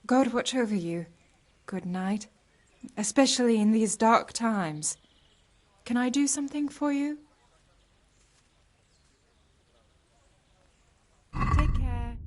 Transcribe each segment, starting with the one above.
God watch over you. Good night. Especially in these dark times. Can I do something for you? Take care.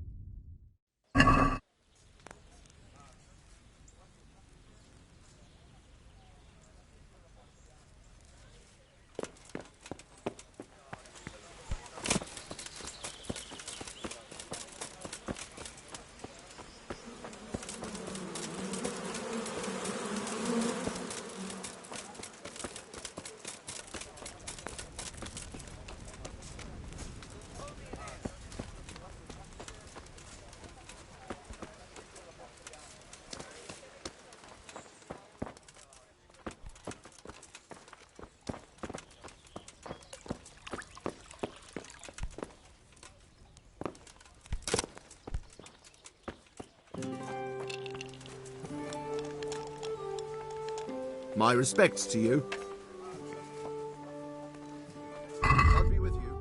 My respects to you. God be with you.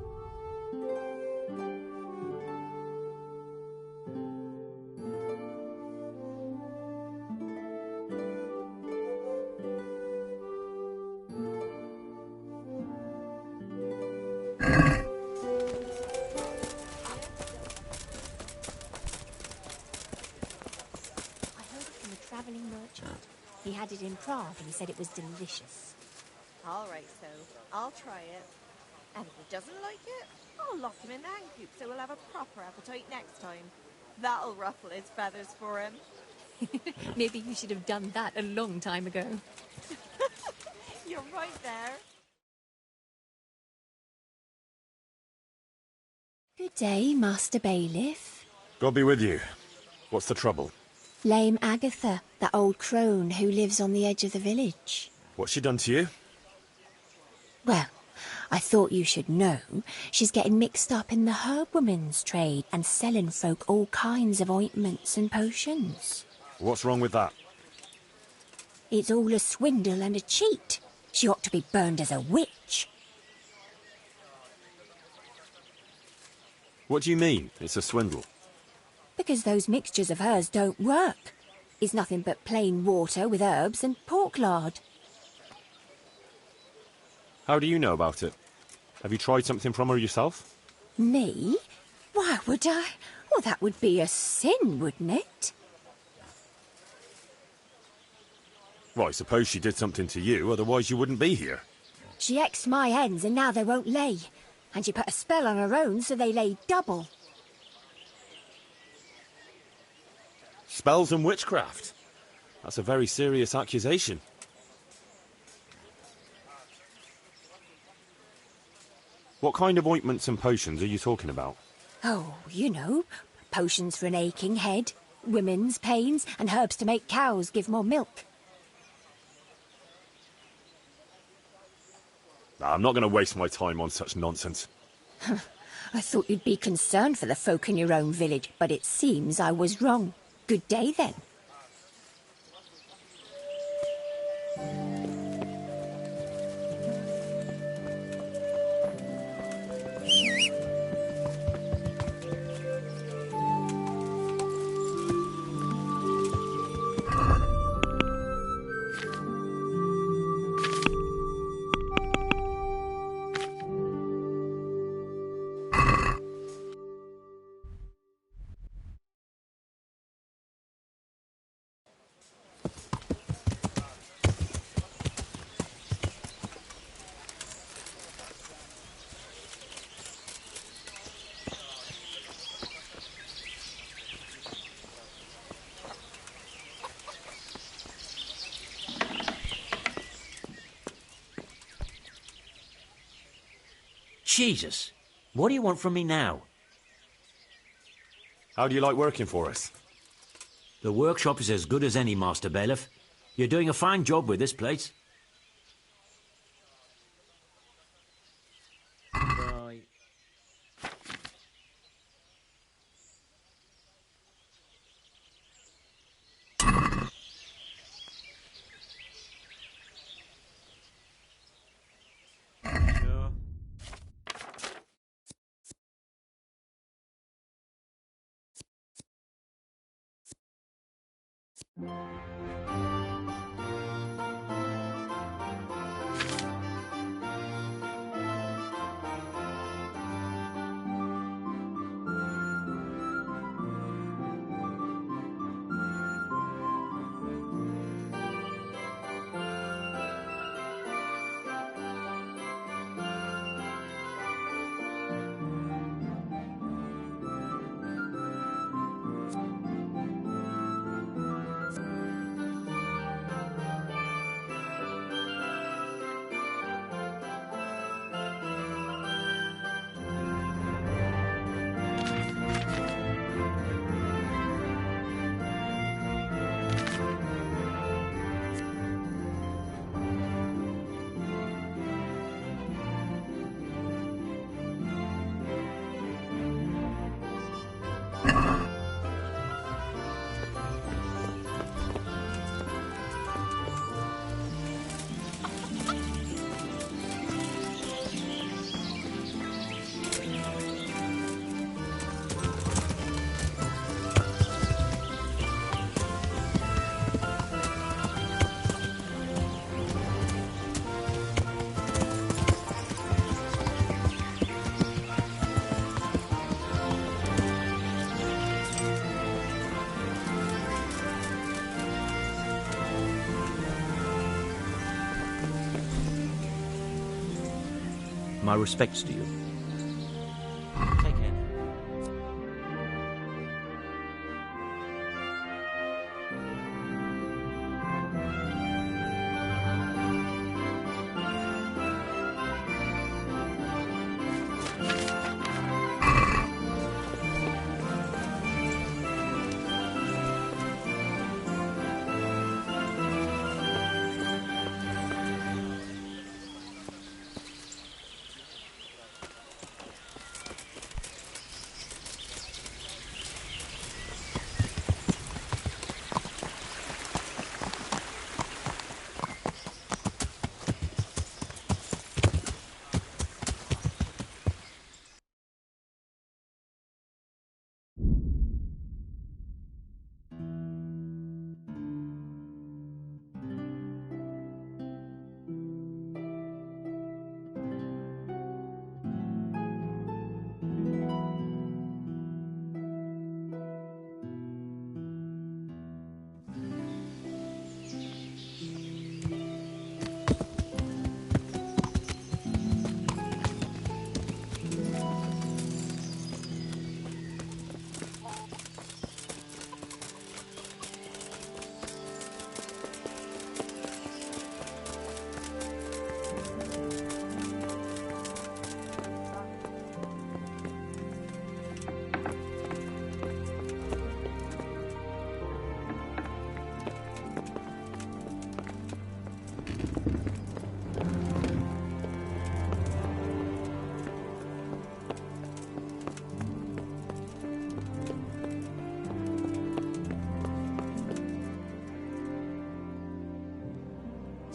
I heard it from a travelling merchant. He had it in Prague and he said it was delicious. All right, so I'll try it. And if he doesn't like it, I'll lock him in the hen coop so he'll have a proper appetite next time. That'll ruffle his feathers for him. Maybe you should have done that a long time ago. You're right there. Good day, Master Bailiff. God be with you. What's the trouble? Lame Agatha, that old crone who lives on the edge of the village. What's she done to you? Well, I thought you should know. She's getting mixed up in the herb woman's trade and selling folk all kinds of ointments and potions. What's wrong with that? It's all a swindle and a cheat. She ought to be burned as a witch. What do you mean, it's a swindle? Because those mixtures of hers don't work. It's nothing but plain water with herbs and pork lard. How do you know about it? Have you tried something from her yourself? Me? Why would I? Well, that would be a sin, wouldn't it? Well, I suppose she did something to you, otherwise you wouldn't be here. She X'd my hens and now they won't lay. And she put a spell on her own so they lay double. Spells and witchcraft? That's a very serious accusation. What kind of ointments and potions are you talking about? Oh, you know, potions for an aching head, women's pains, and herbs to make cows give more milk. I'm not going to waste my time on such nonsense. I thought you'd be concerned for the folk in your own village, but it seems I was wrong. Good day, then. Jesus, what do you want from me now? How do you like working for us? The workshop is as good as any, Master Bailiff. You're doing a fine job with this place. My respects to you. Take care.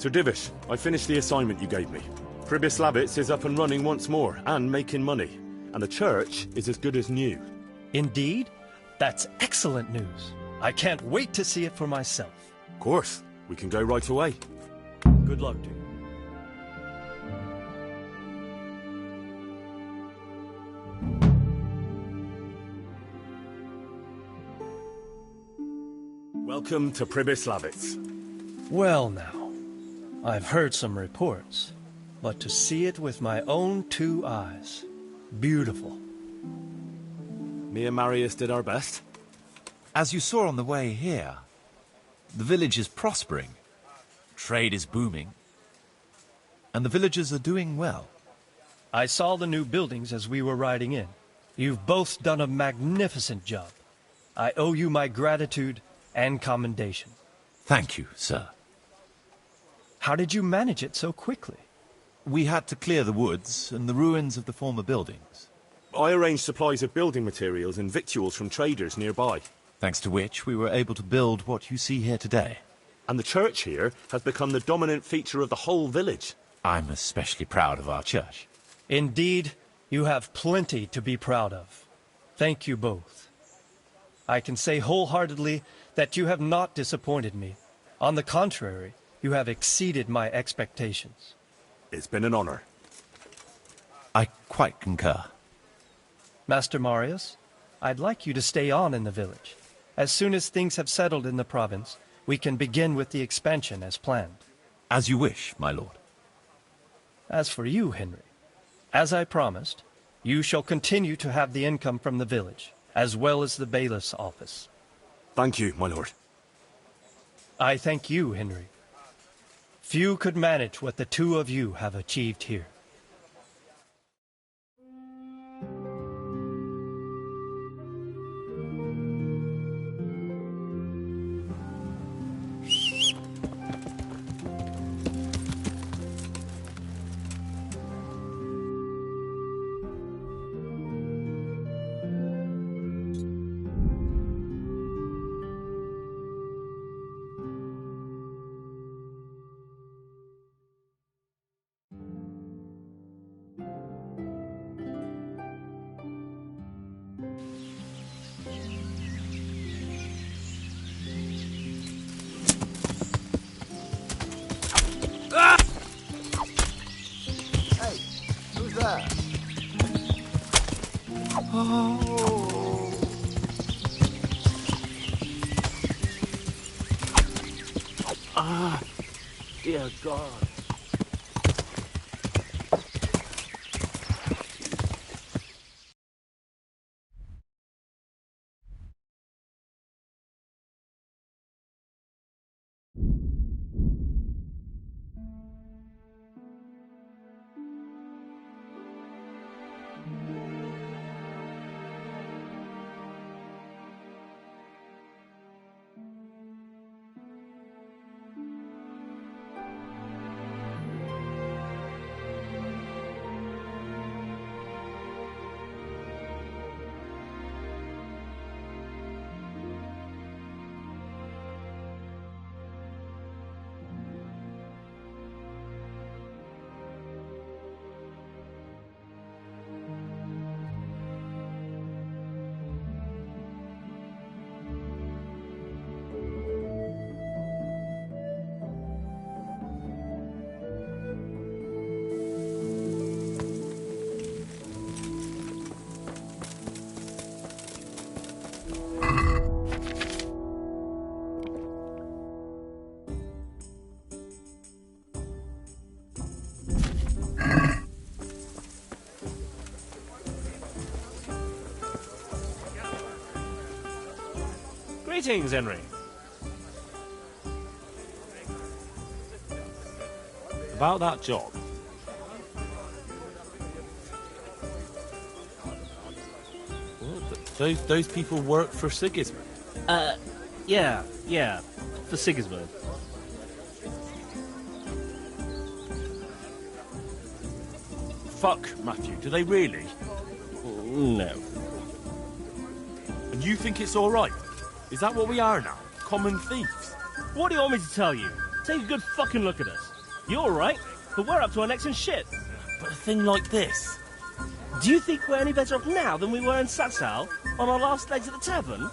Sir Divish, I finished the assignment you gave me. Pribys Lavitz is up and running once more, and making money. And the church is as good as new. Indeed? That's excellent news. I can't wait to see it for myself. Of course, we can go right away. Good luck to you. Welcome to Pribys Lavitz. Well now, I've heard some reports, but to see it with my own two eyes, beautiful. Me and Marius did our best. As you saw on the way here, the village is prospering, trade is booming, and the villagers are doing well. I saw the new buildings as we were riding in. You've both done a magnificent job. I owe you my gratitude and commendation. Thank you, sir. How did you manage it so quickly? We had to clear the woods and the ruins of the former buildings. I arranged supplies of building materials and victuals from traders nearby. Thanks to which we were able to build what you see here today. And the church here has become the dominant feature of the whole village. I'm especially proud of our church. Indeed, you have plenty to be proud of. Thank you both. I can say wholeheartedly that you have not disappointed me. On the contrary, you have exceeded my expectations. It's been an honor. I quite concur. Master Marius, I'd like you to stay on in the village. As soon as things have settled in the province, we can begin with the expansion as planned. As you wish, my lord. As for you, Henry, as I promised, you shall continue to have the income from the village, as well as the bailiff's office. Thank you, my lord. I thank you, Henry. Few could manage what the two of you have achieved here. Hey, who's there? Dear God. Greetings, Henry. About that job. Well, those people work for Sigismund. Yeah, for Sigismund. Fuck, Matthew, do they really? No. And you think it's alright? Is that what we are now? Common thieves? What do you want me to tell you? Take a good fucking look at us. You're alright, but we're up to our necks in shit. But a thing like this? Do you think we're any better off now than we were in Satsal on our last legs at the tavern?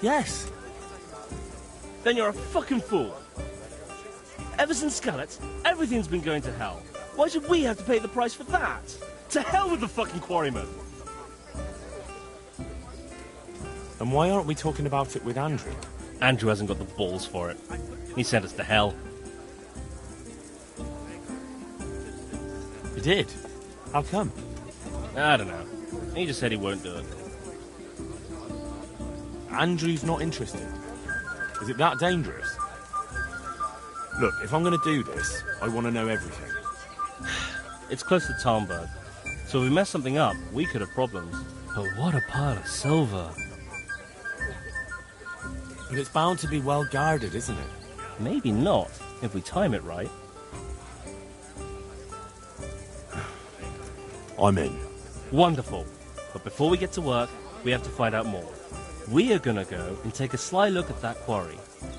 Yes. Then you're a fucking fool. Ever since Scarlet, everything's been going to hell. Why should we have to pay the price for that? To hell with the fucking quarrymen! And why aren't we talking about it with Andrew? Andrew hasn't got the balls for it. He sent us to hell. He did? How come? I don't know. He just said he won't do it. Andrew's not interested. Is it that dangerous? Look, if I'm going to do this, I want to know everything. It's close to Talmberg, so if we mess something up, we could have problems. But what a pile of silver. But it's bound to be well guarded, isn't it? Maybe not, if we time it right. I'm in. Wonderful. But before we get to work, we have to find out more. We are gonna go and take a sly look at that quarry.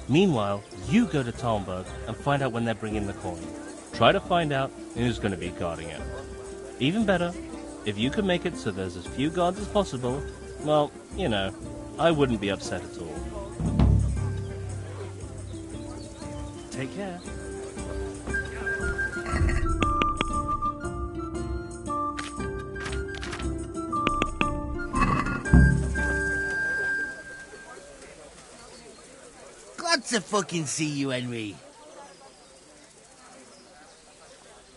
Meanwhile, you go to Talmberg and find out when they're bringing the coin. Try to find out who's gonna be guarding it. Even better, if you can make it so there's as few guards as possible, Well, you know, I wouldn't be upset at all. Take care. Glad to fucking see you, Henry.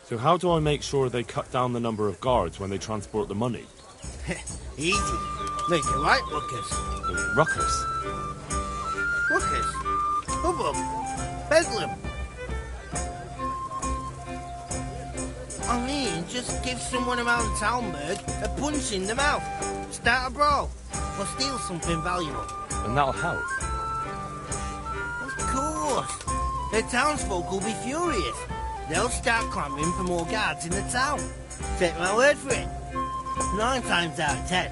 So how do I make sure they cut down the number of guards when they transport the money? Easy. Make it right, Ruckus. Ruckus? Ruckus. Hubbub. Bedlam. I mean, just give someone around Talmberg a punch in the mouth, start a brawl, or steal something valuable. And that'll help. Of course. The townsfolk will be furious. They'll start clamouring for more guards in the town. Take my word for it. 9 times out of 10,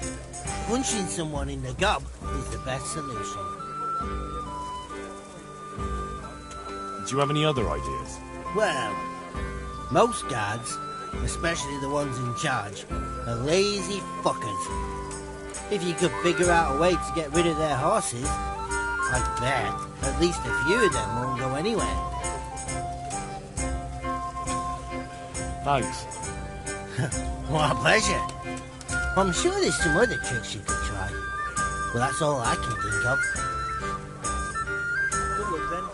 punching someone in the gob is the best solution. Do you have any other ideas? Well, most guards, especially the ones in charge, are lazy fuckers. If you could figure out a way to get rid of their horses, I'd bet at least a few of them won't go anywhere. Thanks. What a pleasure. I'm sure there's some other tricks you could try. Well, that's all I can think of. Good luck then.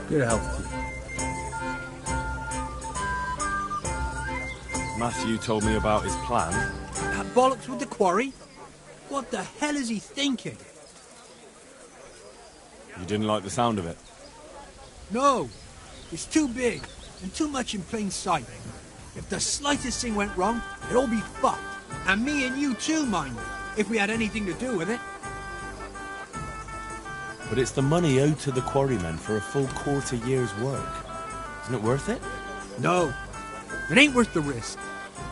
Good health to you. Matthew told me about his plan. That bollocks with the quarry? What the hell is he thinking? You didn't like the sound of it? No, it's too big and too much in plain sight. If the slightest thing went wrong, it'd all be fucked. And me and you too, mind you, if we had anything to do with it. But it's the money owed to the quarrymen for a full quarter year's work. Isn't it worth it? No, it ain't worth the risk.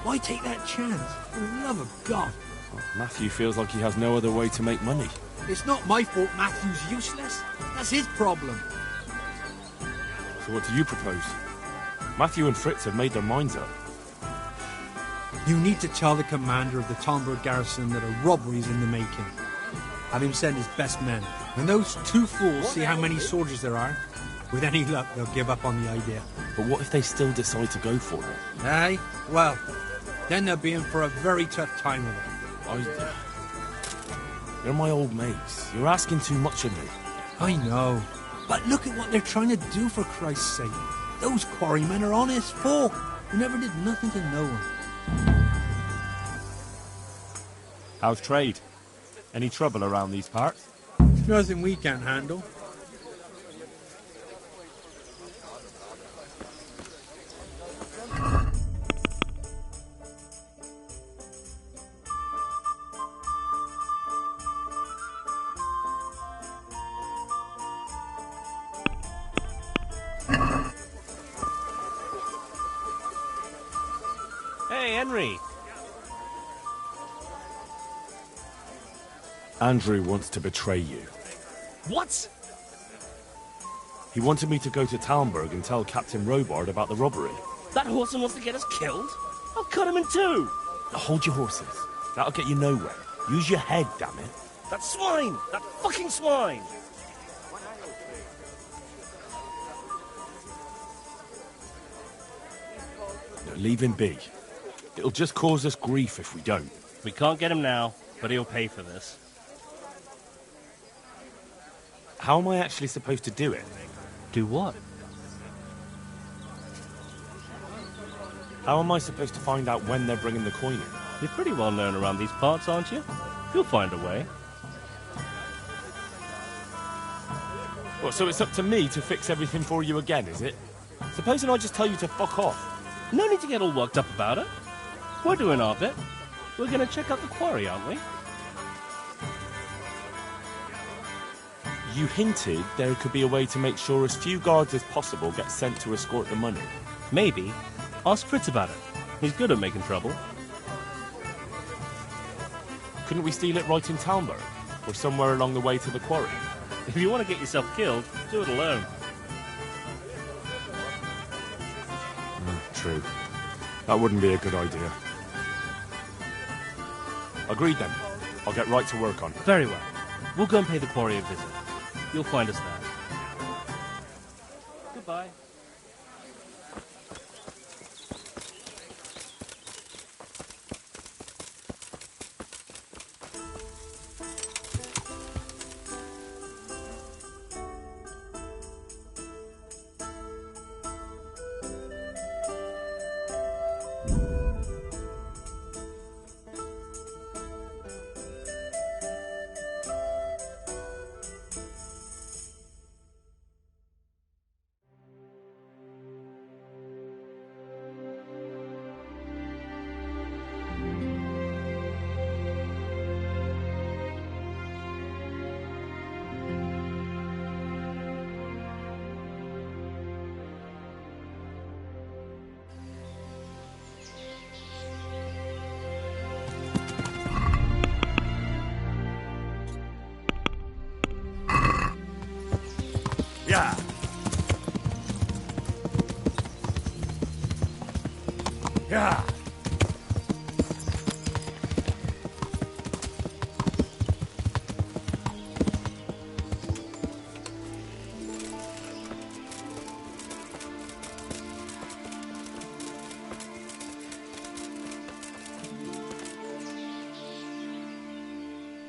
Why take that chance? For the love of God. Well, Matthew feels like he has no other way to make money. It's not my fault Matthew's useless. That's his problem. So what do you propose? Matthew and Fritz have made their minds up. You need to tell the commander of the Talmberg garrison that a robbery is in the making. Have him send his best men. When those 2 fools see how many soldiers there are, with any luck they'll give up on the idea. But what if they still decide to go for it? Aye, well, then they'll be in for a very tough time of it. You're my old mates. You're asking too much of me. I know. But look at what they're trying to do, for Christ's sake. Those quarrymen are honest folk who never did nothing to no one. How's trade? Any trouble around these parts? Nothing we can't handle. Hey, Henry. Andrew wants to betray you. What? He wanted me to go to Talmberg and tell Captain Robard about the robbery. That horseman wants to get us killed? I'll cut him in 2. Hold your horses. That'll get you nowhere. Use your head, damn it. That swine! That fucking swine! No, leave him be. It'll just cause us grief if we don't. We can't get him now, but he'll pay for this. How am I actually supposed to do it? Do what? How am I supposed to find out when they're bringing the coin in? You're pretty well known around these parts, aren't you? You'll find a way. Well, so it's up to me to fix everything for you again, is it? Supposing I just tell you to fuck off. No need to get all worked up about it. We're doing our bit. We're going to check out the quarry, aren't we? You hinted there could be a way to make sure as few guards as possible get sent to escort the money. Maybe. Ask Fritz about it. He's good at making trouble. Couldn't we steal it right in Talmberg? Or somewhere along the way to the quarry? If you want to get yourself killed, do it alone. true. That wouldn't be a good idea. Agreed then. I'll get right to work on it. Very well. We'll go and pay the quarry a visit. You'll find us there. Goodbye. Yeah. Yeah.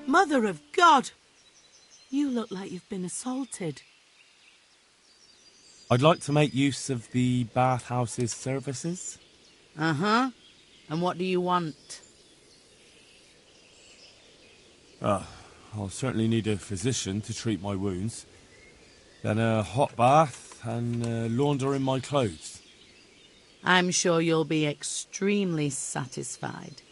Mother of God! You look like you've been assaulted. I'd like to make use of the bathhouse's services. Uh-huh. And what do you want? I'll certainly need a physician to treat my wounds. Then a hot bath and laundering my clothes. I'm sure you'll be extremely satisfied.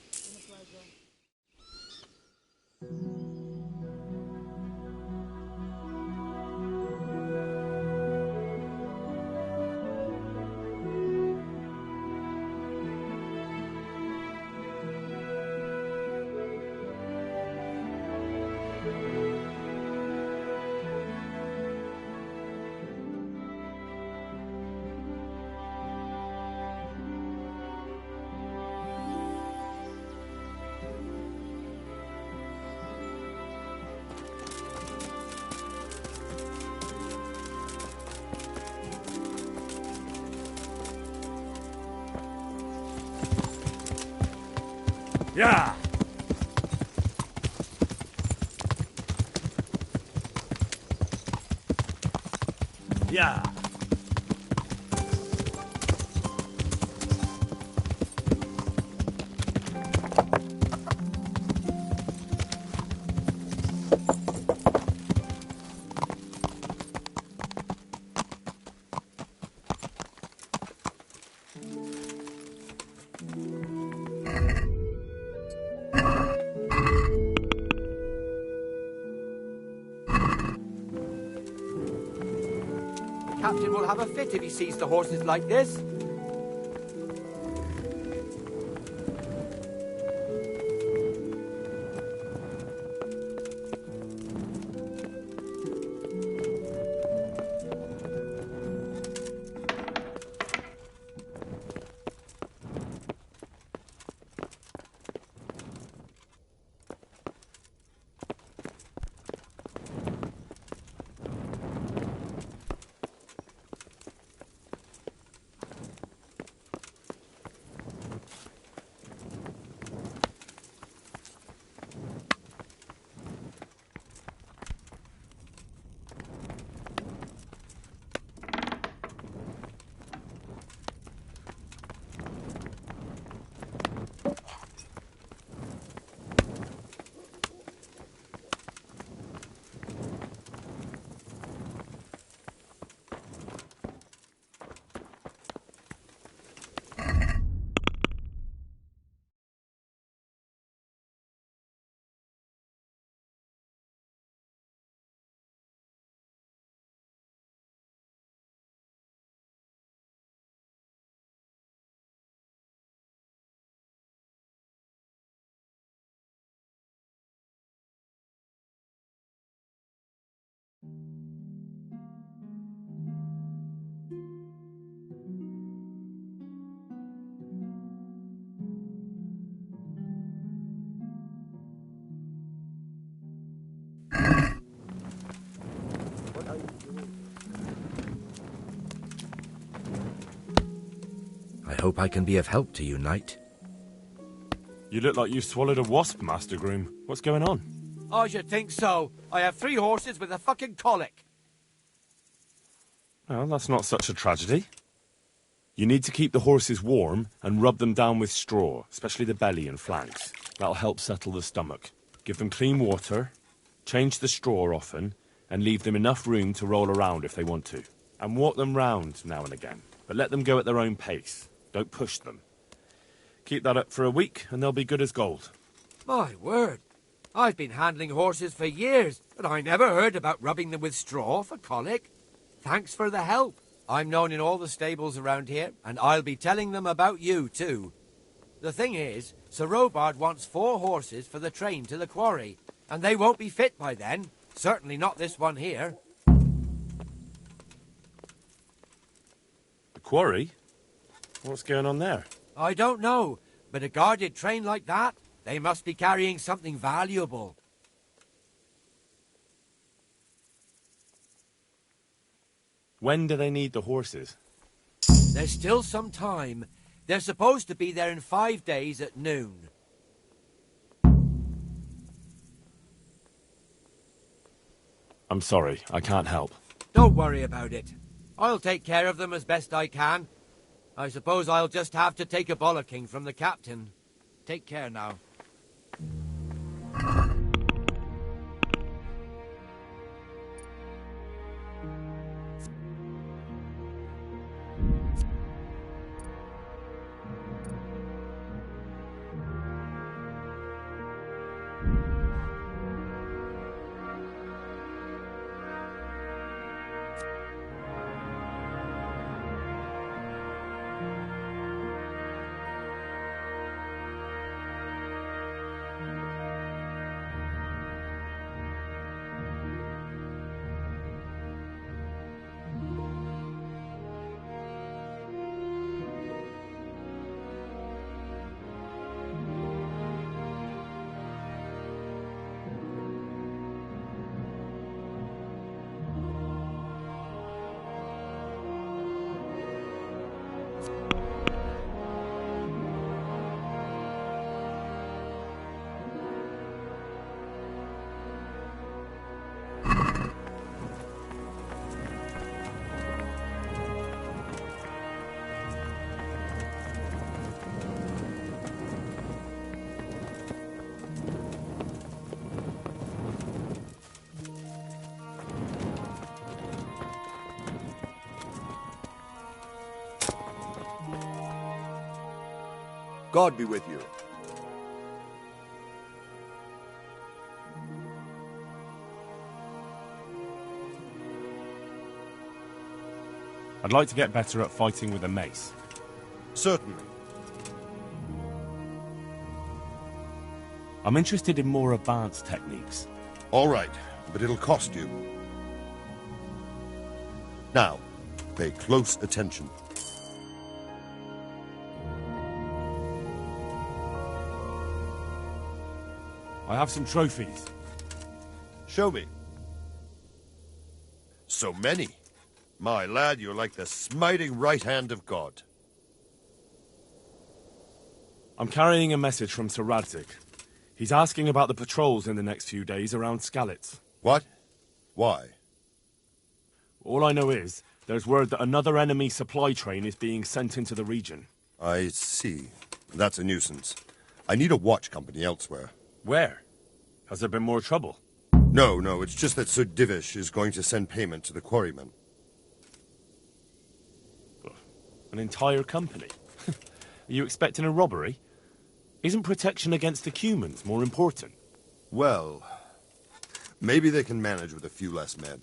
Yeah! Yeah! Captain will have a fit if he sees the horses like this. hope I can be of help to you, knight. You look like you swallowed a wasp, Master Groom. What's going on? I should think so. I have 3 horses with a fucking colic. Well, that's not such a tragedy. You need to keep the horses warm and rub them down with straw, especially the belly and flanks. That'll help settle the stomach. Give them clean water, change the straw often, and leave them enough room to roll around if they want to. And walk them round now and again, but let them go at their own pace. Don't push them. Keep that up for a week and they'll be good as gold. My word. I've been handling horses for years, but I never heard about rubbing them with straw for colic. Thanks for the help. I'm known in all the stables around here, and I'll be telling them about you, too. The thing is, Sir Robard wants 4 horses for the train to the quarry, and they won't be fit by then. Certainly not this one here. The quarry? What's going on there? I don't know, but a guarded train like that, they must be carrying something valuable. When do they need the horses? There's still some time. They're supposed to be there in 5 days at noon. I'm sorry, I can't help. Don't worry about it. I'll take care of them as best I can. I suppose I'll just have to take a bollocking from the captain. Take care now. God be with you. I'd like to get better at fighting with a mace. Certainly. I'm interested in more advanced techniques. All right, but it'll cost you. Now, pay close attention. I have some trophies. Show me. So many. My lad, you're like the smiting right hand of God. I'm carrying a message from Sir Radzik. He's asking about the patrols in the next few days around Skalitz. What? Why? All I know is, there's word that another enemy supply train is being sent into the region. I see. That's a nuisance. I need a watch company elsewhere. Where? Has there been more trouble? No, it's just that Sir Divish is going to send payment to the quarrymen. An entire company? Are you expecting a robbery? Isn't protection against the humans more important? Well, maybe they can manage with a few less men.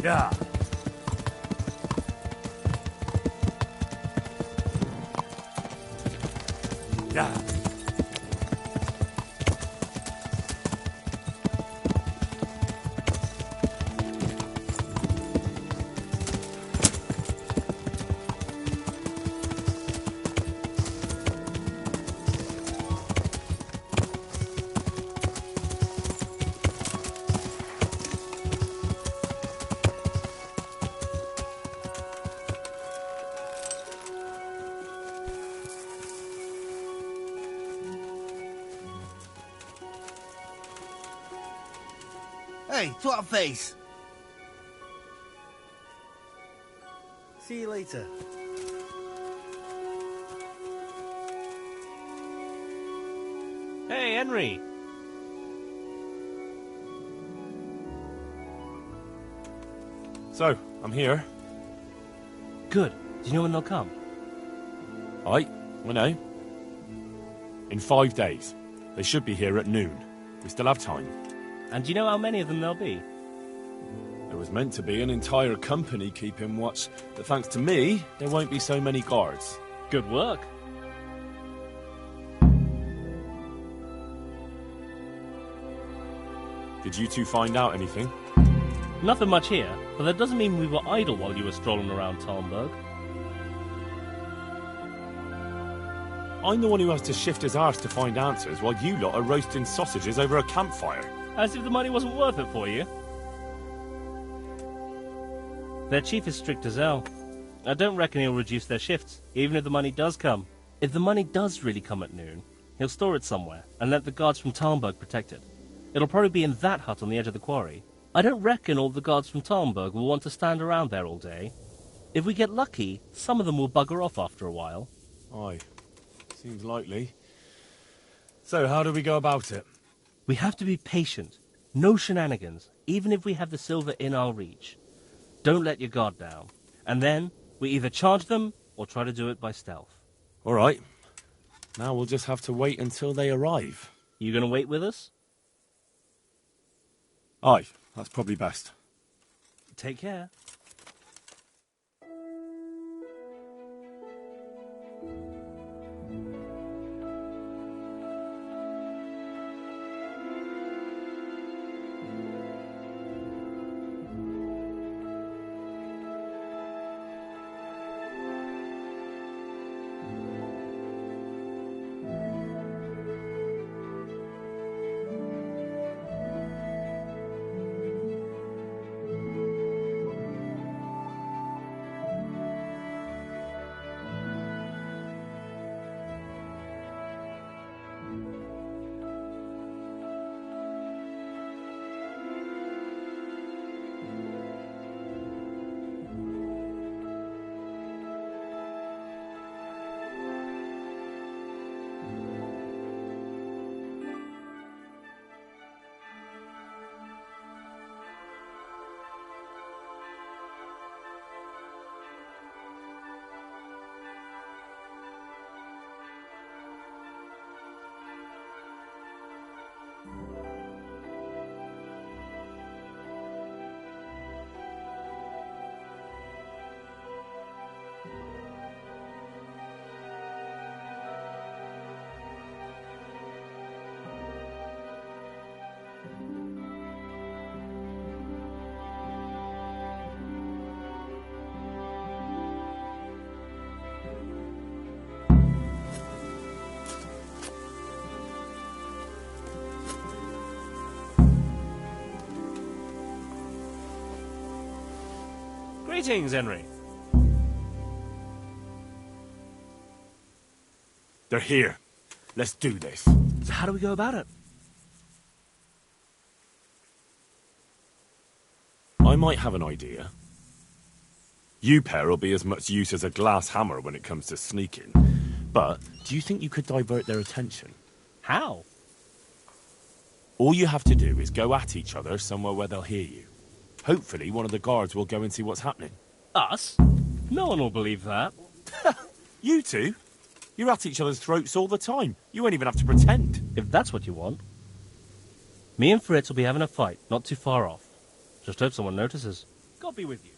Yeah. Yeah. Hey, twat face. See you later. Hey, Henry. So, I'm here. Good. Do you know when they'll come? Aye, I know. In 5 days. They should be here at noon. We still have time. And do you know how many of them there'll be? There was meant to be an entire company keeping watch, but thanks to me, there won't be so many guards. Good work. Did you two find out anything? Nothing much here, but that doesn't mean we were idle while you were strolling around Talmberg. I'm the one who has to shift his arse to find answers, while you lot are roasting sausages over a campfire. As if the money wasn't worth it for you. Their chief is strict as hell. I don't reckon he'll reduce their shifts, even if the money does come. If the money does really come at noon, he'll store it somewhere and let the guards from Talmberg protect it. It'll probably be in that hut on the edge of the quarry. I don't reckon all the guards from Talmberg will want to stand around there all day. If we get lucky, some of them will bugger off after a while. Aye, seems likely. So, how do we go about it? We have to be patient. No shenanigans, even if we have the silver in our reach. Don't let your guard down. And then, we either charge them, or try to do it by stealth. All right. Now we'll just have to wait until they arrive. You gonna wait with us? Aye, that's probably best. Take care. Greetings, Henry. They're here. Let's do this. So how do we go about it? I might have an idea. You pair will be as much use as a glass hammer when it comes to sneaking. But do you think you could divert their attention? How? All you have to do is go at each other somewhere where they'll hear you. Hopefully one of the guards will go and see what's happening. Us? No one will believe that. You two? You're at each other's throats all the time. You won't even have to pretend. If that's what you want. Me and Fritz will be having a fight, not too far off. Just hope someone notices. God be with you.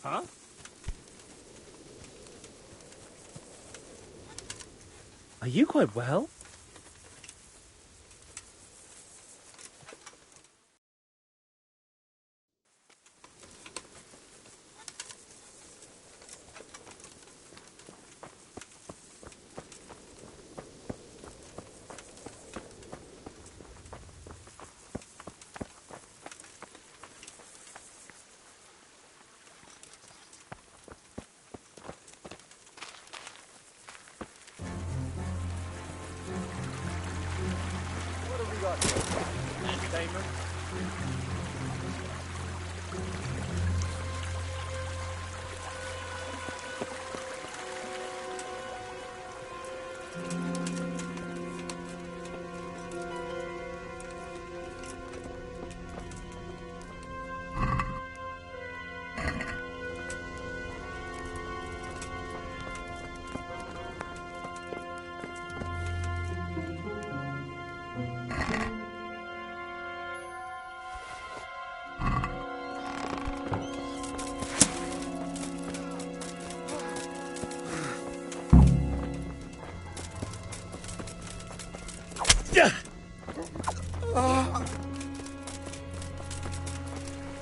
Huh? Are you quite well?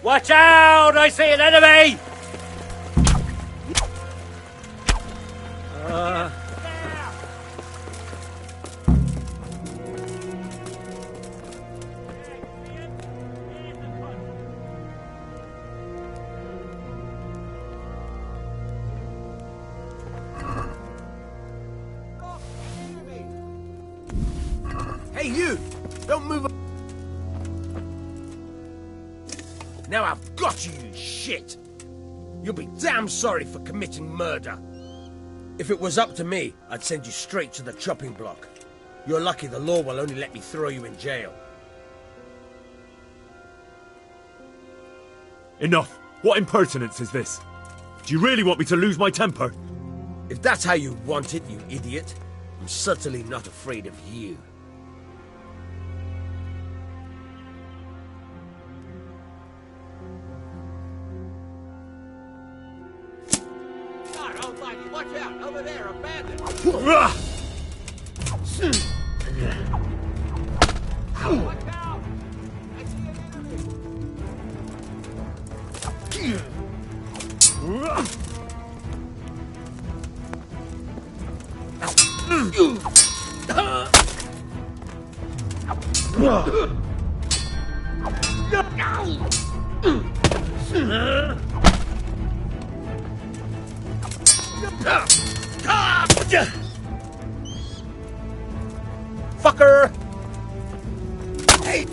Watch out! I see an enemy! Hey, you! Don't move. Now I've got you, you shit! You'll be damn sorry for committing murder. If it was up to me, I'd send you straight to the chopping block. You're lucky the law will only let me throw you in jail. Enough! What impertinence is this? Do you really want me to lose my temper? If that's how you want it, you idiot, I'm certainly not afraid of you. God almighty, watch out! Over there, a bandit! Watch out! I see an Fucker! Hey!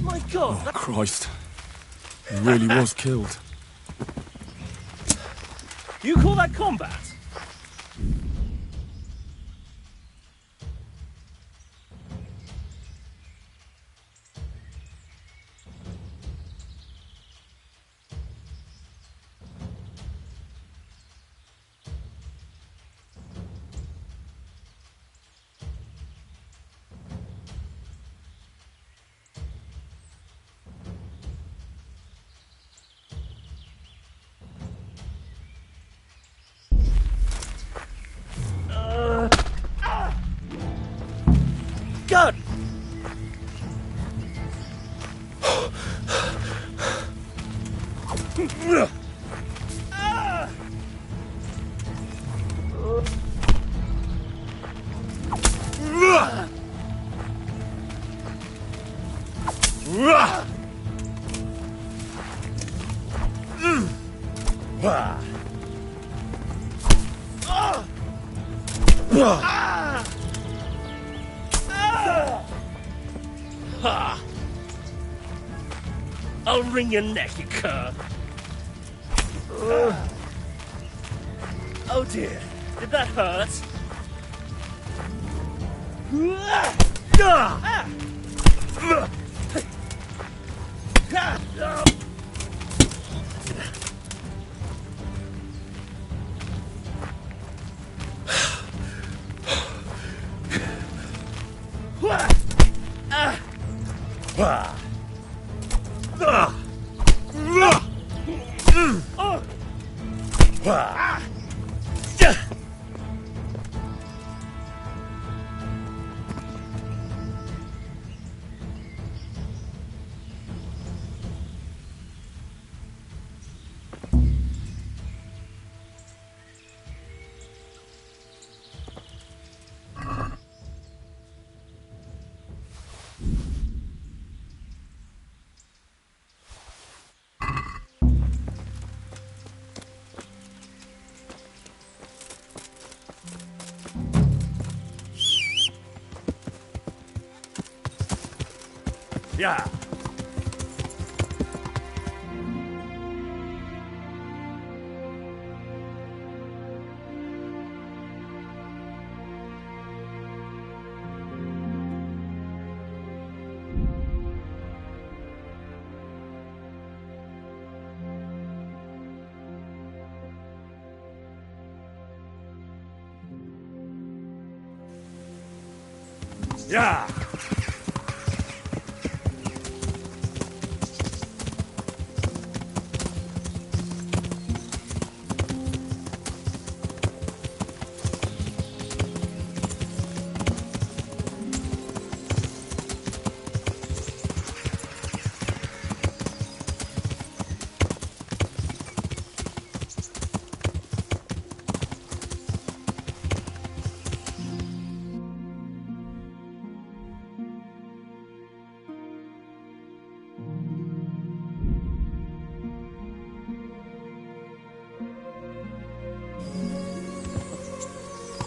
My God! Oh, Christ. He really was killed. You call that combat? God! I'll wring your neck, you cur. Oh dear, did that hurt? Yeah. Yeah.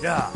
Yeah.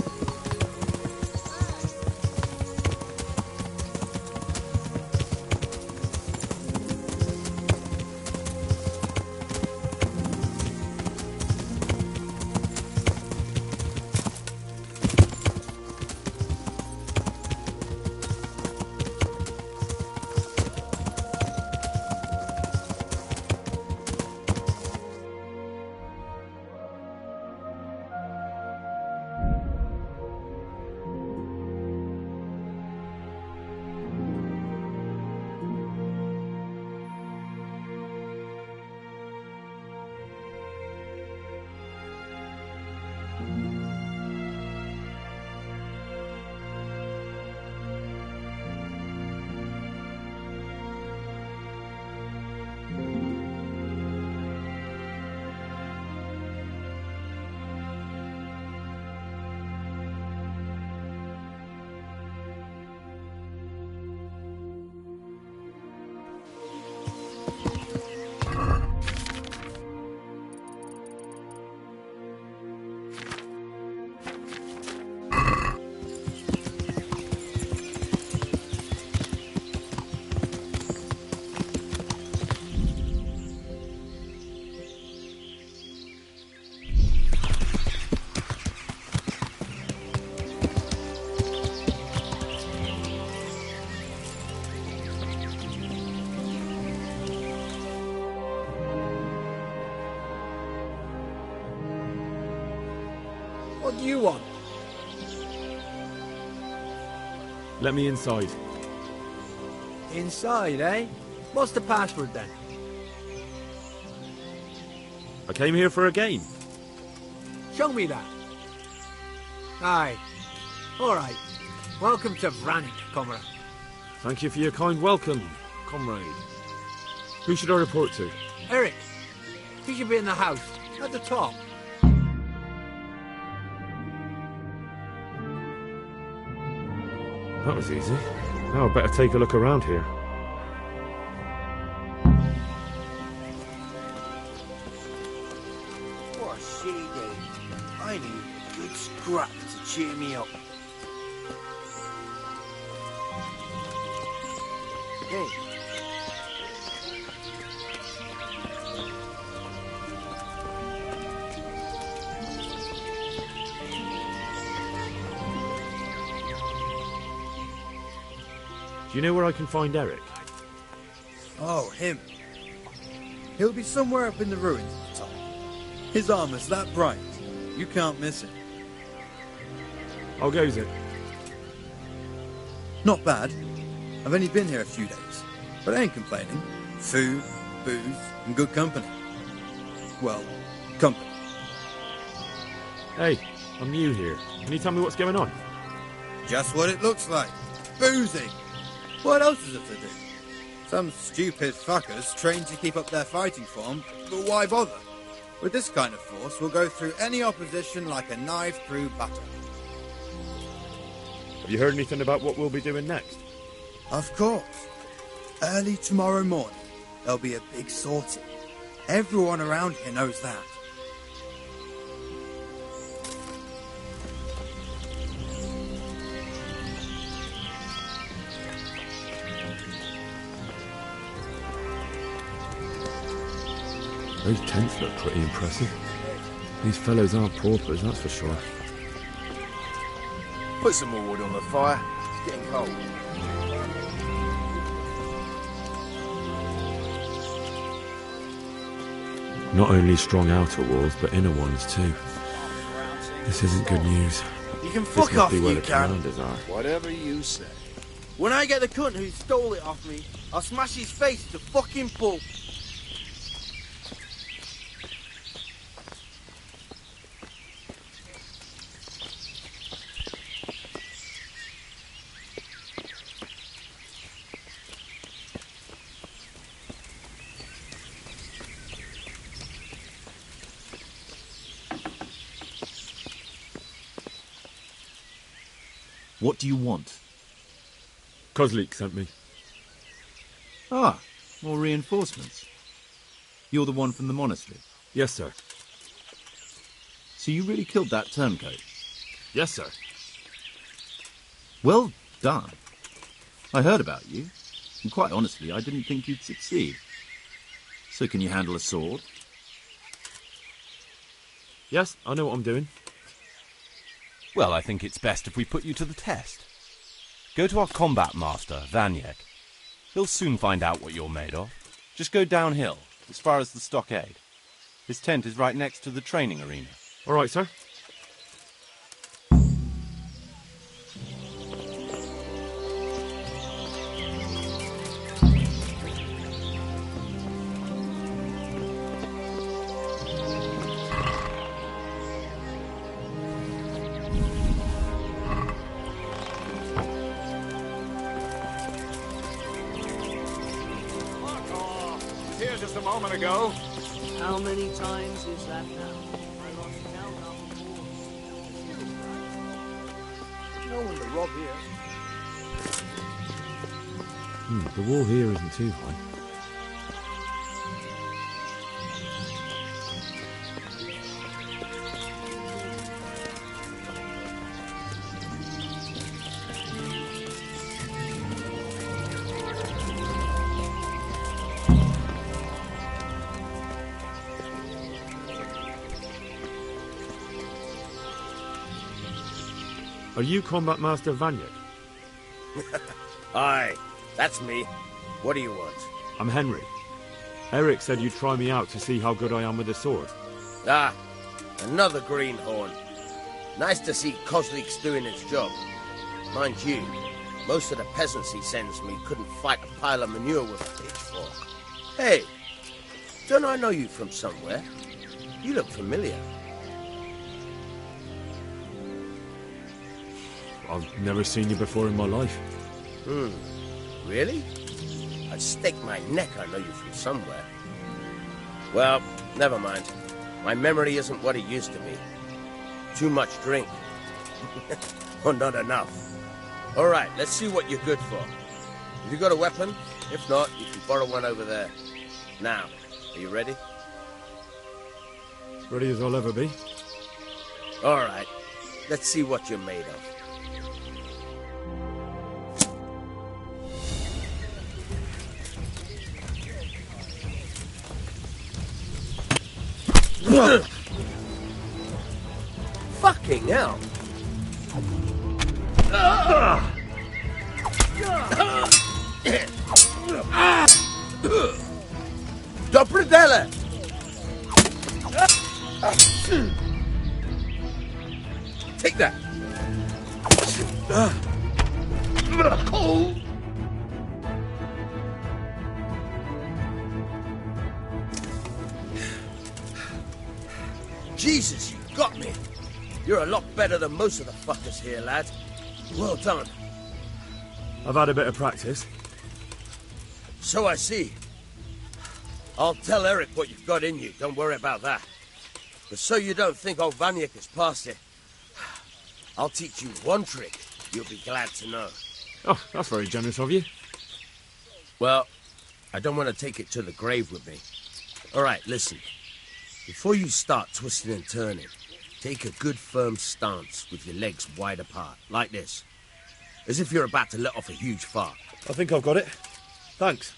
do you want? Let me inside. Inside, eh? What's the password then? I came here for a game. Show me that. Aye. All right. Welcome to Vranik, comrade. Thank you for your kind welcome, comrade. Who should I report to? Eric, he should be in the house, at the top. That was easy. Now I better take a look around here. What a shitty day. I need a good scrap to cheer me up. Hey. Do you know where I can find Eric? Oh, him. He'll be somewhere up in the ruins at the top. His armor's that bright, you can't miss it. How goes it? Not bad. I've only been here a few days, but I ain't complaining. Food, booze, and good company. Well, company. Hey, I'm new here. Can you tell me what's going on? Just what it looks like. Boozing. What else is it to do? Some stupid fuckers trained to keep up their fighting form, but why bother? With this kind of force, we'll go through any opposition like a knife through butter. Have you heard anything about what we'll be doing next? Of course. Early tomorrow morning, there'll be a big sortie. Everyone around here knows that. Those tents look pretty impressive. These fellows aren't paupers, that's for sure. Put some more wood on the fire. It's getting cold. Not only strong outer walls, but inner ones too. This isn't good news. You can This fuck must off, be where you the can. commanders are. Whatever you say. When I get the cunt who stole it off me, I'll smash his face to fucking pulp. What do you want? Kozlik sent me. Ah, more reinforcements. You're the one from the monastery? Yes, sir. So you really killed that turncoat? Yes, sir. Well done. I heard about you, and quite honestly, I didn't think you'd succeed. So can you handle a sword? Yes, I know what I'm doing. Well, I think it's best if we put you to the test. Go to our combat master, Vanyek. He'll soon find out what you're made of. Just go downhill, as far as the stockade. His tent is right next to the training arena. All right, sir. Here just a moment ago. How many times is that now? I lost count after all. No one to rob here. The wall here isn't too high. Are you Combat Master Vanyek? Aye, that's me. What do you want? I'm Henry. Eric said you'd try me out to see how good I am with the sword. Ah, another greenhorn. Nice to see Kozlik's doing its job. Mind you, most of the peasants he sends me couldn't fight a pile of manure with a pitchfork. Hey, don't I know you from somewhere? You look familiar. I've never seen you before in my life. Really? I'd stake my neck I know you from somewhere. Well, never mind. My memory isn't what it used to be. Too much drink. Or not enough. All right, let's see what you're good for. Have you got a weapon? If not, you can borrow one over there. Now, are you ready? Ready as I'll ever be. All right, let's see what you're made of. Fucking hell! Dobrodele! Take that! Jesus, you got me! You're a lot better than most of the fuckers here, lad. Well done. I've had a bit of practice. So I see. I'll tell Eric what you've got in you, don't worry about that. But so you don't think old Vanyek has passed it, I'll teach you one trick you'll be glad to know. Oh, that's very generous of you. Well, I don't want to take it to the grave with me. All right, listen. Before you start twisting and turning, take a good firm stance with your legs wide apart, like this. As if you're about to let off a huge fart. I think I've got it. Thanks.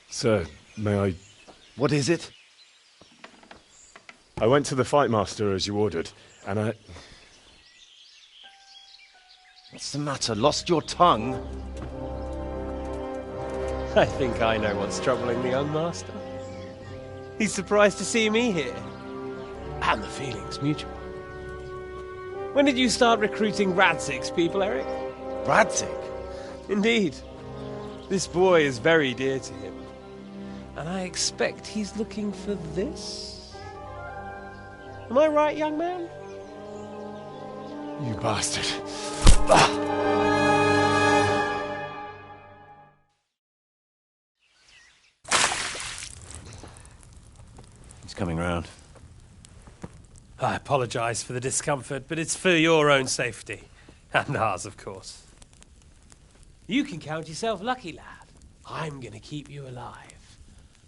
Sir, may I... What is it? I went to the fight master as you ordered, and I... What's the matter? Lost your tongue? I think I know what's troubling the young master. He's surprised to see me here. And the feeling's mutual. When did you start recruiting Radzig's people, Eric? Radzig? Indeed. This boy is very dear to him. And I expect he's looking for this? Am I right, young man? You bastard. He's coming round. I apologise for the discomfort, but it's for your own safety. And ours, of course. You can count yourself lucky, lad. I'm going to keep you alive.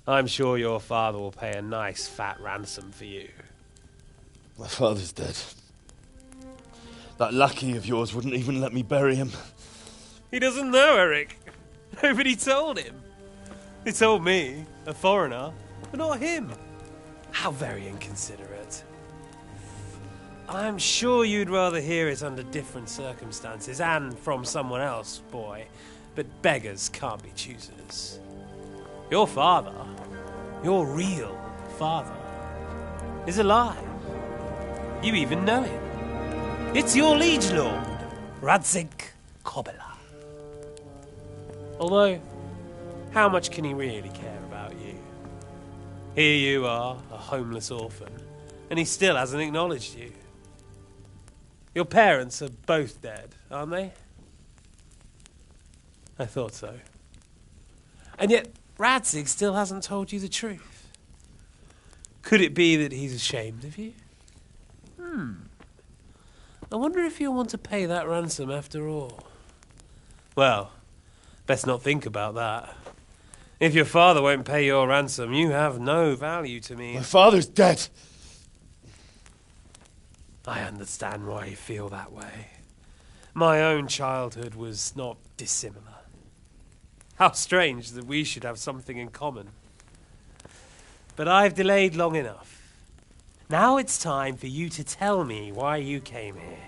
I'm sure your father will pay a nice fat ransom for you. My father's dead. That lackey of yours wouldn't even let me bury him. He doesn't know, Eric. Nobody told him. He told me, a foreigner, but not him. How very inconsiderate. I'm sure you'd rather hear it under different circumstances and from someone else, boy. But beggars can't be choosers. Your father, your real father, is alive. You even know him. It's your liege lord, Radzig Kobyla. Although, how much can he really care about you? Here you are, a homeless orphan, and he still hasn't acknowledged you. Your parents are both dead, aren't they? I thought so. And yet, Radzig still hasn't told you the truth. Could it be that he's ashamed of you? I wonder if you'll want to pay that ransom after all. Well, best not think about that. If your father won't pay your ransom, you have no value to me. My father's dead. I understand why you feel that way. My own childhood was not dissimilar. How strange that we should have something in common. But I've delayed long enough. Now it's time for you to tell me why you came here.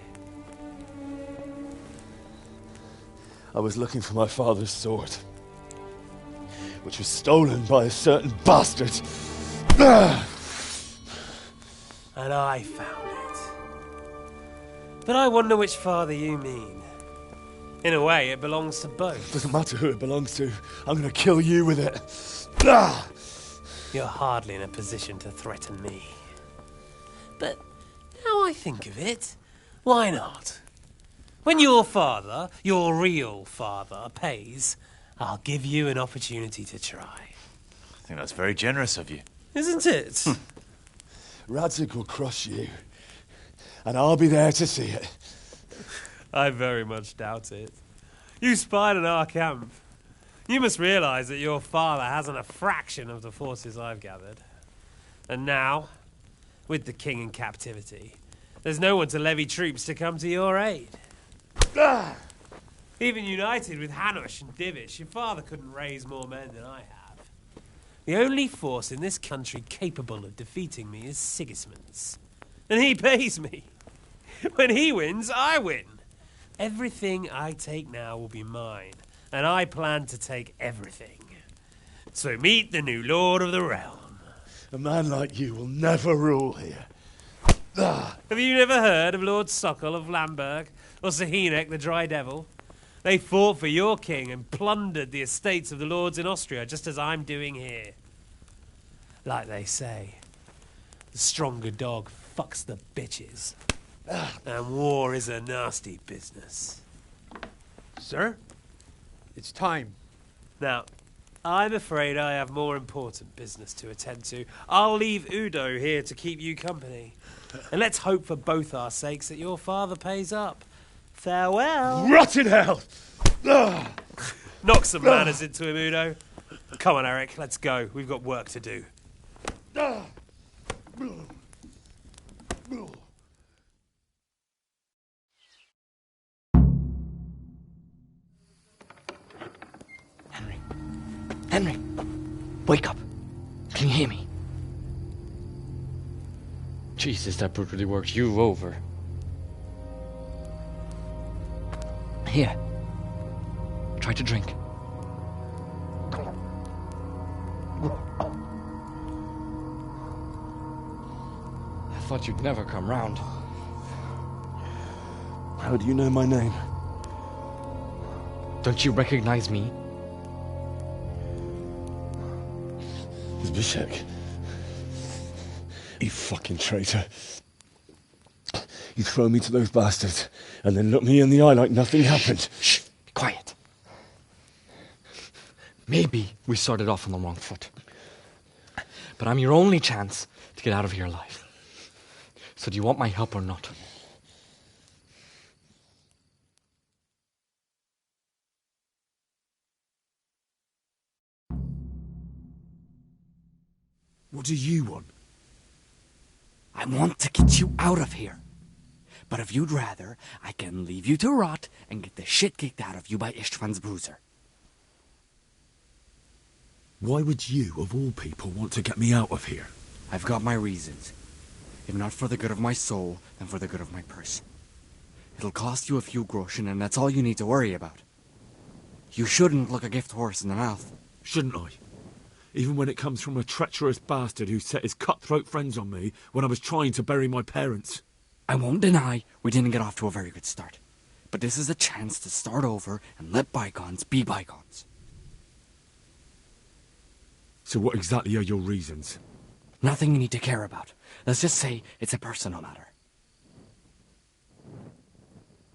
I was looking for my father's sword, which was stolen by a certain bastard. And I found it. But I wonder which father you mean. In a way, it belongs to both. Doesn't matter who it belongs to. I'm going to kill you with it. You're hardly in a position to threaten me. But now I think of it, why not? When your father, your real father, pays, I'll give you an opportunity to try. I think that's very generous of you. Isn't it? Radzig will crush you, and I'll be there to see it. I very much doubt it. You spied on our camp. You must realize that your father hasn't a fraction of the forces I've gathered. And now, with the king in captivity, there's no one to levy troops to come to your aid. Even united with Hanush and Divish, your father couldn't raise more men than I have. The only force in this country capable of defeating me is Sigismund's. And he pays me. When he wins, I win. Everything I take now will be mine, and I plan to take everything. So meet the new lord of the realm. A man like you will never rule here. Have you never heard of Lord Sokol of Lamberg, or Sahinek the Dry Devil? They fought for your king and plundered the estates of the lords in Austria, just as I'm doing here. Like they say, the stronger dog fucks the bitches. And war is a nasty business. Sir, it's time. Now, I'm afraid I have more important business to attend to. I'll leave Udo here to keep you company. And let's hope for both our sakes that your father pays up. Farewell. Rot in hell! Knock some manners into him, Udo. Come on, Eric, let's go. We've got work to do. Henry, wake up. Can you hear me? Jesus, that brutally worked you over. Here. Try to drink. I thought you'd never come round. How do you know my name? Don't you recognize me? Zbyszek. You fucking traitor. You throw me to those bastards and then look me in the eye like nothing happened. Shh, be quiet. Maybe we started off on the wrong foot. But I'm your only chance to get out of here alive. So do you want my help or not? What do you want? I want to get you out of here. But if you'd rather, I can leave you to rot and get the shit kicked out of you by István's bruiser. Why would you, of all people, want to get me out of here? I've got my reasons. If not for the good of my soul, then for the good of my purse. It'll cost you a few groschen, and that's all you need to worry about. You shouldn't look a gift horse in the mouth. Shouldn't I? Even when it comes from a treacherous bastard who set his cutthroat friends on me when I was trying to bury my parents. I won't deny we didn't get off to a very good start. But this is a chance to start over and let bygones be bygones. So what exactly are your reasons? Nothing you need to care about. Let's just say it's a personal matter.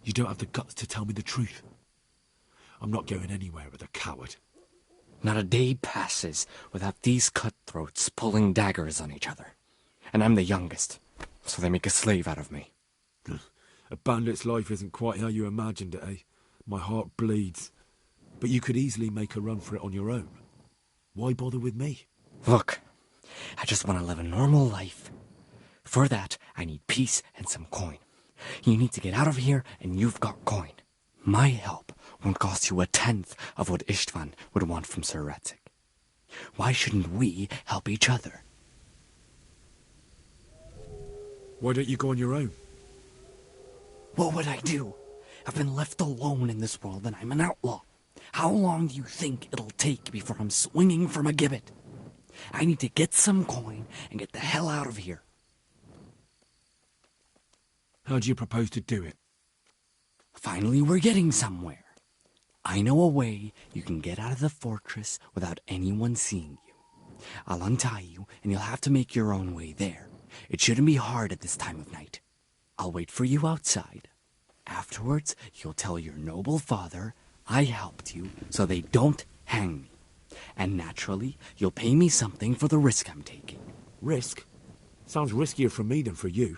You don't have the guts to tell me the truth. I'm not going anywhere with a coward. Not a day passes without these cutthroats pulling daggers on each other. And I'm the youngest, so they make a slave out of me. A bandit's life isn't quite how you imagined it, eh? My heart bleeds. But you could easily make a run for it on your own. Why bother with me? Look, I just want to live a normal life. For that, I need peace and some coin. You need to get out of here, and you've got coin. My help won't cost you a tenth of what Istvan would want from Sir Ratzik. Why shouldn't we help each other? Why don't you go on your own? What would I do? I've been left alone in this world and I'm an outlaw. How long do you think it'll take before I'm swinging from a gibbet? I need to get some coin and get the hell out of here. How do you propose to do it? Finally, we're getting somewhere. I know a way you can get out of the fortress without anyone seeing you. I'll untie you and you'll have to make your own way there. It shouldn't be hard at this time of night. I'll wait for you outside. Afterwards, you'll tell your noble father I helped you so they don't hang me. And naturally, you'll pay me something for the risk I'm taking. Risk? Sounds riskier for me than for you.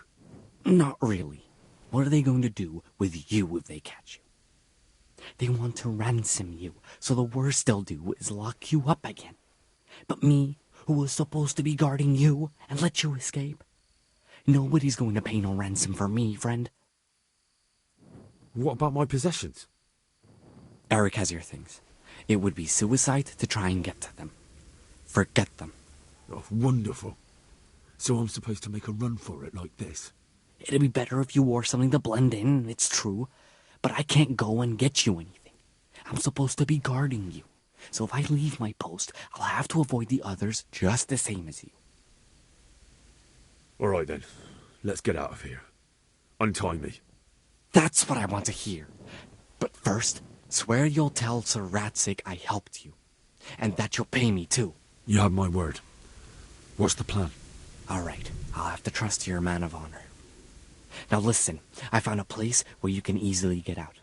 Not really. What are they going to do with you if they catch you? They want to ransom you, so the worst they'll do is lock you up again. But me, who was supposed to be guarding you and let you escape? Nobody's going to pay no ransom for me, friend. What about my possessions? Eric has your things. It would be suicide to try and get to them. Forget them. Oh, wonderful. So I'm supposed to make a run for it like this? It'd be better if you wore something to blend in, it's true. But I can't go and get you anything. I'm supposed to be guarding you. So if I leave my post, I'll have to avoid the others just the same as you. All right then. Let's get out of here. Untie me. That's what I want to hear. But first, swear you'll tell Sir Ratzik I helped you. And that you'll pay me too. You have my word. What's the plan? All right, I'll have to trust you're a man of honor. Now listen, I found a place where you can easily get out.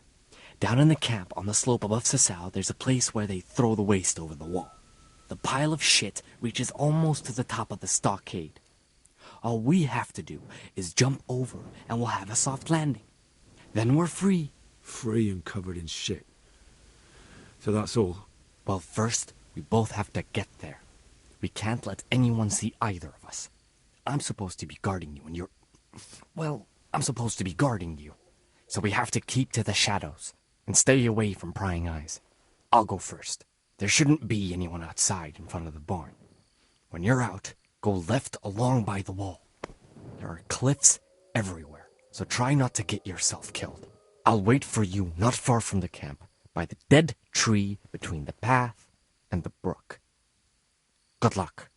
Down in the camp on the slope above Sasau, there's a place where they throw the waste over the wall. The pile of shit reaches almost to the top of the stockade. All we have to do is jump over and we'll have a soft landing. Then we're free. Free and covered in shit. So that's all? Well, first, we both have to get there. We can't let anyone see either of us. I'm supposed to be guarding you and you're... Well, I'm supposed to be guarding you. So we have to keep to the shadows and stay away from prying eyes. I'll go first. There shouldn't be anyone outside in front of the barn. When you're out, go left along by the wall. There are cliffs everywhere, so try not to get yourself killed. I'll wait for you not far from the camp, by the dead tree between the path and the brook. Good luck.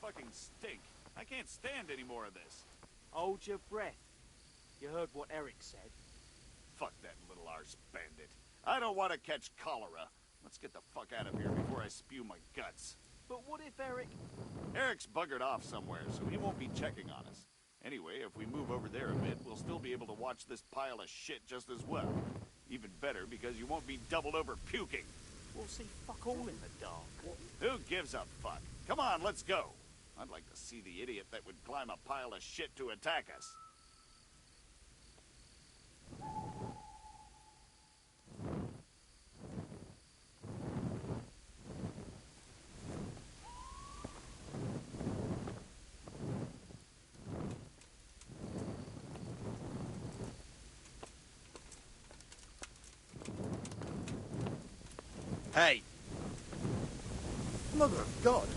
fucking stink. I can't stand any more of this. Hold your breath. You heard what Eric said. Fuck that little arse bandit. I don't want to catch cholera. Let's get the fuck out of here before I spew my guts. But what if Eric... Eric's buggered off somewhere, so he won't be checking on us. Anyway, if we move over there a bit, we'll still be able to watch this pile of shit just as well. Even better, because you won't be doubled over puking. We'll see fuck all in the dark. Who gives a fuck? Come on, let's go. I'd like to see the idiot that would climb a pile of shit to attack us. Hey! Mother of God!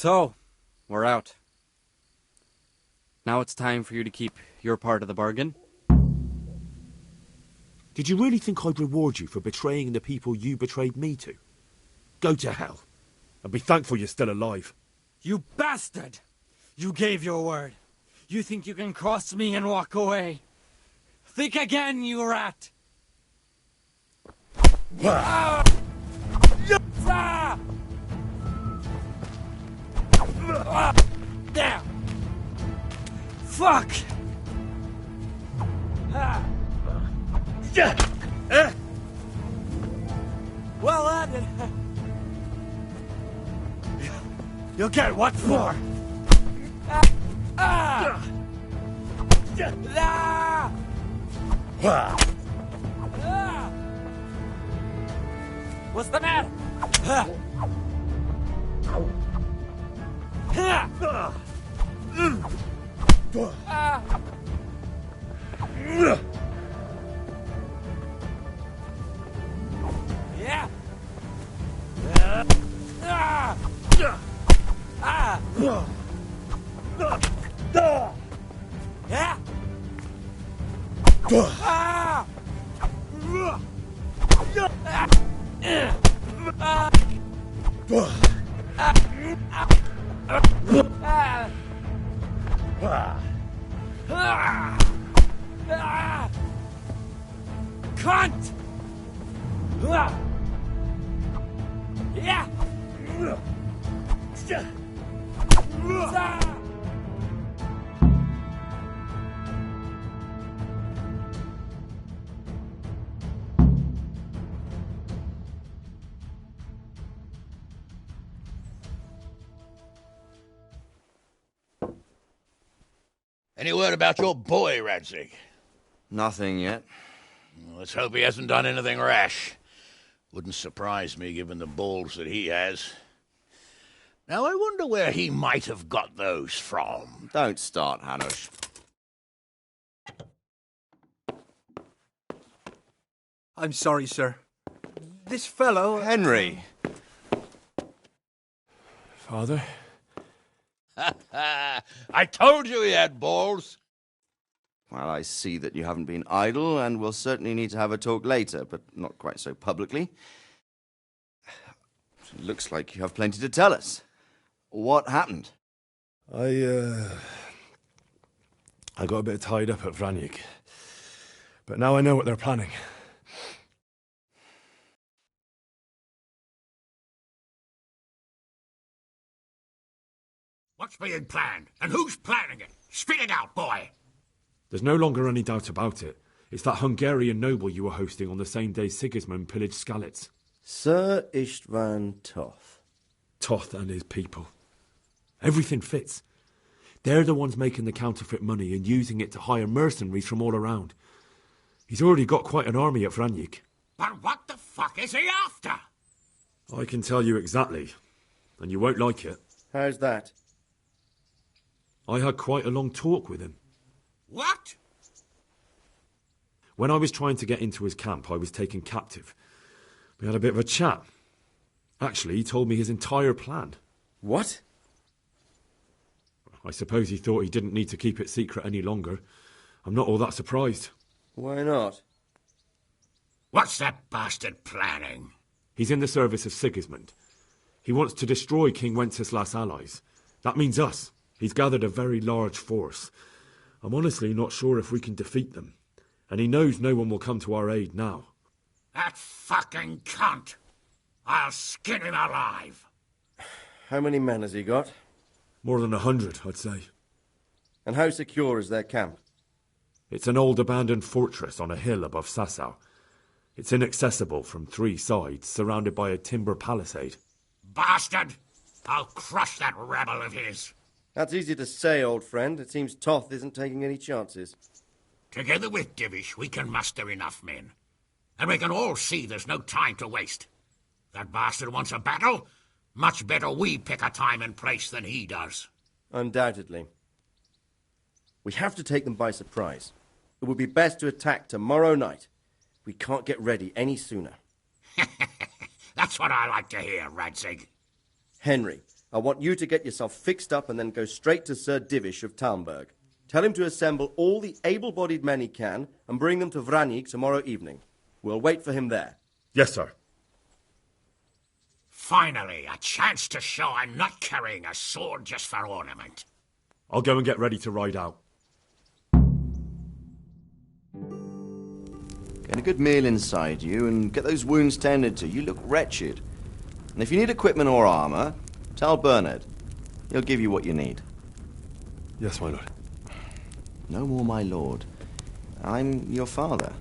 So, we're out. Now it's time for you to keep your part of the bargain. Did you really think I'd reward you for betraying the people you betrayed me to? Go to hell. And be thankful you're still alive. You bastard! You gave your word. You think you can cross me and walk away? Think again, you rat! Ah! Ah! Ah! There! Fuck! Ah! Well ended. You'll get what for? Ah! Ah! Ah! What's the matter? Ah! Ah! Ah! Yeah. Ah! Ah! Ah! Yeah. Ah! Cunt! Yeah! Any word about your boy, Radzig? Nothing yet. Let's hope he hasn't done anything rash. Wouldn't surprise me, given the balls that he has. Now, I wonder where he might have got those from. Don't start, Hanush. I'm sorry, sir. This fellow... Henry! Father? I told you he had balls. Well, I see that you haven't been idle, and we'll certainly need to have a talk later, but not quite so publicly. It looks like you have plenty to tell us. What happened? I got a bit tied up at Vranyik. But now I know what they're planning. What's being planned? And who's planning it? Spit it out, boy! There's no longer any doubt about it. It's that Hungarian noble you were hosting on the same day Sigismund pillaged Skalitz. Sir Istvan Toth. Toth and his people. Everything fits. They're the ones making the counterfeit money and using it to hire mercenaries from all around. He's already got quite an army at Vranyik. But what the fuck is he after? I can tell you exactly, and you won't like it. How's that? I had quite a long talk with him. What? When I was trying to get into his camp, I was taken captive. We had a bit of a chat. Actually, he told me his entire plan. What? I suppose he thought he didn't need to keep it secret any longer. I'm not all that surprised. Why not? What's that bastard planning? He's in the service of Sigismund. He wants to destroy King Wenceslas' allies. That means us. He's gathered a very large force. I'm honestly not sure if we can defeat them. And he knows no one will come to our aid now. That fucking cunt! I'll skin him alive! How many men has he got? More than 100, I'd say. And how secure is their camp? It's an old abandoned fortress on a hill above Sasau. It's inaccessible from 3 sides, surrounded by a timber palisade. Bastard! I'll crush that rebel of his! That's easy to say, old friend. It seems Toth isn't taking any chances. Together with Divish, we can muster enough men. And we can all see there's no time to waste. That bastard wants a battle. Much better we pick a time and place than he does. Undoubtedly. We have to take them by surprise. It would be best to attack tomorrow night. We can't get ready any sooner. That's what I like to hear, Radzig. Henry, I want you to get yourself fixed up and then go straight to Sir Divish of Talmberg. Tell him to assemble all the able-bodied men he can and bring them to Vranyk tomorrow evening. We'll wait for him there. Yes, sir. Finally, a chance to show I'm not carrying a sword just for ornament. I'll go and get ready to ride out. Get a good meal inside you and get those wounds tended to. You look wretched. And if you need equipment or armor, tell Bernard. He'll give you what you need. Yes, my lord. No more, my lord. I'm your father.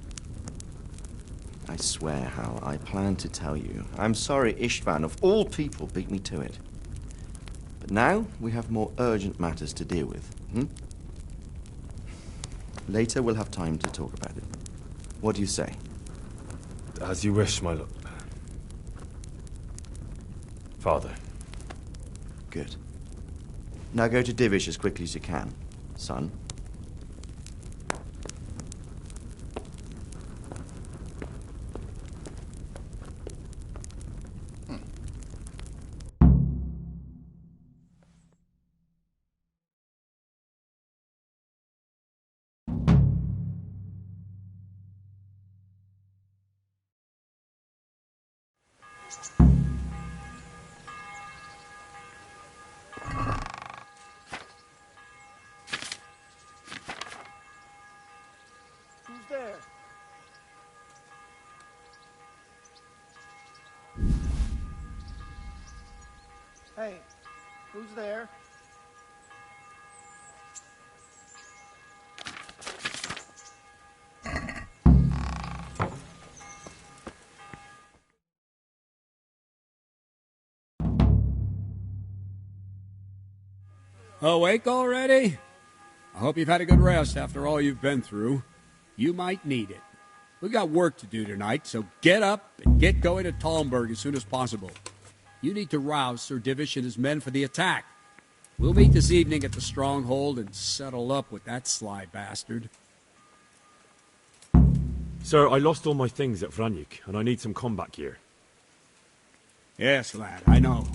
I swear, Hal, I plan to tell you. I'm sorry Ishvan, of all people, beat me to it. But now we have more urgent matters to deal with. Later we'll have time to talk about it. What do you say? As you wish, my lord. Father. Good. Now go to Divish as quickly as you can, son. Who's there? Hey, who's there? Awake already? I hope you've had a good rest after all you've been through. You might need it. We got work to do tonight, so get up and get going to Talmberg as soon as possible. You need to rouse Sir Divish and his men for the attack. We'll meet this evening at the stronghold and settle up with that sly bastard. Sir, I lost all my things at Vranyk, and I need some combat gear. Yes, lad, I know.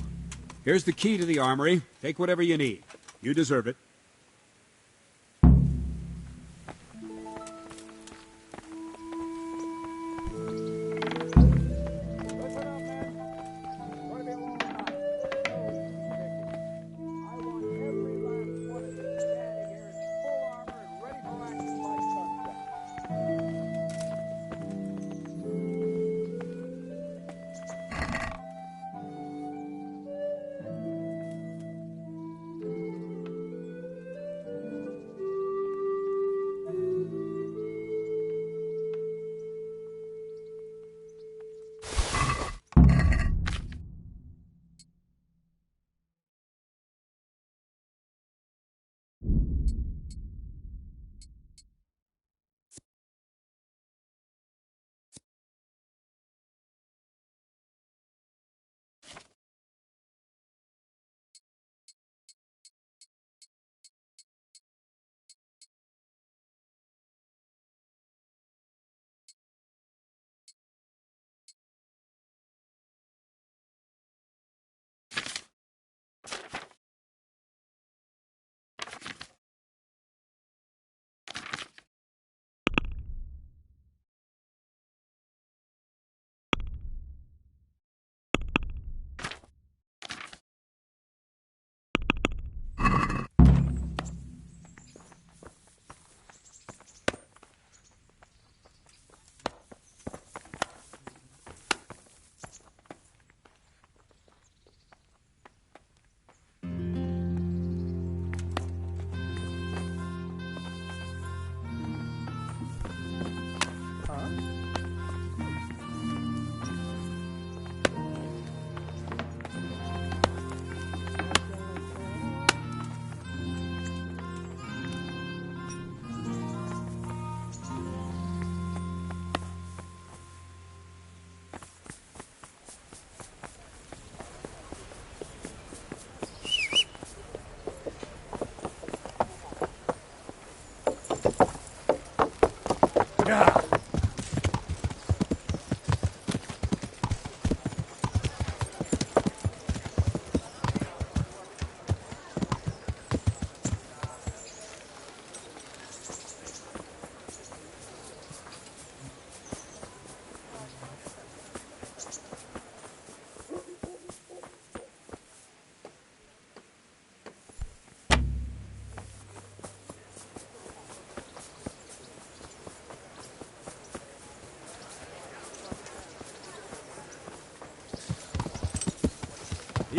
Here's the key to the armory. Take whatever you need. You deserve it.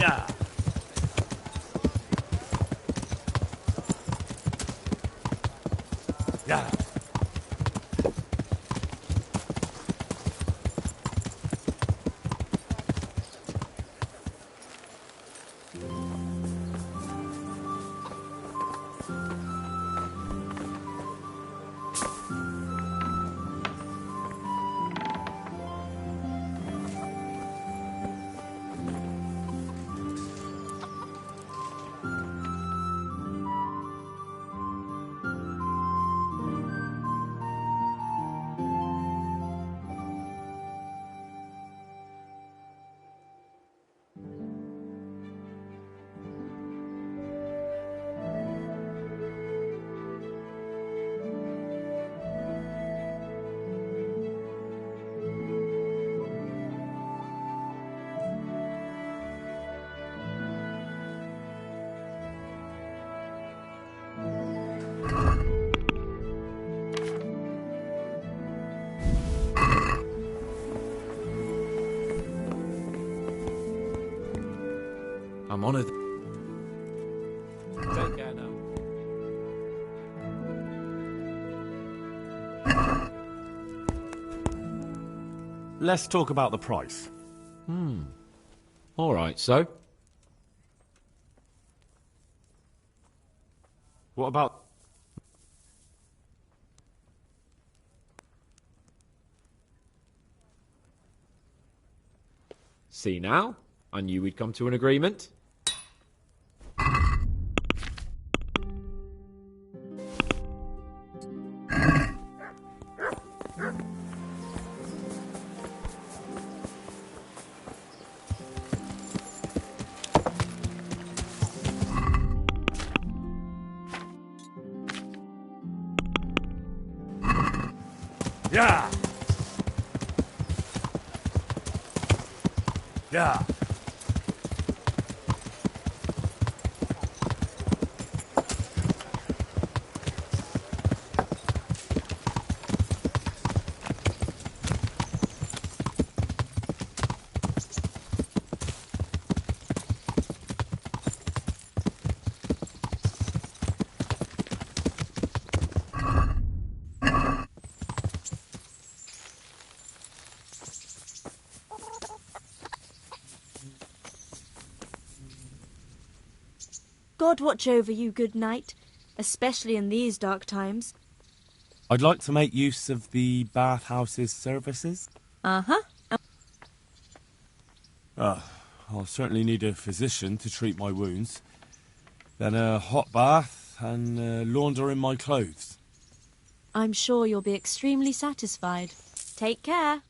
Yeah. Yeah. I'm on it. Take care now. Let's talk about the price. All right, so? What about... See now? I knew we'd come to an agreement. Yeah. Yeah. God watch over you, good knight, especially in these dark times. I'd like to make use of the bathhouse's services. Uh-huh. I'll certainly need a physician to treat my wounds. Then a hot bath and laundering my clothes. I'm sure you'll be extremely satisfied. Take care.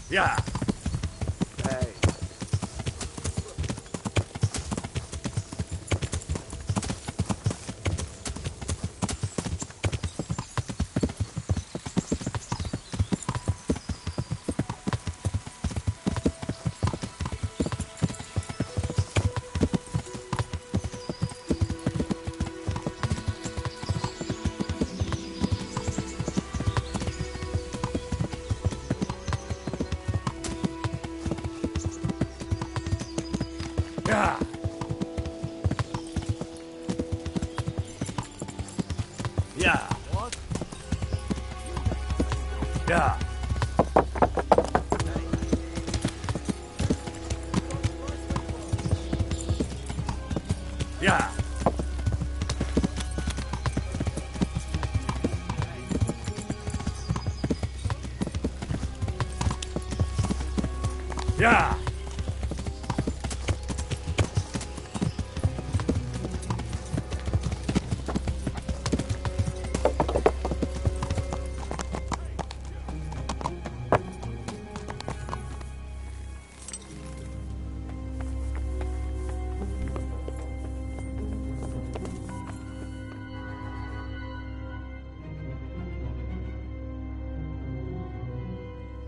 Yeah. Hey, Yeah. Yeah. What? Yeah. Yeah. Yeah.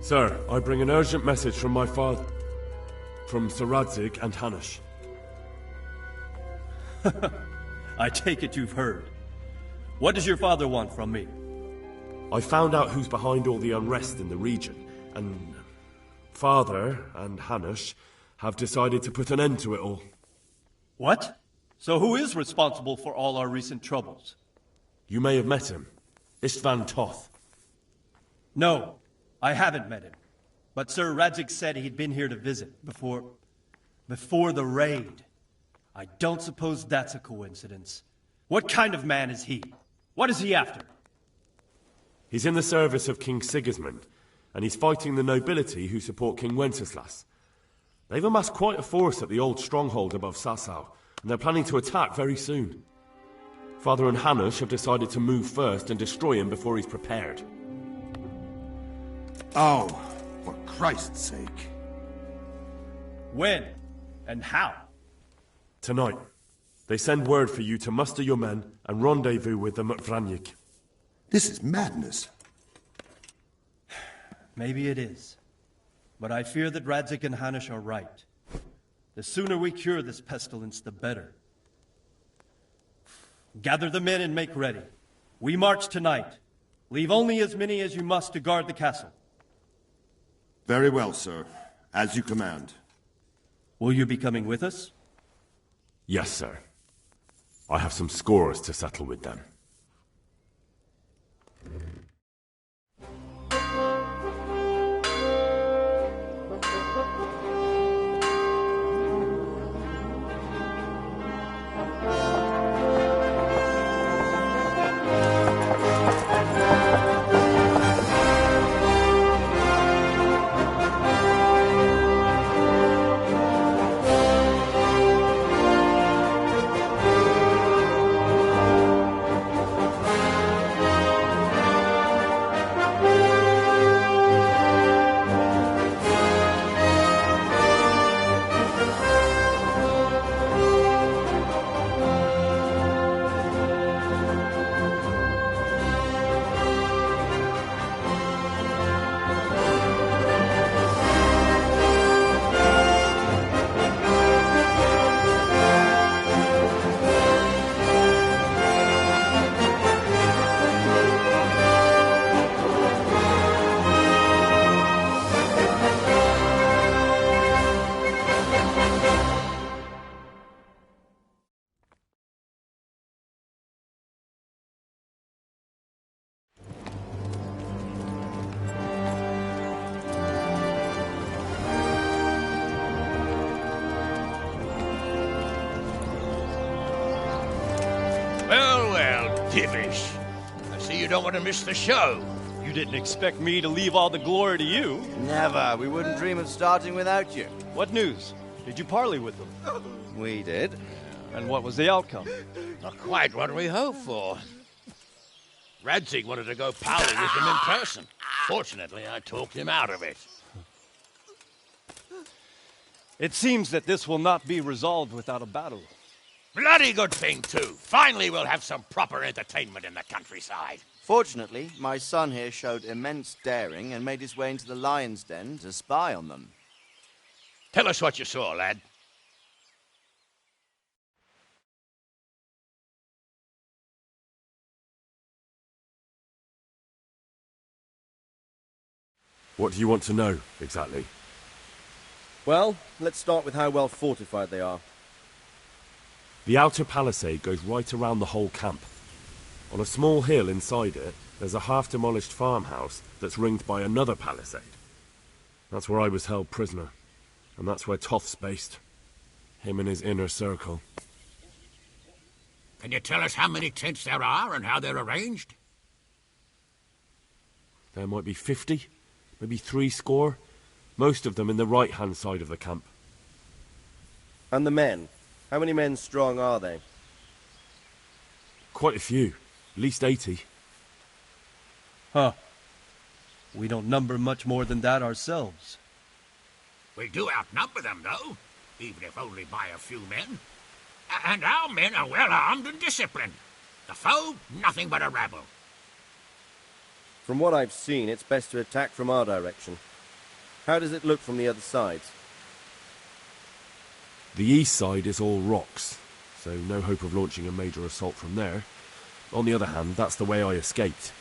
Sir, I bring an urgent message from my father, from Sir Radzig and Hanush. I take it you've heard. What does your father want from me? I found out who's behind all the unrest in the region, and Father and Hanush have decided to put an end to it all. What? So who is responsible for all our recent troubles? You may have met him. Istvan Toth. No, I haven't met him. But Sir Radzig said he'd been here to visit before the raid. I don't suppose that's a coincidence. What kind of man is he? What is he after? He's in the service of King Sigismund, and he's fighting the nobility who support King Wenceslas. They've amassed quite a force at the old stronghold above Sasau, and they're planning to attack very soon. Father and Hanush have decided to move first and destroy him before he's prepared. Oh, for Christ's sake. When? And how? Tonight. They send word for you to muster your men and rendezvous with them at Vranyik. This is madness. Maybe it is. But I fear that Radzig and Hanush are right. The sooner we cure this pestilence, the better. Gather the men and make ready. We march tonight. Leave only as many as you must to guard the castle. Very well, sir. As you command. Will you be coming with us? Yes, sir. I have some scores to settle with them. Well, Divish. I see you don't want to miss the show. You didn't expect me to leave all the glory to you. Never. We wouldn't dream of starting without you. What news? Did you parley with them? We did. And what was the outcome? Not quite what we hoped for. Radzig wanted to go parley with him in person. Fortunately, I talked him out of it. It seems that this will not be resolved without a battle. Bloody good thing, too. Finally, we'll have some proper entertainment in the countryside. Fortunately, my son here showed immense daring and made his way into the lion's den to spy on them. Tell us what you saw, lad. What do you want to know, exactly? Well, let's start with how well fortified they are. The outer palisade goes right around the whole camp. On a small hill inside it, there's a half-demolished farmhouse that's ringed by another palisade. That's where I was held prisoner, and that's where Toth's based. Him and his inner circle. Can you tell us how many tents there are and how they're arranged? There might be 50, maybe 70. Most of them in the right-hand side of the camp. And the men? How many men strong are they? Quite a few. At least 80. Huh. We don't number much more than that ourselves. We do outnumber them, though, even if only by a few men. And our men are well armed and disciplined. The foe, nothing but a rabble. From what I've seen, it's best to attack from our direction. How does it look from the other sides? The east side is all rocks, so no hope of launching a major assault from there. On the other hand, that's the way I escaped.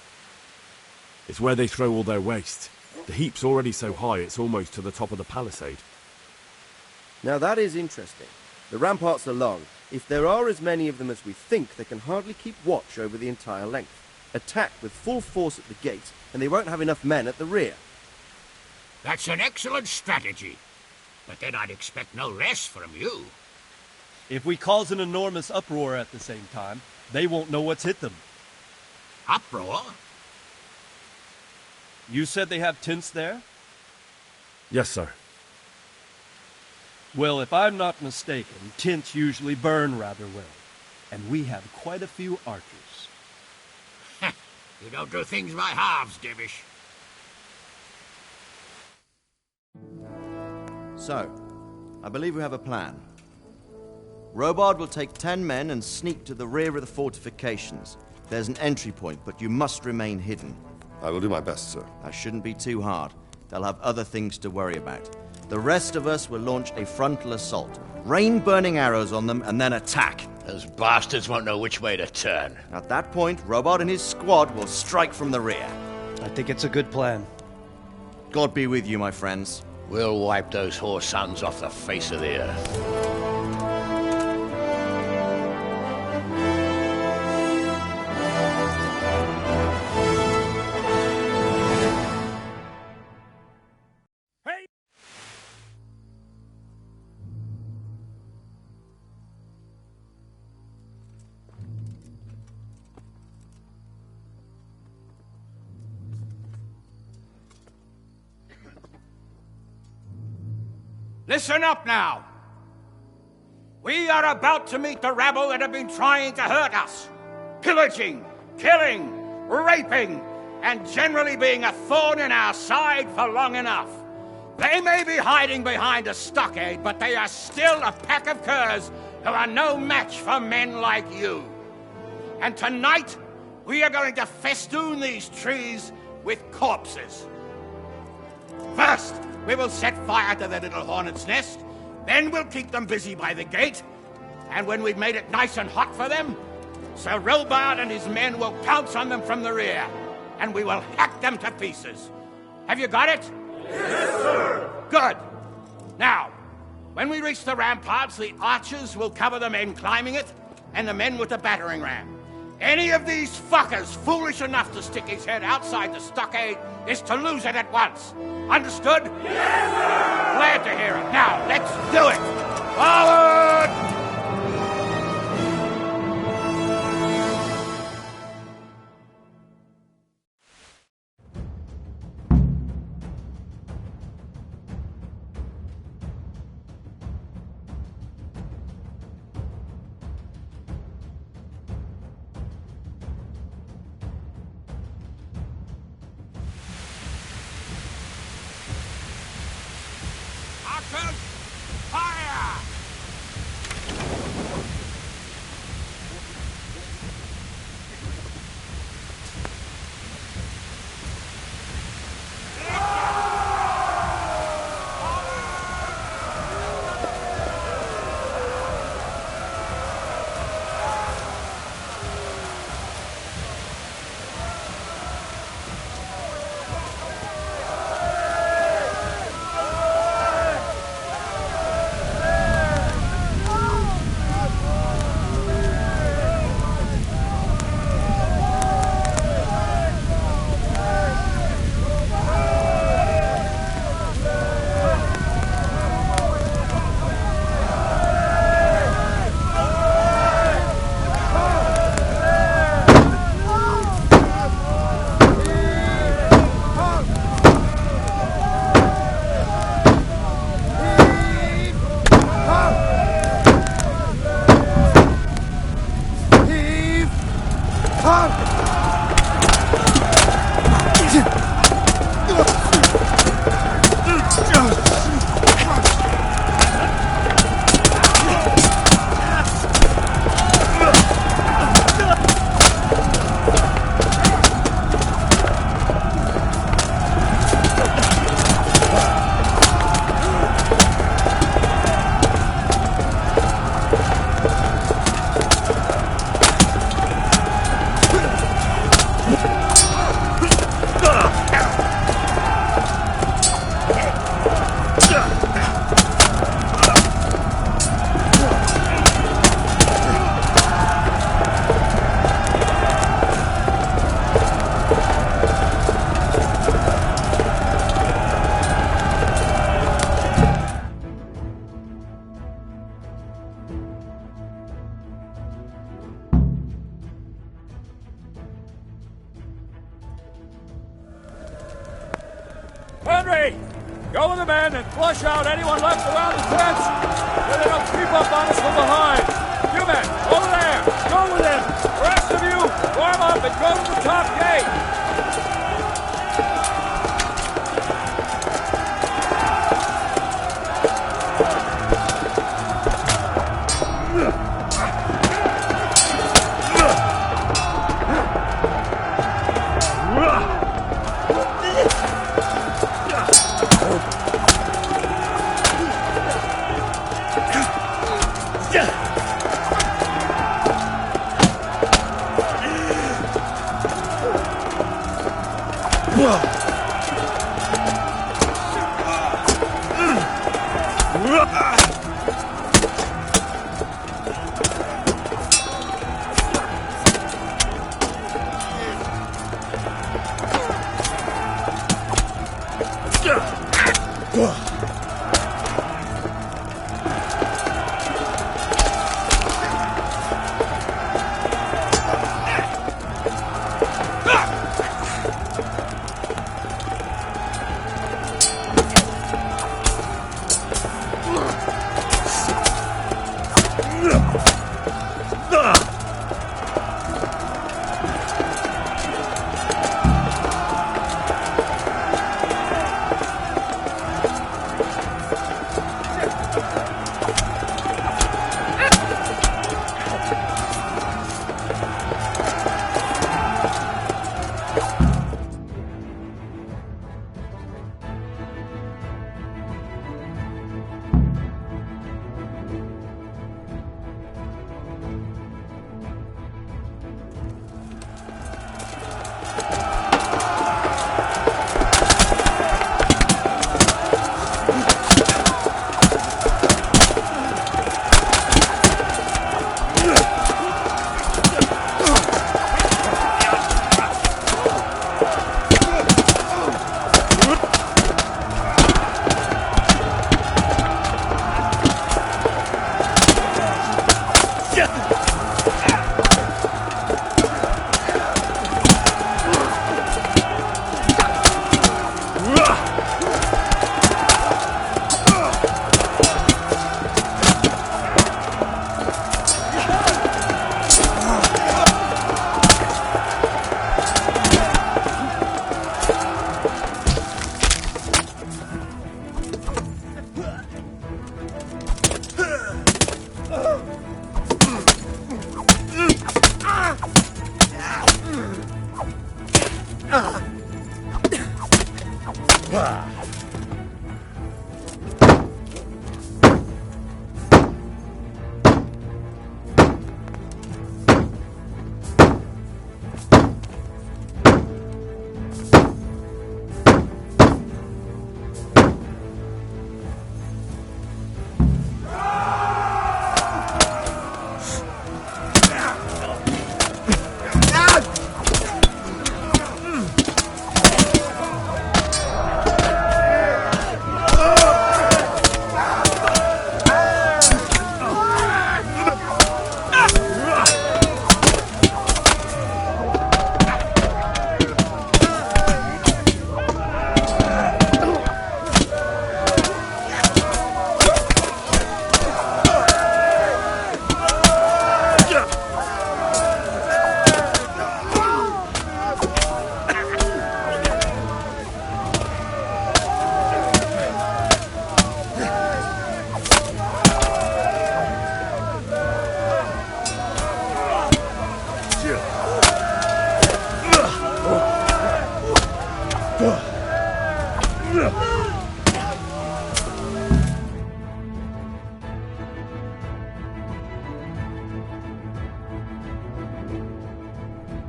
It's where they throw all their waste. The heap's already so high it's almost to the top of the palisade. Now that is interesting. The ramparts are long. If there are as many of them as we think, they can hardly keep watch over the entire length. Attack with full force at the gate, and they won't have enough men at the rear. That's an excellent strategy. But then I'd expect no less from you. If we cause an enormous uproar at the same time, they won't know what's hit them. Uproar? You said they have tents there? Yes, sir. Well, if I'm not mistaken, tents usually burn rather well. And we have quite a few archers. You don't do things by halves, Divish. So, I believe we have a plan. Robard will take 10 men and sneak to the rear of the fortifications. There's an entry point, but you must remain hidden. I will do my best, sir. That shouldn't be too hard. They'll have other things to worry about. The rest of us will launch a frontal assault. Rain burning arrows on them and then attack. Those bastards won't know which way to turn. At that point, Robard and his squad will strike from the rear. I think it's a good plan. God be with you, my friends. We'll wipe those whore sons off the face of the earth. Listen up now. We are about to meet the rabble that have been trying to hurt us. Pillaging, killing, raping, and generally being a thorn in our side for long enough. They may be hiding behind a stockade, but they are still a pack of curs who are no match for men like you. And tonight, we are going to festoon these trees with corpses. First, we will set fire to their little hornet's nest. Then we'll keep them busy by the gate. And when we've made it nice and hot for them, Sir Robard and his men will pounce on them from the rear. And we will hack them to pieces. Have you got it? Yes, sir! Good. Now, when we reach the ramparts, the archers will cover the men climbing it, and the men with the battering ram. Any of these fuckers foolish enough to stick his head outside the stockade is to lose it at once. Understood? Yes, sir! Glad to hear it. Now, let's do it! Forward! Fire! Hey! Go with the men and flush out anyone left around the tents so they don't creep up on us from behind. You men, over there! Go with them! The rest of you, warm up and go to the top gate!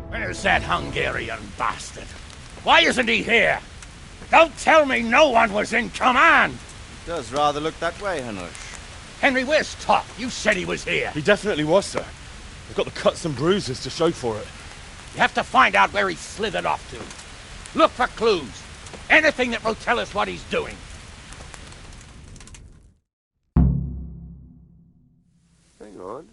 Where's that Hungarian bastard? Why isn't he here? Don't tell me no one was in command! Does rather look that way, Hanush. Henry, where's Top? You said he was here. He definitely was, sir. I've got the cuts and bruises to show for it. You have to find out where he slithered off to. Look for clues. Anything that will tell us what he's doing. Hang on.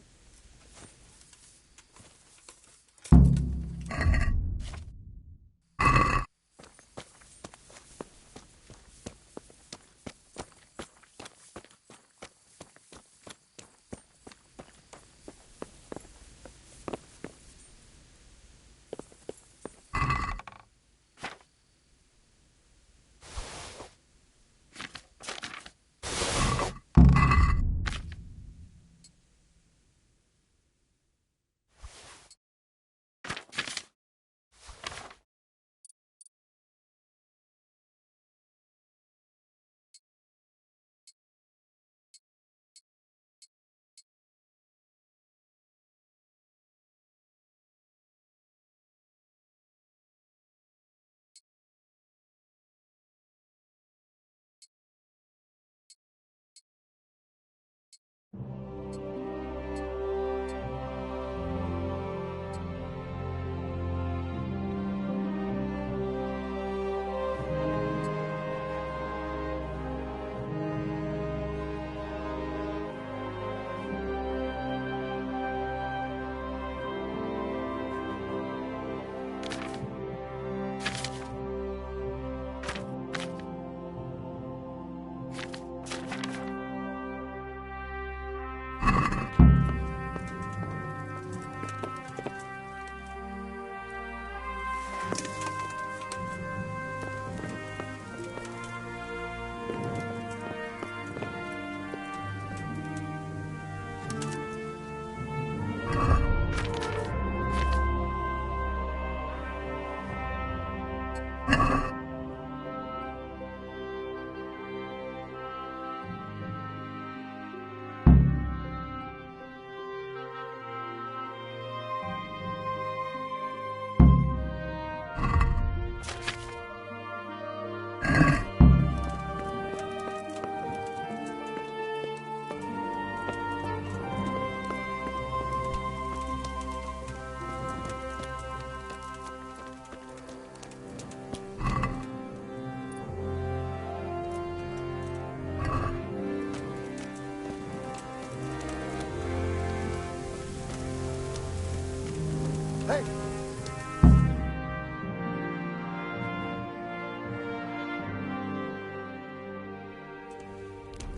Hey!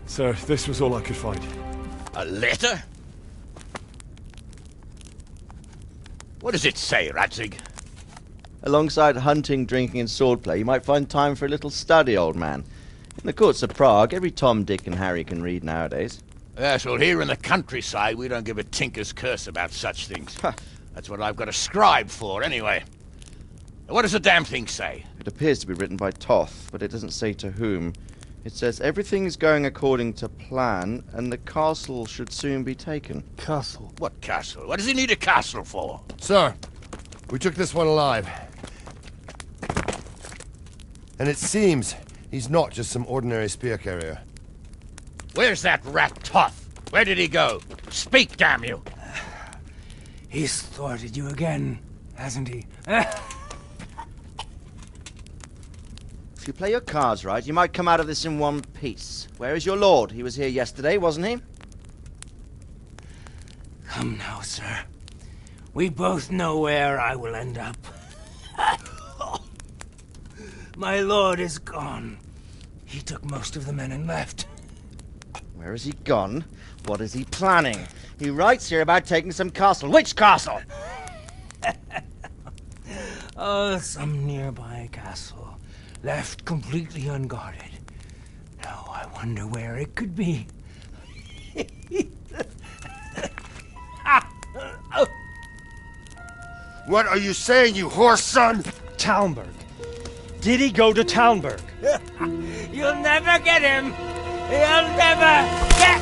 Sir, this was all I could find. A letter? What does it say, Radzig? Alongside hunting, drinking, and swordplay, you might find time for a little study, old man. In the courts of Prague, every Tom, Dick, and Harry can read nowadays. Yes, well, here in the countryside, we don't give a tinker's curse about such things. That's what I've got a scribe for, anyway. What does the damn thing say? It appears to be written by Toth, but it doesn't say to whom. It says everything's going according to plan, and the castle should soon be taken. Castle? What castle? What does he need a castle for? Sir, we took this one alive. And it seems he's not just some ordinary spear carrier. Where's that rat Toth? Where did he go? Speak, damn you! He's thwarted you again, hasn't he? If you play your cards right, you might come out of this in one piece. Where is your lord? He was here yesterday, wasn't he? Come now, sir. We both know where I will end up. My lord is gone. He took most of the men and left. Where has he gone? What is he planning? He writes here about taking some castle. Which castle? Oh, some nearby castle. Left completely unguarded. Now I wonder where it could be. What are you saying, you horse son? Talmberg. Did he go to Talmberg? You'll never get him! You'll never get...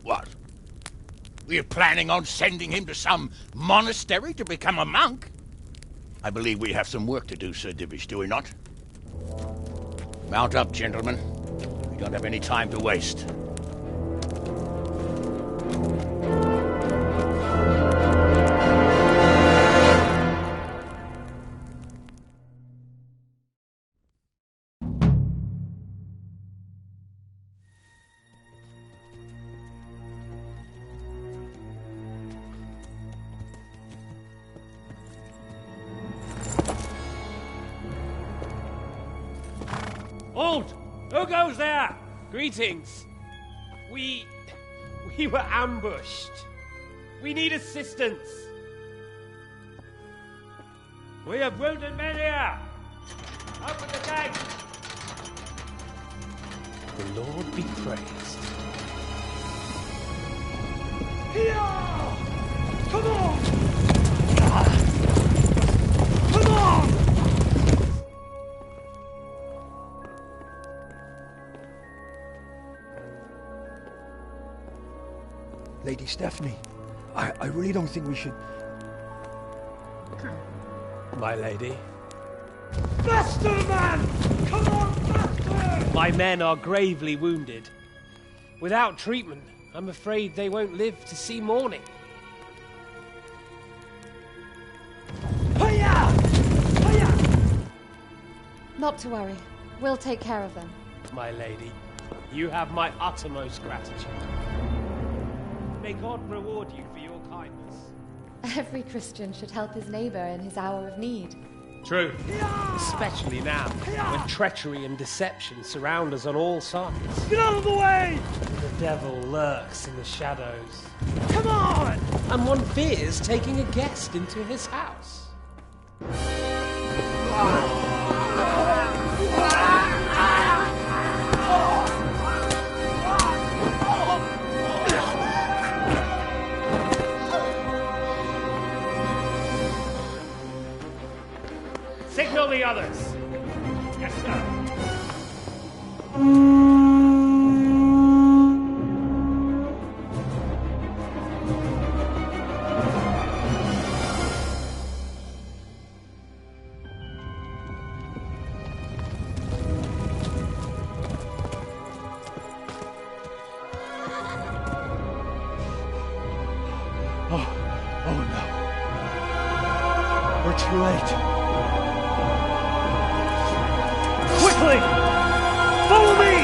What? We're planning on sending him to some monastery to become a monk? I believe we have some work to do, Sir Divish, do we not? Mount up, gentlemen. We don't have any time to waste. Halt! Who goes there? Greetings. We were ambushed. We need assistance. We have wounded men here. Open the gate. The Lord be praised. Here! Come on! Come on! Lady Stephanie, I really don't think we should... My lady. Faster, man! Come on, faster! My men are gravely wounded. Without treatment, I'm afraid they won't live to see morning. Hiya! Hiya! Not to worry. We'll take care of them. My lady, you have my uttermost gratitude. May God reward you for your kindness. Every Christian should help his neighbor in his hour of need. True. Especially now, when treachery and deception surround us on all sides. Get out of the way! The devil lurks in the shadows. Come on! And one fears taking a guest into his house. Signal the others. Yes, sir. Oh no. We're too late. Quickly! Follow me!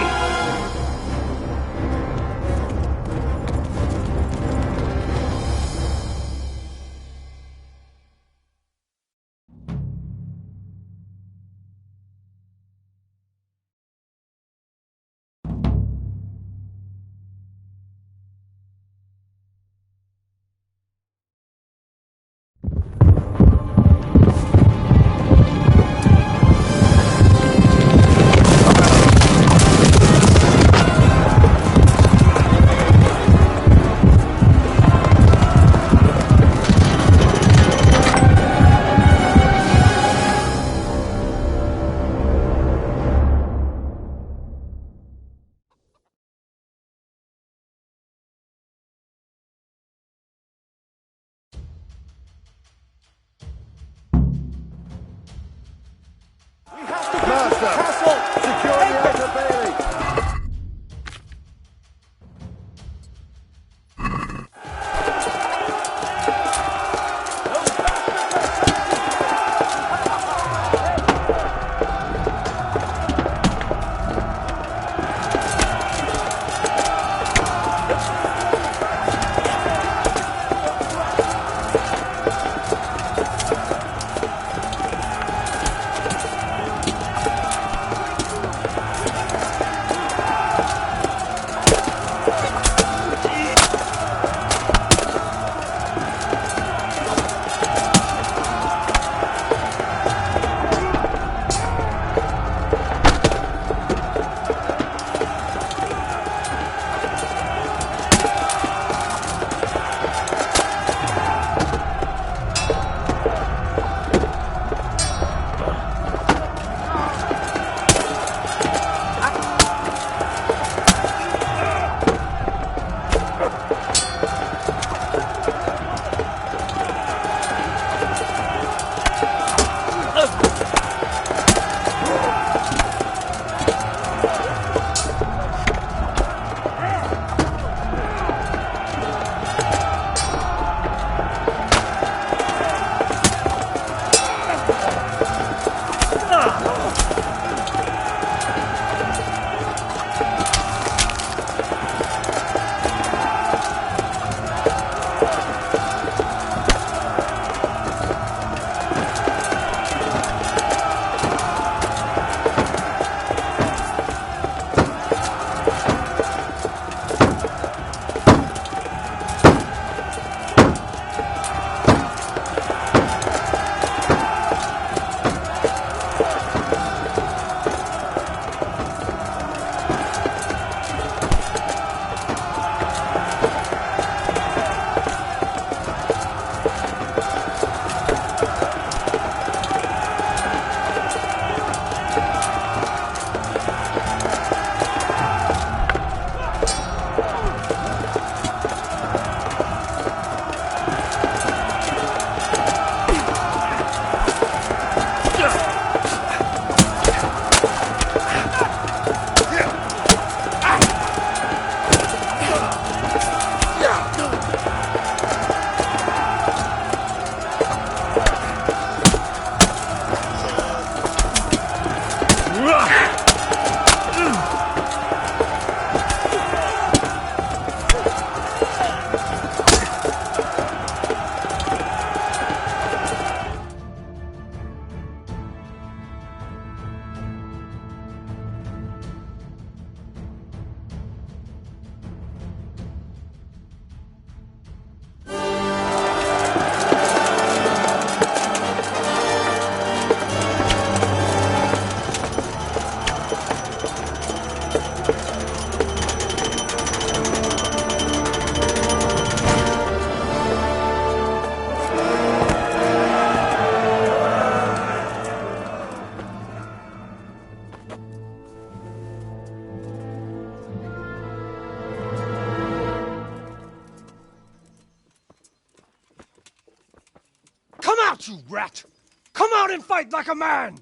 rat! Come out and fight like a man!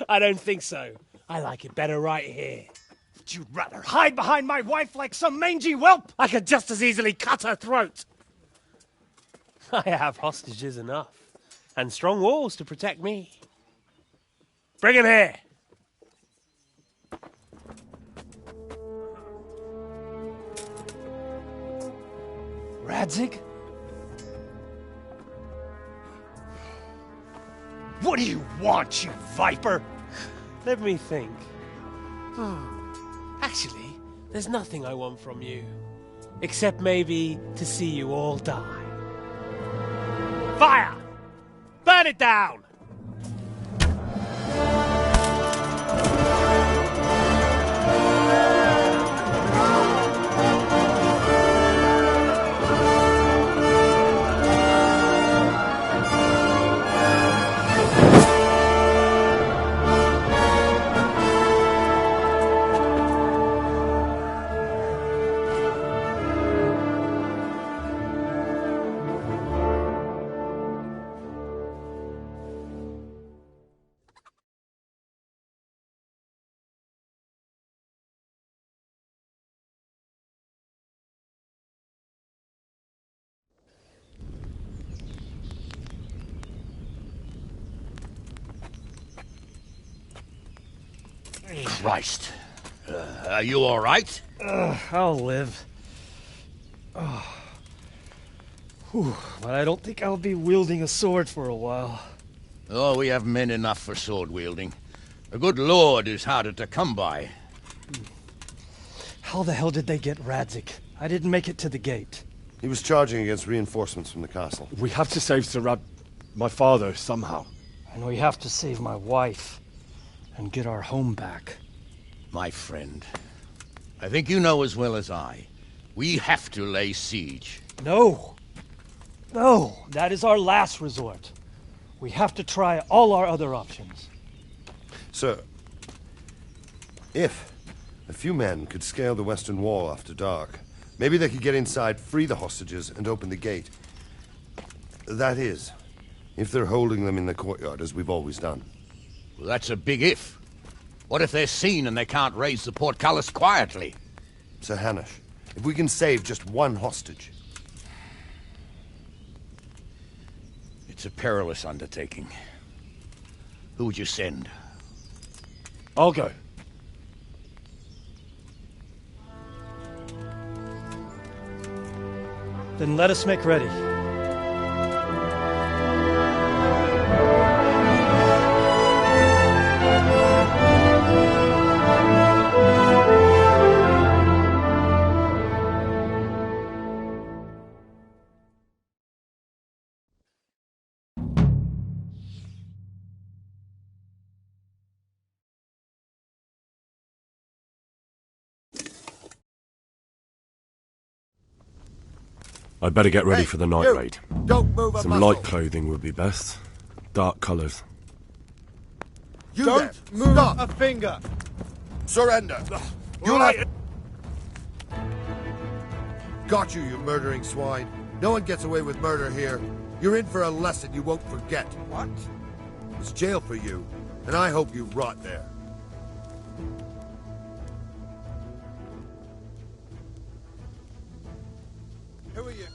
I don't think so. I like it better right here. Would you rather hide behind my wife like some mangy whelp? I could just as easily cut her throat. I have hostages enough, and strong walls to protect me. Bring him here. Radzig? What do you want, you viper? Let me think. Actually, there's nothing I want from you. Except maybe to see you all die. Fire! Burn it down! Christ. Are you all right? I'll live. Whew, but I don't think I'll be wielding a sword for a while. Oh, we have men enough for sword wielding. A good lord is harder to come by. How the hell did they get Radzig? I didn't make it to the gate. He was charging against reinforcements from the castle. We have to save my father, somehow. And we have to save my wife and get our home back. My friend, I think you know as well as I. We have to lay siege. No. No, that is our last resort. We have to try all our other options. Sir, if a few men could scale the western wall after dark, maybe they could get inside, free the hostages, and open the gate. That is, if they're holding them in the courtyard, as we've always done. Well, that's a big if. What if they're seen and they can't raise the portcullis quietly? Sir Hanush, if we can save just one hostage... It's a perilous undertaking. Who would you send? I'll go. Then let us make ready. I'd better get ready for the night raid. Don't move a Some muscle. light clothing would be best. Dark colours. You Don't there. move Stop. a finger. Surrender. You'll have... Got you, you murdering swine. No one gets away with murder here. You're in for a lesson you won't forget. What? It's jail for you, and I hope you rot there. Who are you?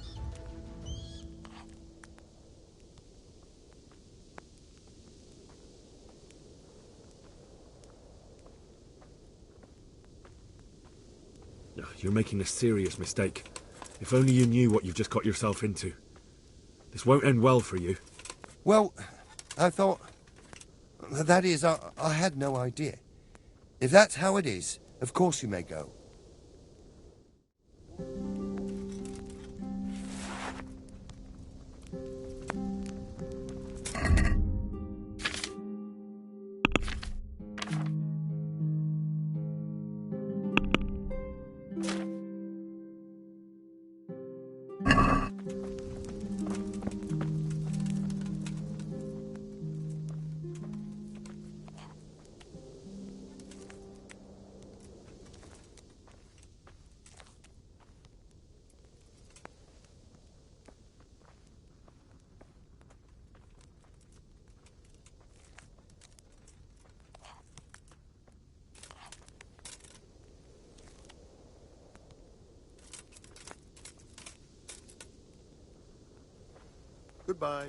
You're making a serious mistake. If only you knew what you've just got yourself into. This won't end well for you. Well, I thought... That is, I had no idea. If that's how it is, of course you may go. Goodbye.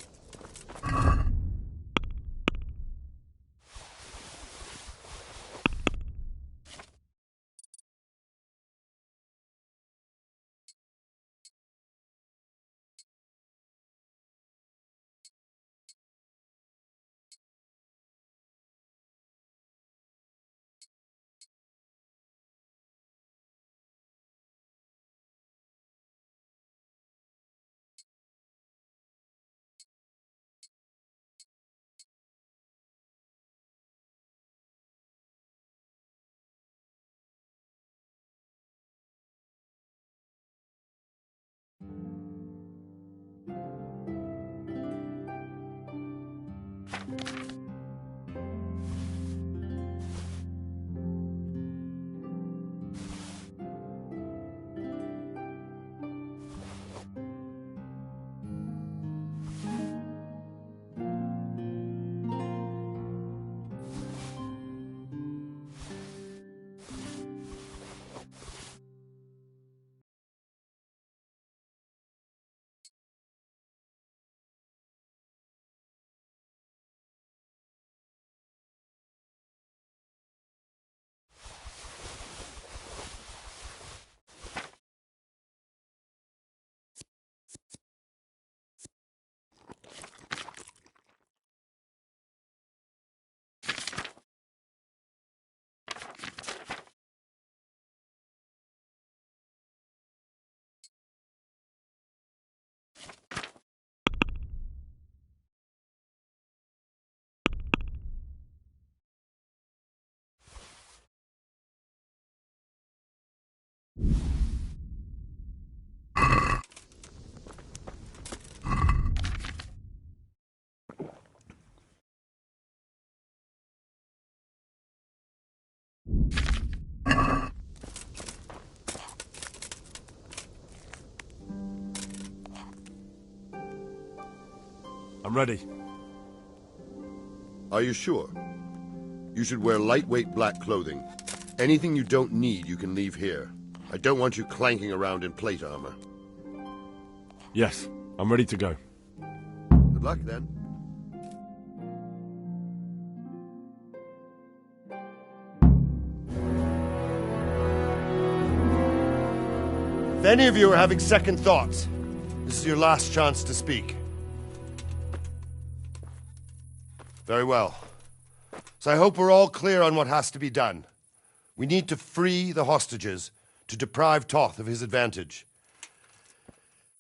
I'm ready. Are you sure? You should wear lightweight black clothing. Anything you don't need, you can leave here. I don't want you clanking around in plate armor. Yes, I'm ready to go. Good luck, then. If any of you are having second thoughts, this is your last chance to speak. Very well. So I hope we're all clear on what has to be done. We need to free the hostages to deprive Toth of his advantage.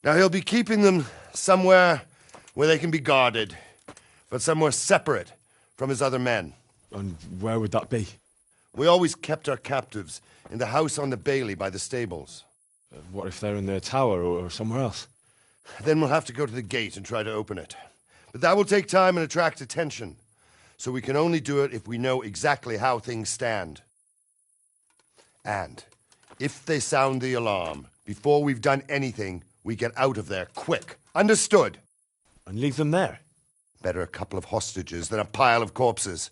Now he'll be keeping them somewhere where they can be guarded, but somewhere separate from his other men. And where would that be? We always kept our captives in the house on the Bailey by the stables. What if they're in their tower or somewhere else? Then we'll have to go to the gate and try to open it. But that will take time and attract attention. So we can only do it if we know exactly how things stand. And if they sound the alarm, before we've done anything, we get out of there quick. Understood? And leave them there? Better a couple of hostages than a pile of corpses.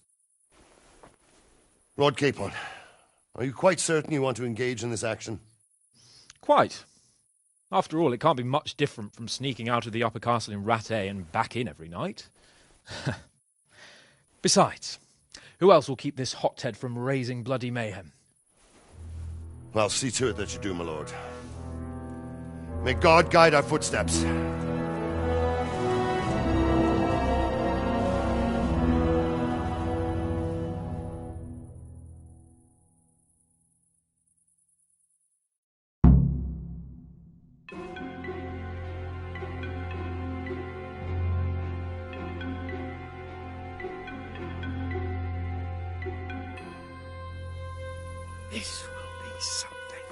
Lord Capon, are you quite certain you want to engage in this action? Quite. After all, it can't be much different from sneaking out of the upper castle in Rattay and back in every night. Besides, who else will keep this hothead from raising bloody mayhem? Well, see to it that you do, my lord. May God guide our footsteps. This will be something.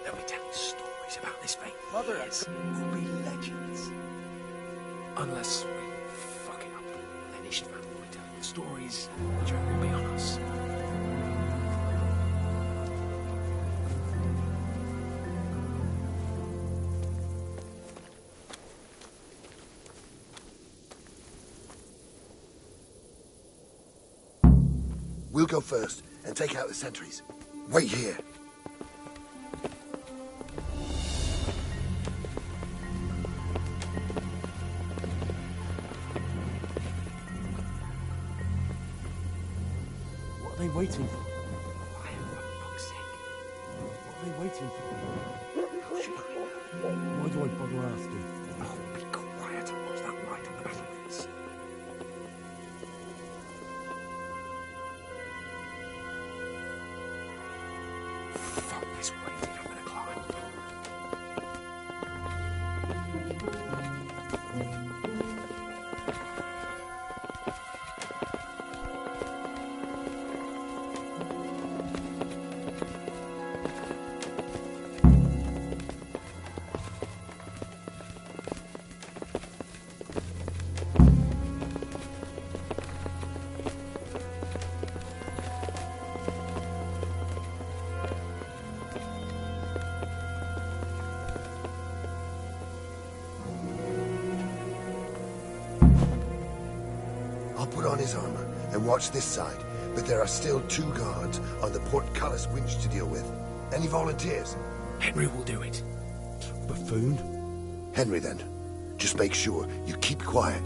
They'll be telling stories about this fate. Mother, it will be legends. Unless we fuck it up, then Istvan will be telling the stories which will be on us. We'll go first and take out the sentries. Wait here. What are they waiting for? Fire, for fuck's sake. What are they waiting for? How should I know? Why do I bother asking? Oh, be quiet and watch that light on the battlements. Fuck this waiting, I'm gonna climb. I'll put on his armor and watch this side, but there are still 2 guards on the portcullis winch to deal with. Any volunteers? Henry will do it. Buffoon? Henry, then. Just make sure you keep quiet.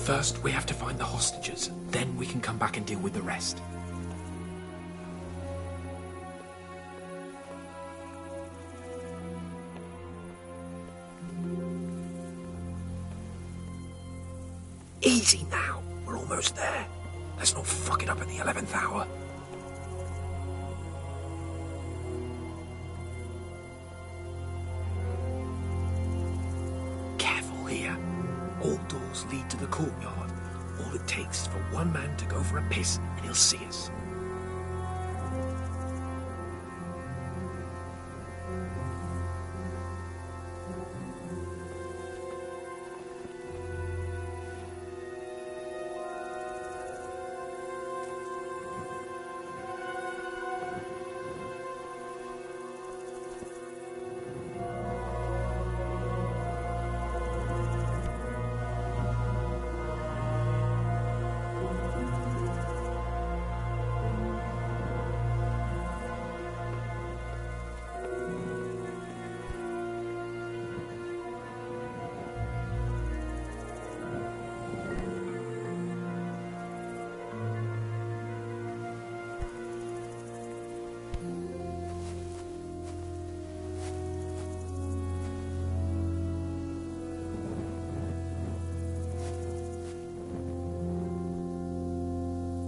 First, we have to find the hostages. Then we can come back and deal with the rest. Easy now. We're almost there. Let's not fuck it up at the 11th hour. Careful here. All doors lead to the courtyard. All it takes is for one man to go for a piss and he'll see us.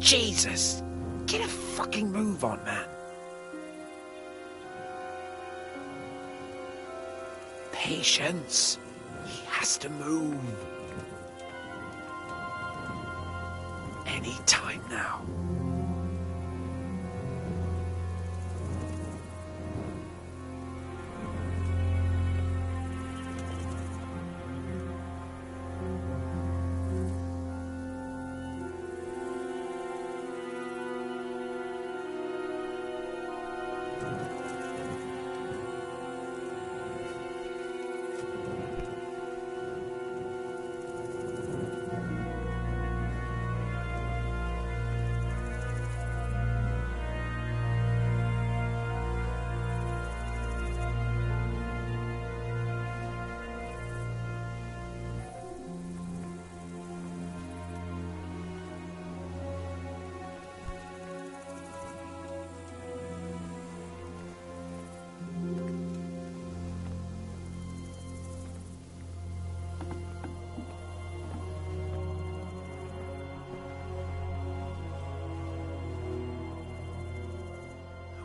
Jesus! Get a fucking move on, man. Patience. He has to move. Any time now.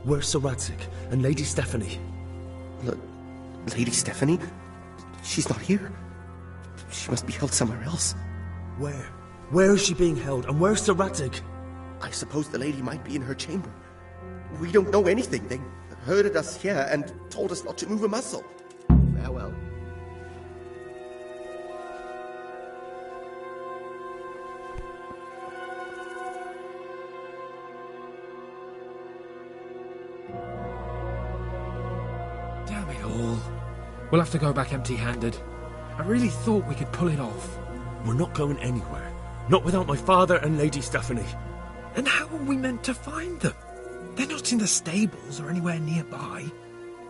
Where's Sir Radzig and Lady Stephanie? Lady Stephanie? She's not here. She must be held somewhere else. Where? Where is she being held, and where's Sir Radzig? I suppose the lady might be in her chamber. We don't know anything. They herded us here and told us not to move a muscle. Farewell. Damn it all. We'll have to go back empty-handed. I really thought we could pull it off. We're not going anywhere. Not without my father and Lady Stephanie. And how are we meant to find them? They're not in the stables or anywhere nearby.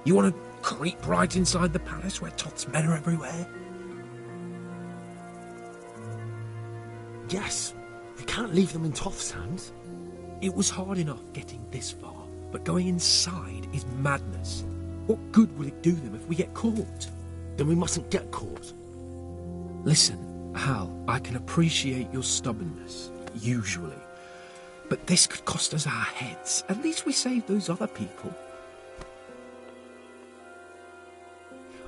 You want to creep right inside the palace where Toth's men are everywhere? Yes. We can't leave them in Toth's hands. It was hard enough getting this far, but going inside is madness. What good will it do them if we get caught? Then we mustn't get caught. Listen, Hal, I can appreciate your stubbornness, usually. But this could cost us our heads. At least we saved those other people.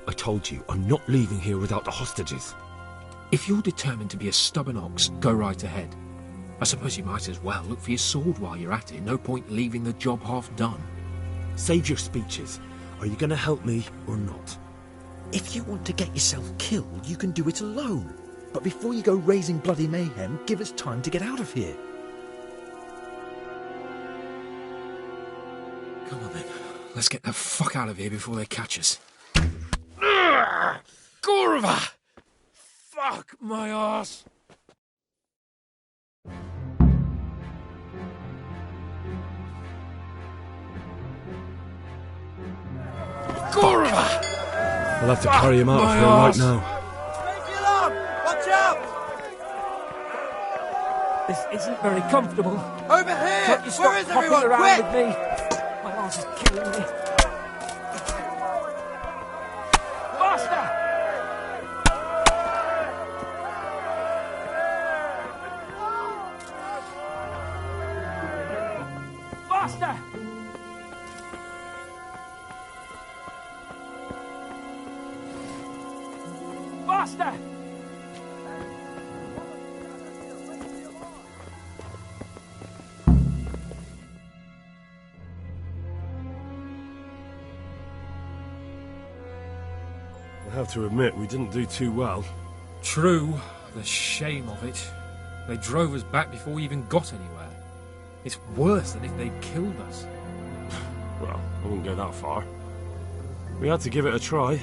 I told you, I'm not leaving here without the hostages. If you're determined to be a stubborn ox, go right ahead. I suppose you might as well look for your sword while you're at it. No point leaving the job half done. Save your speeches. Are you going to help me or not? If you want to get yourself killed, you can do it alone. But before you go raising bloody mayhem, give us time to get out of here. Come on then. Let's get the fuck out of here before they catch us. Gorva! Fuck my arse! Gorva! We'll have to carry him out of here right now. Watch out! This isn't very comfortable. Over here! Can't you stop Where is hopping everyone? around Quick! with me? My arse is killing me. Faster! Faster! Faster! I have to admit, we didn't do too well. True. The shame of it. They drove us back before we even got anywhere. It's worse than if they'd killed us. Well, I wouldn't go that far. We had to give it a try.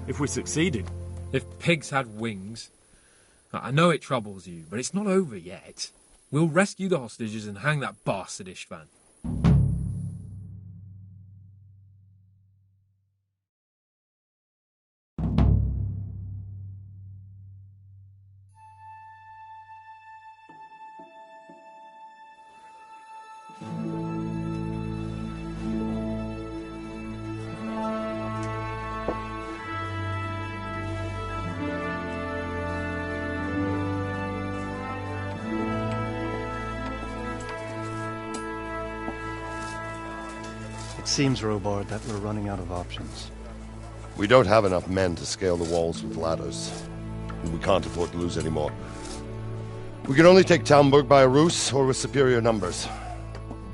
If we succeeded. If pigs had wings. I know it troubles you, but it's not over yet. We'll rescue the hostages and hang that bastard Istvan. It seems, Robard, that we're running out of options. We don't have enough men to scale the walls with ladders. And we can't afford to lose any more. We can only take Talmberg by a ruse or with superior numbers.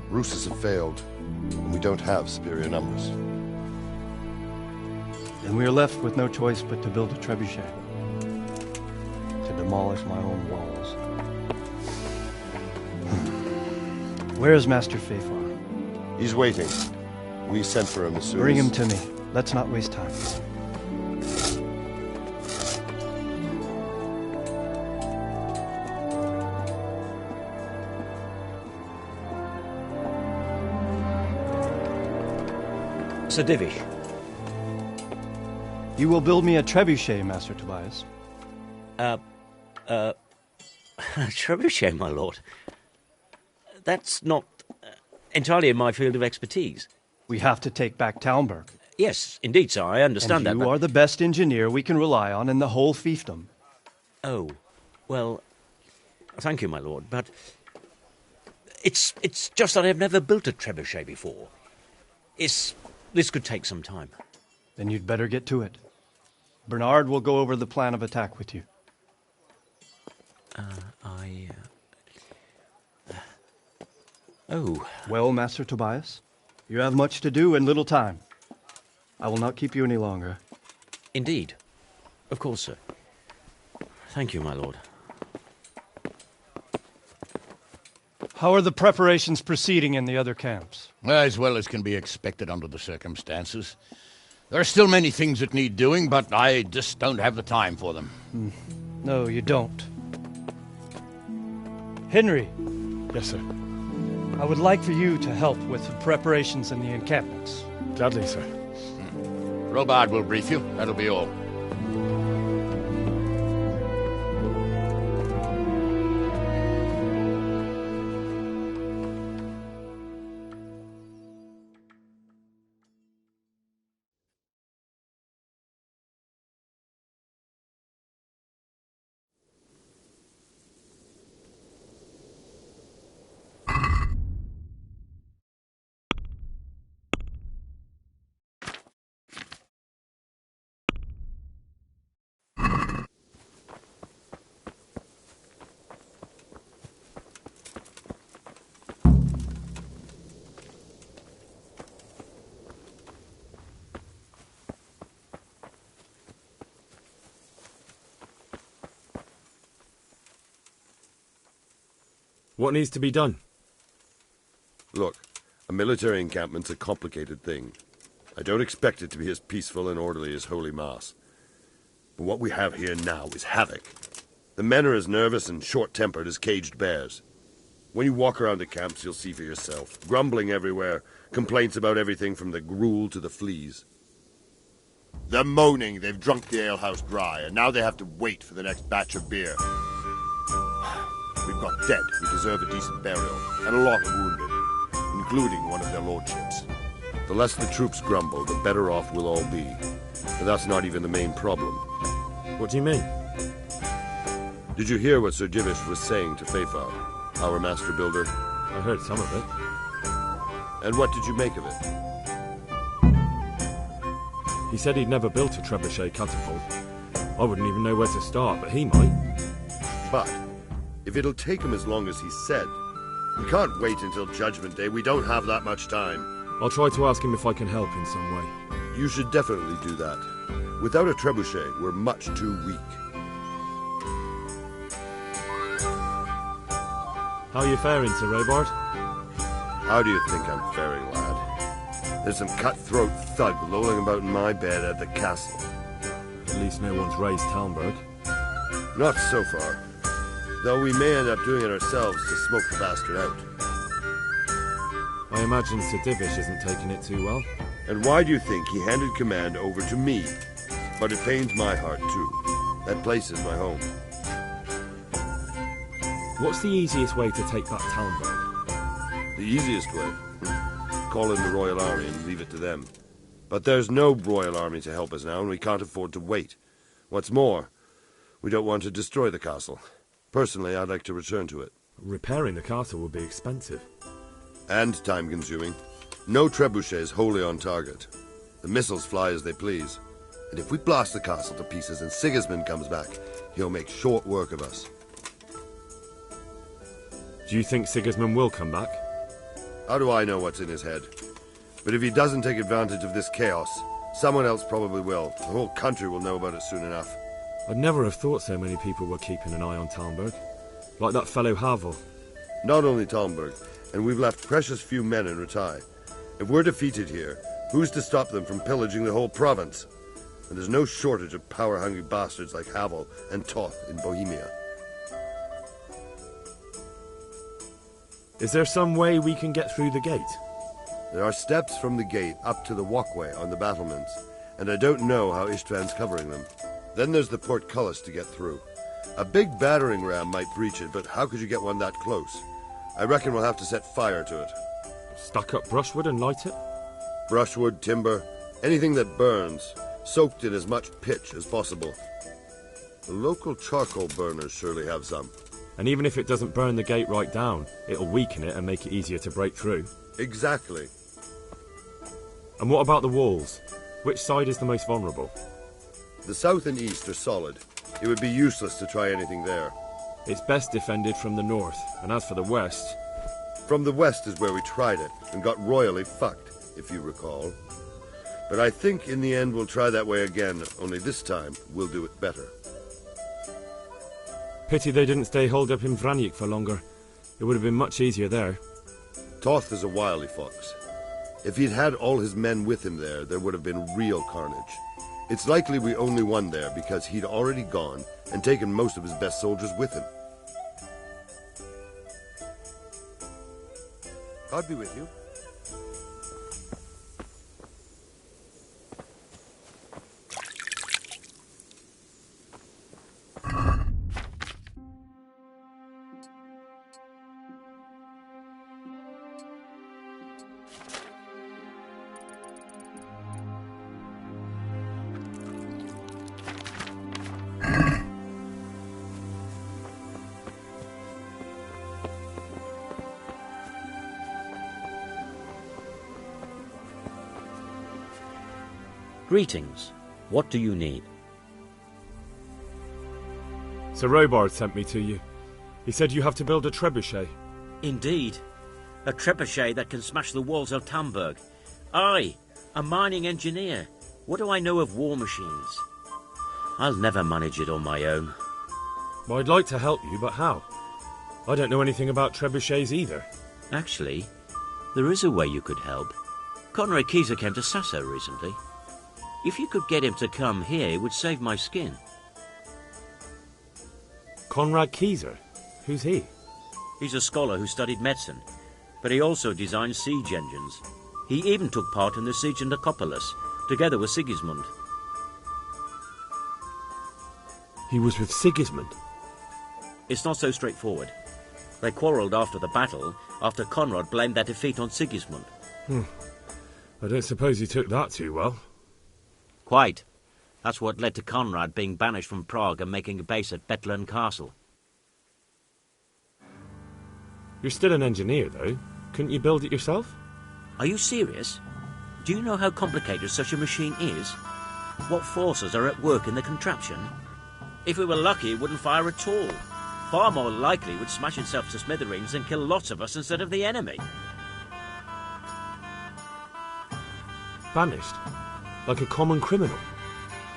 Ruses have failed, and we don't have superior numbers. Then we are left with no choice but to build a trebuchet. To demolish my own walls. Where is Master Fafar? He's waiting. We sent for him as soon Bring as... him to me. Let's not waste time. Sir Divish. You will build me a trebuchet, Master Tobias. Trebuchet, my lord. That's not entirely in my field of expertise. We have to take back Talmberg. Yes, indeed, sir, I understand and that. You are the best engineer we can rely on in the whole fiefdom. Oh, well, thank you, my lord, but it's just that I've never built a trebuchet before. This could take some time. Then you'd better get to it. Bernard will go over the plan of attack with you. Oh. Well, Master Tobias, you have much to do and little time. I will not keep you any longer. Indeed. Of course, sir. Thank you, my lord. How are the preparations proceeding in the other camps? As well as can be expected under the circumstances. There are still many things that need doing, but I just don't have the time for them. No, you don't. Henry. Yes, sir. I would like for you to help with the preparations in the encampments. Gladly, sir. Robard will brief you. That'll be all. What needs to be done? Look, a military encampment's a complicated thing. I don't expect it to be as peaceful and orderly as Holy Mass. But what we have here now is havoc. The men are as nervous and short-tempered as caged bears. When you walk around the camps, you'll see for yourself. Grumbling everywhere, complaints about everything from the gruel to the fleas. They're moaning they've drunk the alehouse dry, and now they have to wait for the next batch of beer. We've got dead who deserve a decent burial, and a lot of wounded, including one of their lordships. The less the troops grumble, the better off we'll all be. But that's not even the main problem. What do you mean? Did you hear what Sir Divish was saying to Fafar, our master builder? I heard some of it. And what did you make of it? He said he'd never built a trebuchet catapult. I wouldn't even know where to start, but he might. But if it'll take him as long as he said, we can't wait until Judgment Day. We don't have that much time. I'll try to ask him if I can help in some way. You should definitely do that. Without a trebuchet, we're much too weak. How are you faring, Sir Robard? How do you think I'm faring, lad? There's some cutthroat thug lolling about in my bed at the castle. At least no one's raised Talmberg. Not so far. Though we may end up doing it ourselves to smoke the bastard out. I imagine Sir Divish isn't taking it too well. And why do you think he handed command over to me? But it pains my heart, too. That place is my home. What's the easiest way to take back Talmberg? The easiest way? Call in the Royal Army and leave it to them. But there's no Royal Army to help us now, and we can't afford to wait. What's more, we don't want to destroy the castle. Personally, I'd like to return to it. Repairing the castle would be expensive. And time-consuming. No trebuchet is wholly on target. The missiles fly as they please. And if we blast the castle to pieces and Sigismund comes back, he'll make short work of us. Do you think Sigismund will come back? How do I know what's in his head? But if he doesn't take advantage of this chaos, someone else probably will. The whole country will know about it soon enough. I'd never have thought so many people were keeping an eye on Talmberg. Like that fellow Havel. Not only Talmberg, and we've left precious few men in Rattay. If we're defeated here, who's to stop them from pillaging the whole province? And there's no shortage of power-hungry bastards like Havel and Toth in Bohemia. Is there some way we can get through the gate? There are steps from the gate up to the walkway on the battlements, and I don't know how Istvan's covering them. Then there's the portcullis to get through. A big battering ram might breach it, but how could you get one that close? I reckon we'll have to set fire to it. Stack up brushwood and light it? Brushwood, timber, anything that burns, soaked in as much pitch as possible. The local charcoal burners surely have some. And even if it doesn't burn the gate right down, it'll weaken it and make it easier to break through. Exactly. And what about the walls? Which side is the most vulnerable? The south and east are solid. It would be useless to try anything there. It's best defended from the north, and as for the west... From the west is where we tried it, and got royally fucked, if you recall. But I think in the end we'll try that way again, only this time we'll do it better. Pity they didn't stay holed up in Vranyk for longer. It would have been much easier there. Toth is a wily fox. If he'd had all his men with him there would have been real carnage. It's likely we only won there because he'd already gone and taken most of his best soldiers with him. God be with you. Greetings. What do you need? Sir Robard sent me to you. He said you have to build a trebuchet. Indeed. A trebuchet that can smash the walls of Tamburg. I, a mining engineer. What do I know of war machines? I'll never manage it on my own. Well, I'd like to help you, but how? I don't know anything about trebuchets either. Actually, there is a way you could help. Conrad Kieser came to Sassa recently. If you could get him to come here, it would save my skin. Conrad Kieser? Who's he? He's a scholar who studied medicine, but he also designed siege engines. He even took part in the siege of Nicopolis, together with Sigismund. He was with Sigismund? It's not so straightforward. They quarrelled after the battle, after Conrad blamed their defeat on Sigismund. I don't suppose he took that too well. Quite. That's what led to Conrad being banished from Prague and making a base at Betlen Castle. You're still an engineer, though. Couldn't you build it yourself? Are you serious? Do you know how complicated such a machine is? What forces are at work in the contraption? If we were lucky, it wouldn't fire at all. Far more likely it would smash itself to smithereens and kill lots of us instead of the enemy. Banished? Like a common criminal?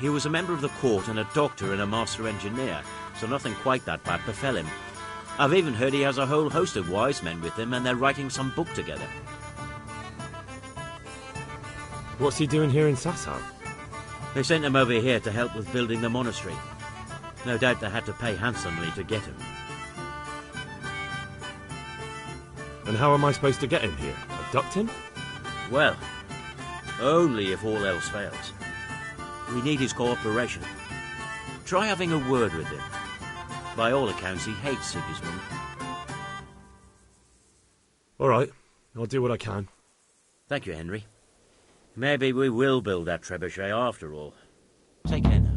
He was a member of the court and a doctor and a master engineer, so nothing quite that bad befell him. I've even heard he has a whole host of wise men with him and they're writing some book together. What's he doing here in Sasau? They sent him over here to help with building the monastery. No doubt they had to pay handsomely to get him. And how am I supposed to get him here? Abduct him? Well, only if all else fails. We need his cooperation. Try having a word with him. By all accounts, he hates Sigismund. All right, I'll do what I can. Thank you, Henry. Maybe we will build that trebuchet after all. Take care now.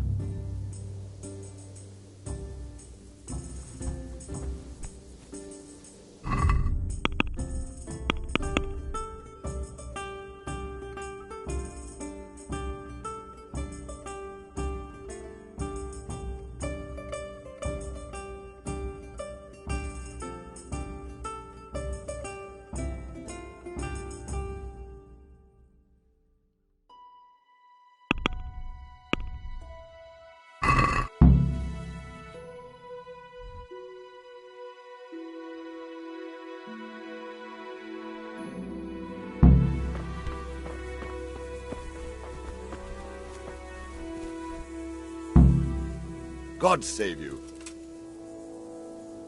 God save you.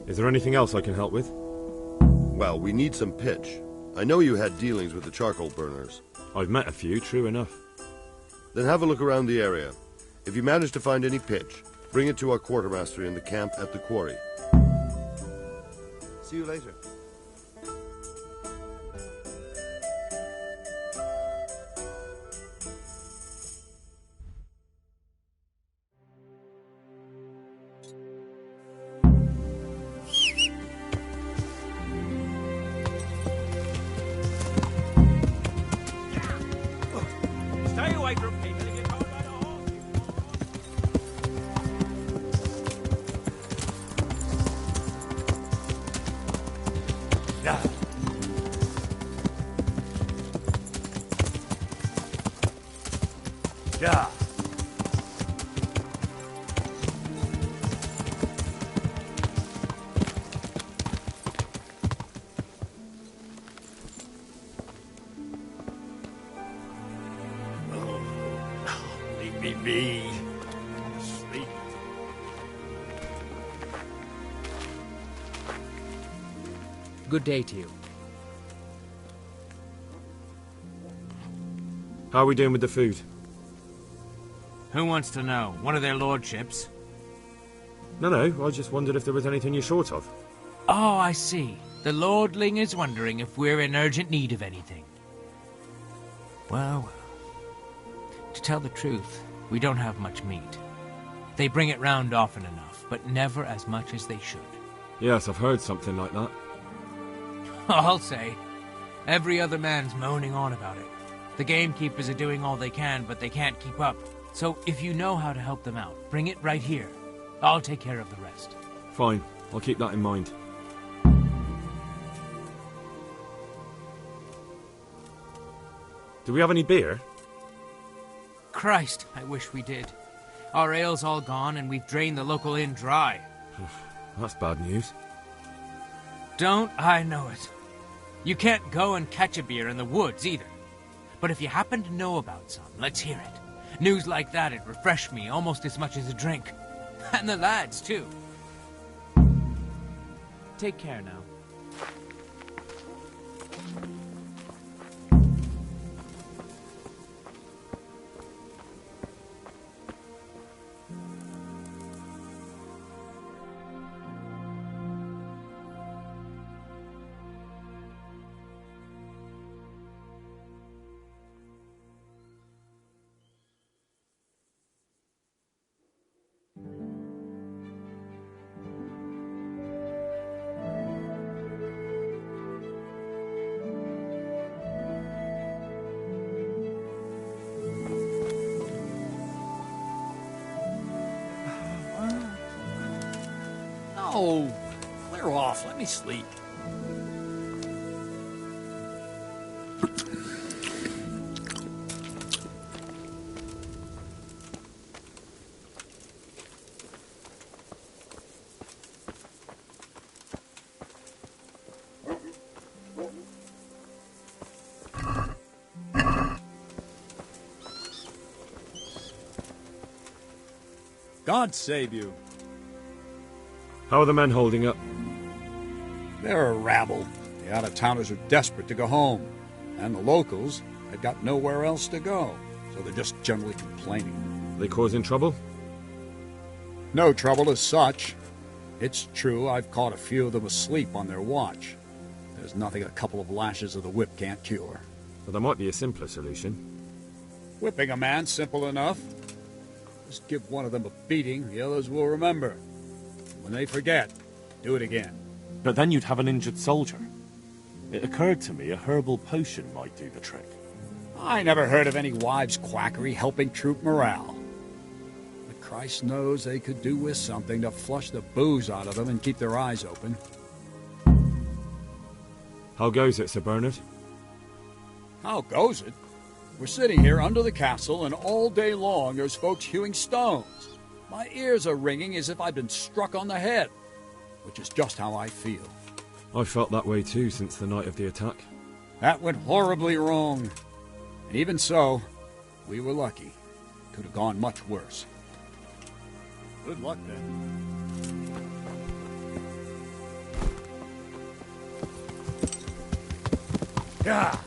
Is there anything else I can help with? Well, we need some pitch. I know you had dealings with the charcoal burners. I've met a few, true enough. Then have a look around the area. If you manage to find any pitch, bring it to our quartermaster in the camp at the quarry. See you later. Yeah. Yeah. Leave me be. Sleep. Good day to you. How are we doing with the food? Who wants to know? One of their lordships? No, I just wondered if there was anything you're short of. Oh, I see. The lordling is wondering if we're in urgent need of anything. Well, to tell the truth, we don't have much meat. They bring it round often enough, but never as much as they should. Yes, I've heard something like that. I'll say. Every other man's moaning on about it. The gamekeepers are doing all they can, but they can't keep up. So if you know how to help them out, bring it right here. I'll take care of the rest. Fine, I'll keep that in mind. Do we have any beer? Christ, I wish we did. Our ale's all gone, and we've drained the local inn dry. That's bad news. Don't I know it? You can't go and catch a beer in the woods, either. But if you happen to know about some, let's hear it. News like that'd refresh me almost as much as a drink. And the lads, too. Take care now. No, clear off. Let me sleep. God save you. How are the men holding up? They're a rabble. The out-of-towners are desperate to go home. And the locals, they've got nowhere else to go. So they're just generally complaining. Are they causing trouble? No trouble as such. It's true I've caught a few of them asleep on their watch. There's nothing a couple of lashes of the whip can't cure. But there might be a simpler solution. Whipping a man, simple enough. Just give one of them a beating, the others will remember. When they forget, do it again. But then you'd have an injured soldier. It occurred to me a herbal potion might do the trick. I never heard of any wives' quackery helping troop morale. But Christ knows they could do with something to flush the booze out of them and keep their eyes open. How goes it, Sir Bernard? How goes it? We're sitting here under the castle, and all day long there's folks hewing stones. My ears are ringing as if I'd been struck on the head, which is just how I feel. I felt that way too since the night of the attack. That went horribly wrong. And even so, we were lucky. Could have gone much worse. Good luck, then. Yeah.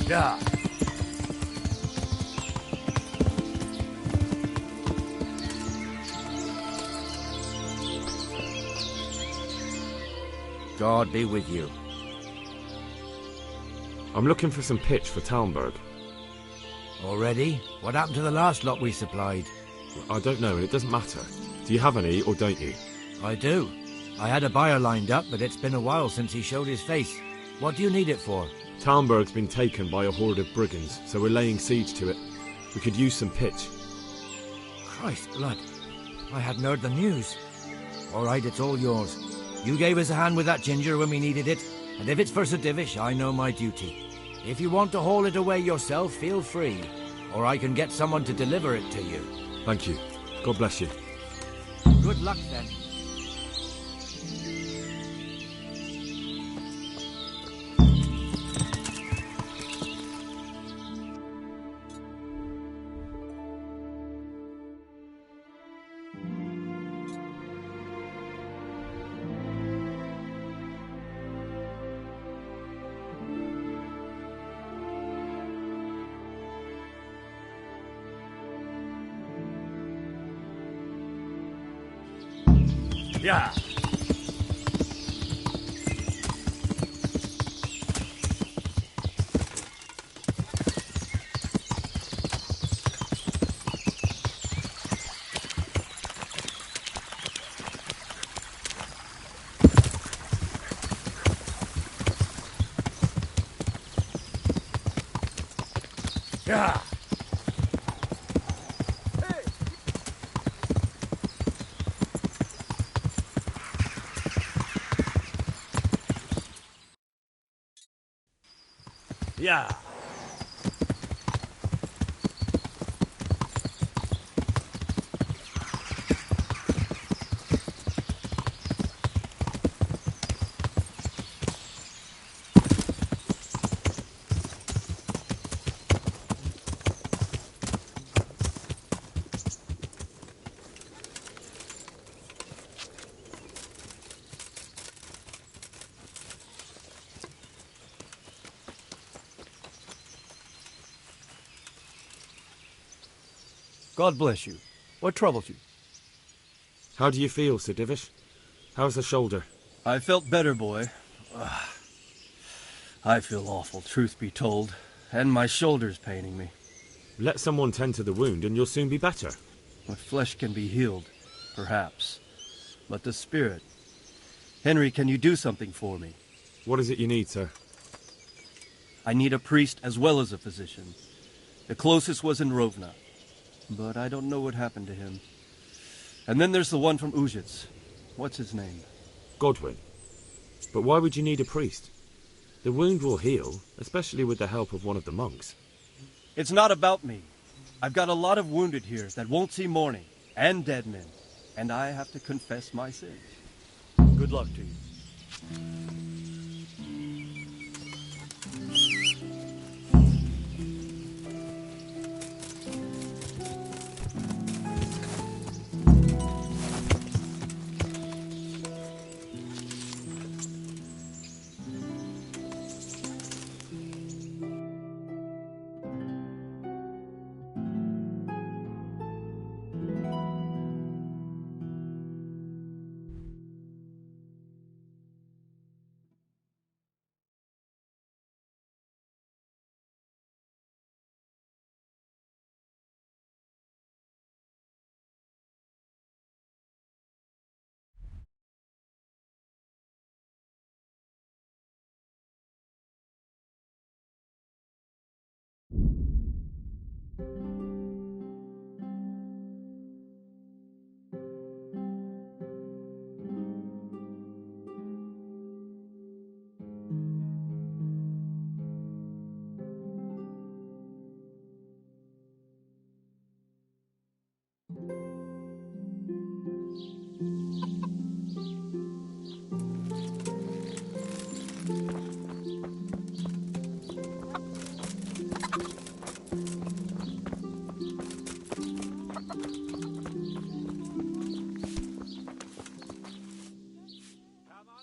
Yeah. God be with you. I'm looking for some pitch for Talmberg. Already? What happened to the last lot we supplied? I don't know, and it doesn't matter. Do you have any, or don't you? I do. I had a buyer lined up, but it's been a while since he showed his face. What do you need it for? Talmberg's been taken by a horde of brigands, so we're laying siege to it. We could use some pitch. Christ blood. I hadn't heard the news. All right, it's all yours. You gave us a hand with that ginger when we needed it, and if it's for Sir Divish, I know my duty. If you want to haul it away yourself, feel free, or I can get someone to deliver it to you. Thank you. God bless you. Good luck, then. Yeah. Yeah. Yeah. God bless you. What troubles you? How do you feel, Sir Divish? How's the shoulder? I felt better, boy. I feel awful, truth be told, and my shoulder's paining me. Let someone tend to the wound and you'll soon be better. My flesh can be healed, perhaps, but the spirit... Henry, can you do something for me? What is it you need, sir? I need a priest as well as a physician. The closest was in Rovna, but I don't know what happened to him. And then there's the one from Ujits. What's his name? Godwin. But why would you need a priest? The wound will heal, especially with the help of one of the monks. It's not about me. I've got a lot of wounded here that won't see morning, and dead men, and I have to confess my sins. Good luck to you.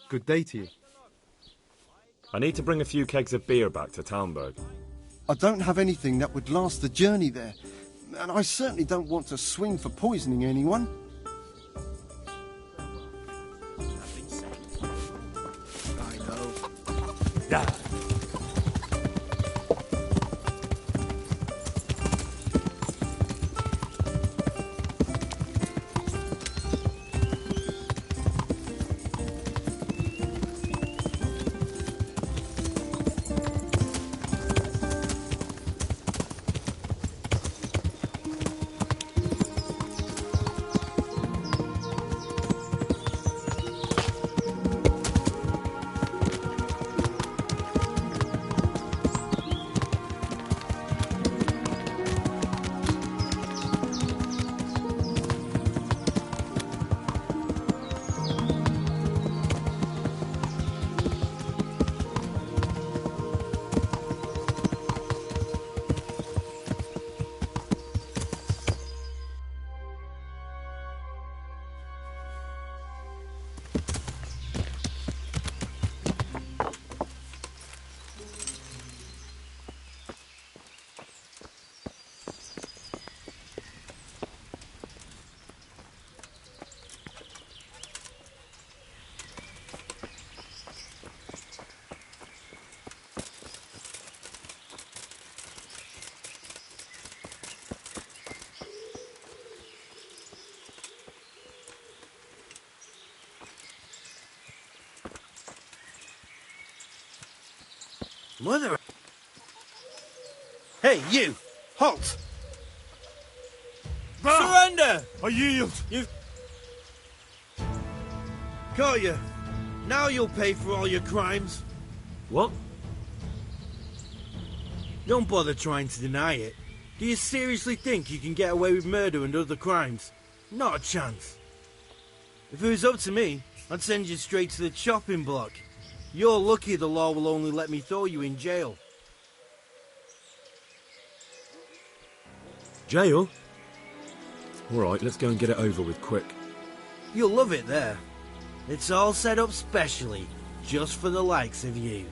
Good day to you. I need to bring a few kegs of beer back to Talmberg. I don't have anything that would last the journey there, and I certainly don't want to swing for poisoning anyone. I know. Yeah. Mother... Hey, you! Halt! Surrender! I yield! You've... Caught you. Now you'll pay for all your crimes. What? Don't bother trying to deny it. Do you seriously think you can get away with murder and other crimes? Not a chance. If it was up to me, I'd send you straight to the chopping block. You're lucky the law will only let me throw you in jail. Jail? Alright, let's go and get it over with quick. You'll love it there. It's all set up specially, just for the likes of you.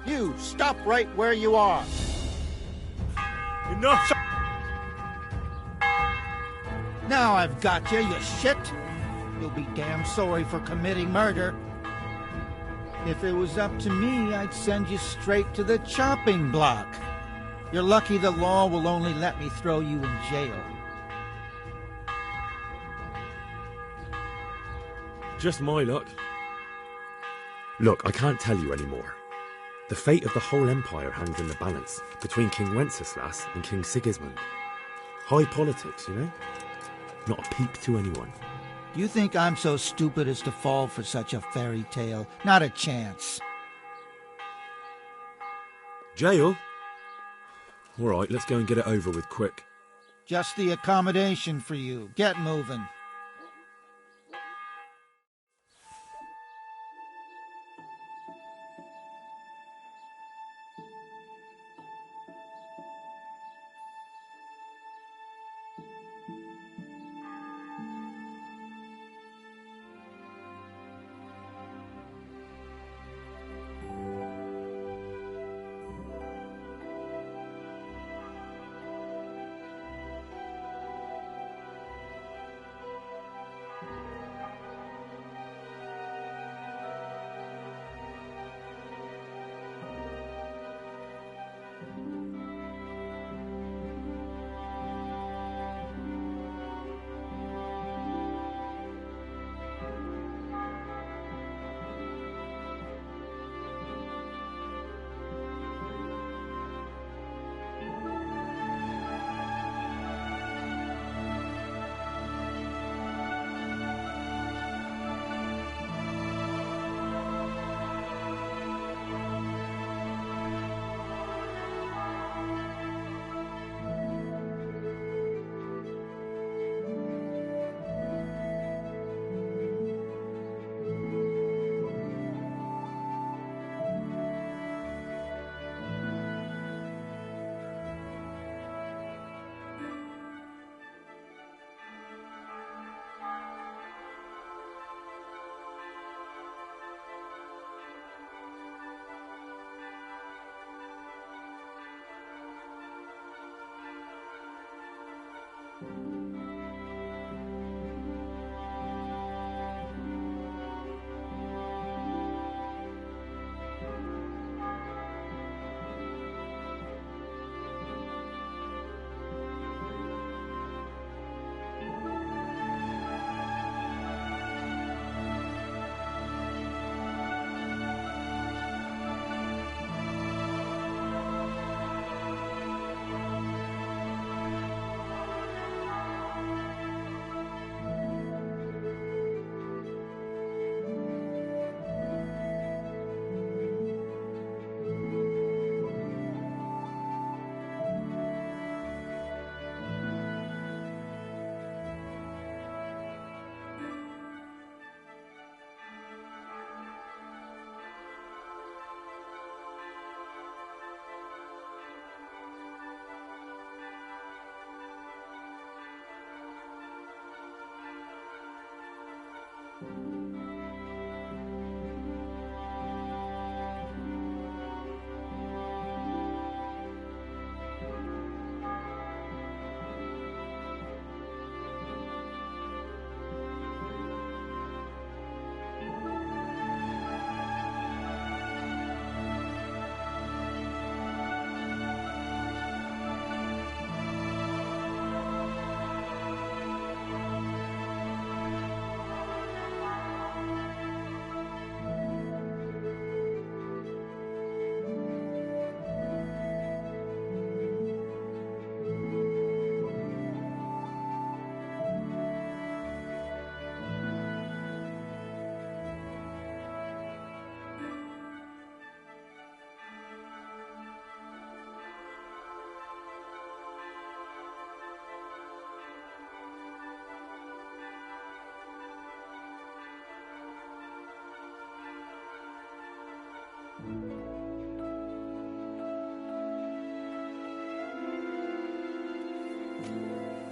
You, stop right where you are. Enough! Now I've got you, you shit. You'll be damn sorry for committing murder. If it was up to me, I'd send you straight to the chopping block. You're lucky the law will only let me throw you in jail. Just my luck. Look, I can't tell you anymore. The fate of the whole empire hangs in the balance between King Wenceslas and King Sigismund. High politics, you know? Not a peep to anyone. Do you think I'm so stupid as to fall for such a fairy tale? Not a chance. Jail? All right, let's go and get it over with quick. Just the accommodation for you. Get moving.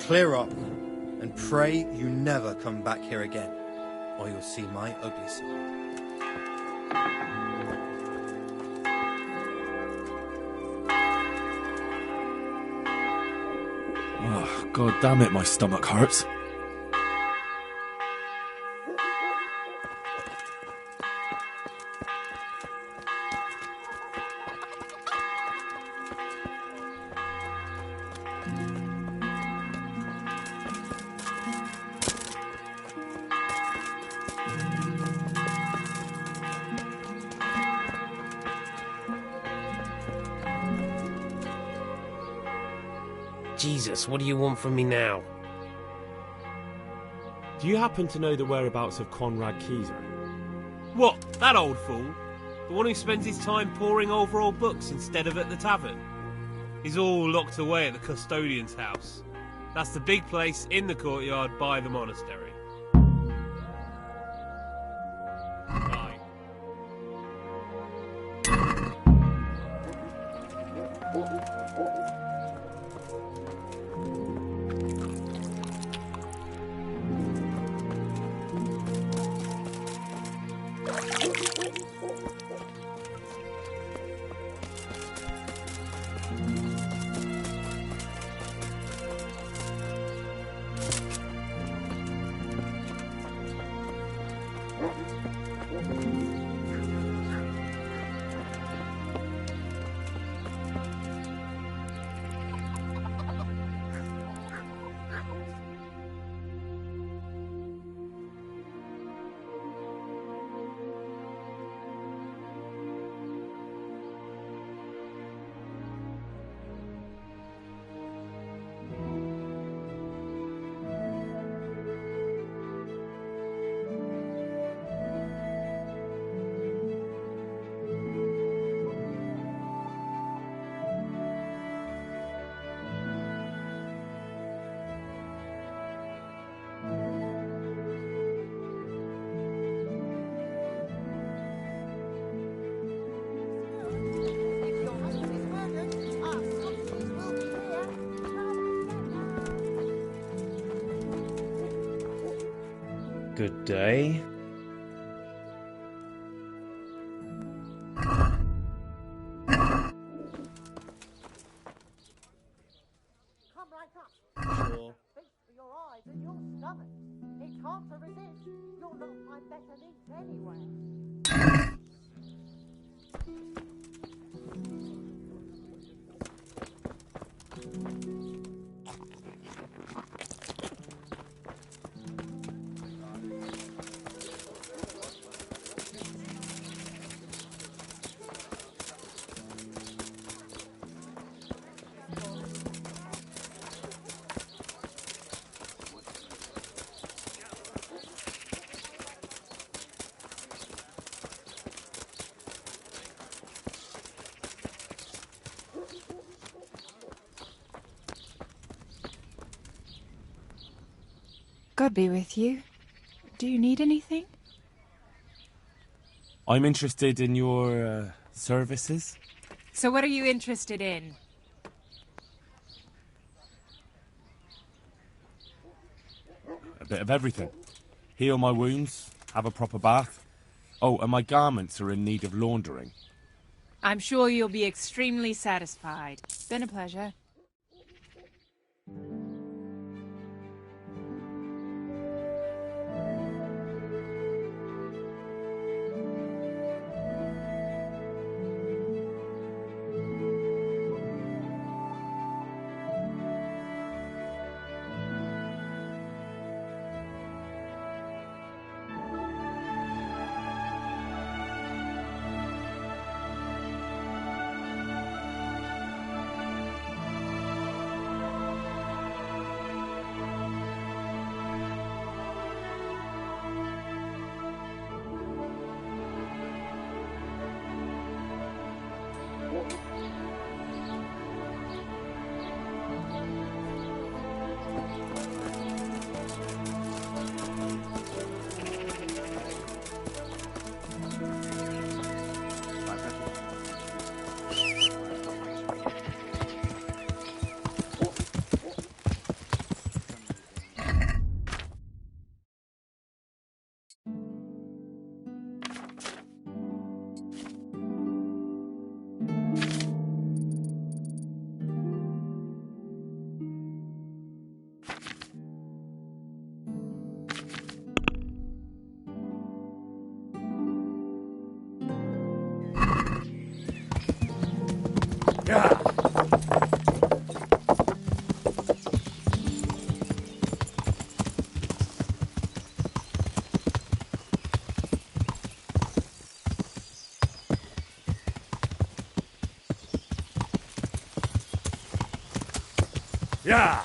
Clear up, and pray you never come back here again, or you'll see my ugly side. Oh, God damn it, my stomach hurts. Jesus, what do you want from me now? Do you happen to know the whereabouts of Conrad Keyser? What, that old fool? The one who spends his time poring over old books instead of at the tavern? He's all locked away at the custodian's house. That's the big place in the courtyard by the monastery. Aye. Good day. Come right up. Sure. Feast for your eyes and your stomach. It's hard to resist. You'll not find better meat anywhere. God be with you. Do you need anything? I'm interested in your services. So what are you interested in? A bit of everything. Heal my wounds, have a proper bath. Oh, and my garments are in need of laundering. I'm sure you'll be extremely satisfied. Been a pleasure. Yeah. Yeah.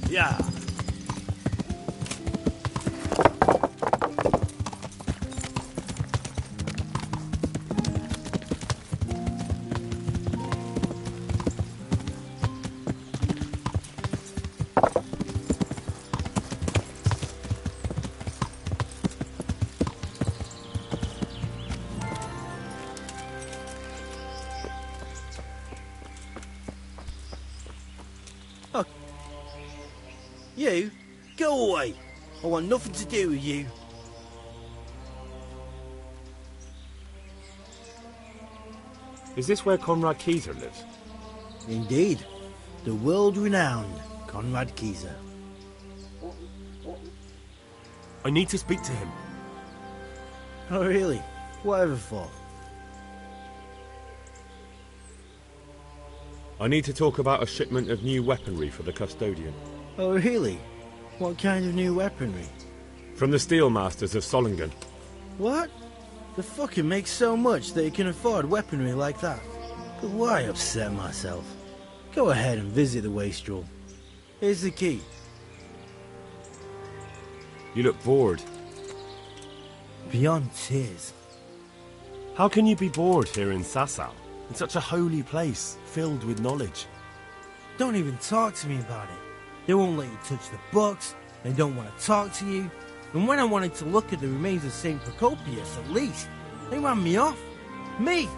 Yeah. You? Go away. I want nothing to do with you. Is this where Conrad Keyser lives? Indeed. The world-renowned Conrad Keyser. I need to speak to him. Oh, really? Whatever for? I need to talk about a shipment of new weaponry for the custodian. Oh, really? What kind of new weaponry? From the Steelmasters of Solingen. What? The fucker makes so much that he can afford weaponry like that. But why upset myself? Go ahead and visit the wastrel. Here's the key. You look bored. Beyond tears. How can you be bored here in Sasau? In such a holy place, filled with knowledge. Don't even talk to me about it. They won't let you touch the books. They don't want to talk to you. And when I wanted to look at the remains of St. Procopius, at least, they ran me off. Me!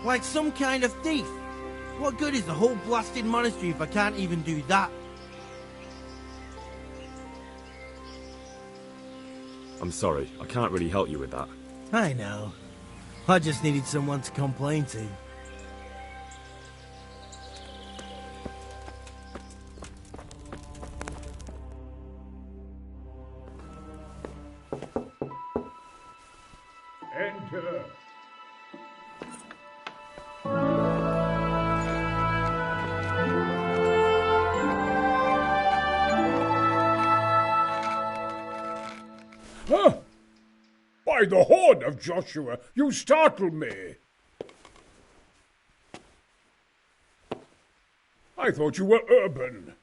Like some kind of thief. What good is the whole blasted monastery if I can't even do that? I'm sorry, I can't really help you with that. I know. I just needed someone to complain to. Enter. Huh? By the horn of Joshua, you startle me. I thought you were urban.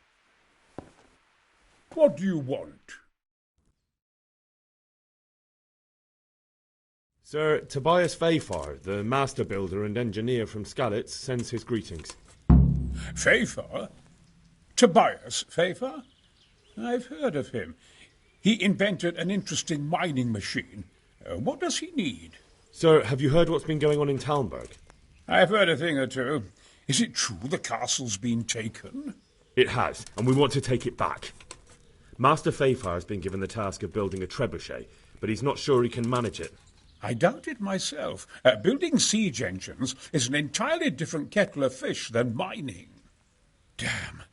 What do you want? Sir Tobias Fafar, the master builder and engineer from Skalitz, sends his greetings. Fafar? Tobias Fafar? I've heard of him. He invented an interesting mining machine. What does he need? Sir, have you heard what's been going on in Talmberg? I've heard a thing or two. Is it true the castle's been taken? It has, and we want to take it back. Master Fafar has been given the task of building a trebuchet, but he's not sure he can manage it. I doubt it myself. Building siege engines is an entirely different kettle of fish than mining. Damn,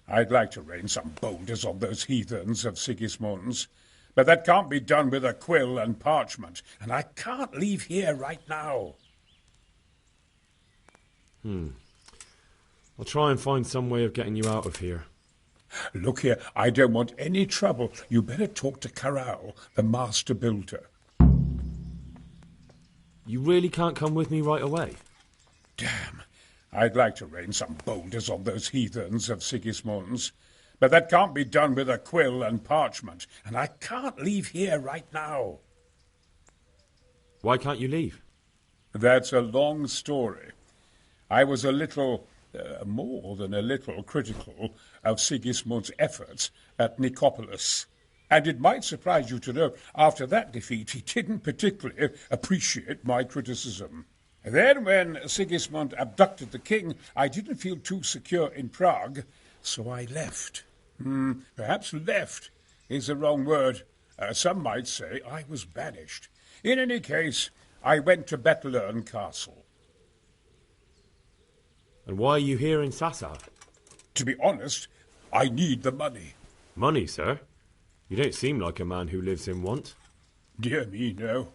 I'd like to rain some boulders on those heathens of Sigismund's. But that can't be done with a quill and parchment, and I can't leave here right now. I'll try and find some way of getting you out of here. Look here, I don't want any trouble. You better talk to Caral, the master builder. You really can't come with me right away? Damn. I'd like to rain some boulders on those heathens of Sigismund's. But that can't be done with a quill and parchment, and I can't leave here right now. Why can't you leave? That's a long story. I was a little, more than a little, critical of Sigismund's efforts at Nicopolis. And it might surprise you to know, after that defeat, he didn't particularly appreciate my criticism. Then, when Sigismund abducted the king, I didn't feel too secure in Prague, so I left. Perhaps left is the wrong word. Some might say I was banished. In any case, I went to Bettelern Castle. And why are you here in Sasau? To be honest, I need the money. Money, sir? You don't seem like a man who lives in want. Dear me, no.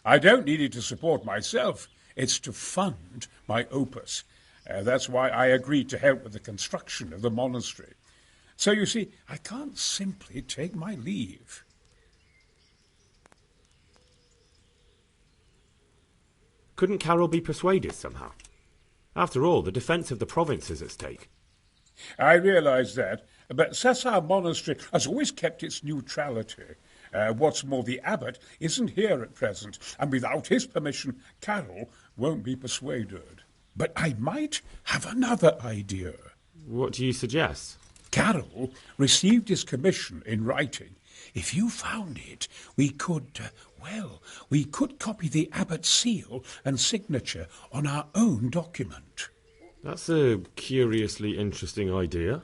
I don't need it to support myself. It's to fund my opus. That's why I agreed to help with the construction of the monastery. So, you see, I can't simply take my leave. Couldn't Carol be persuaded somehow? After all, the defence of the province is at stake. I realise that, but Sasau Monastery has always kept its neutrality. What's more, the abbot isn't here at present, and without his permission, Carol won't be persuaded. But I might have another idea. What do you suggest? Carol received his commission in writing. If you found it, we could copy the abbot's seal and signature on our own document. That's a curiously interesting idea.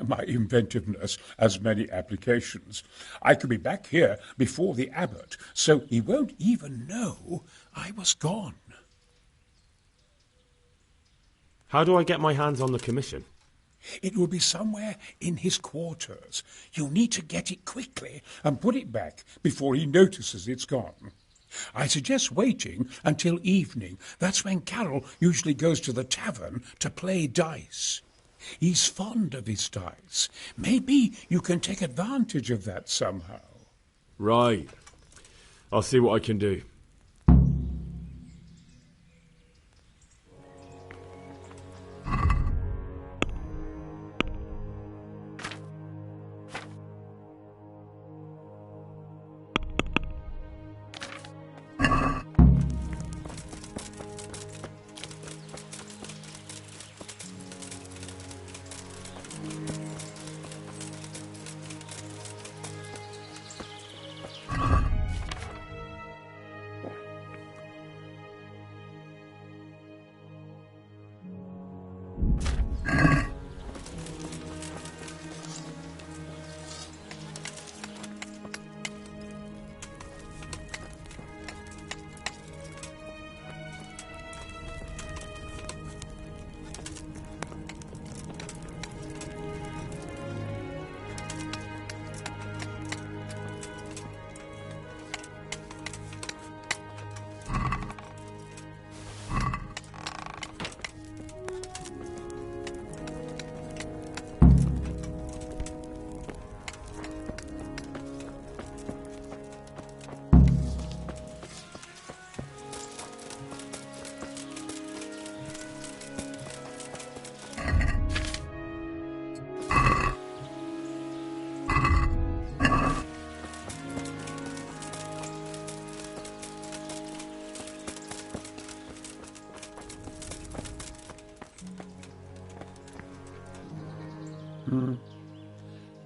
My inventiveness has many applications. I could be back here before the abbot, so he won't even know I was gone. How do I get my hands on the commission? It will be somewhere in his quarters. You'll need to get it quickly and put it back before he notices it's gone. I suggest waiting until evening. That's when Carol usually goes to the tavern to play dice. He's fond of his dice. Maybe you can take advantage of that somehow. Right. I'll see what I can do.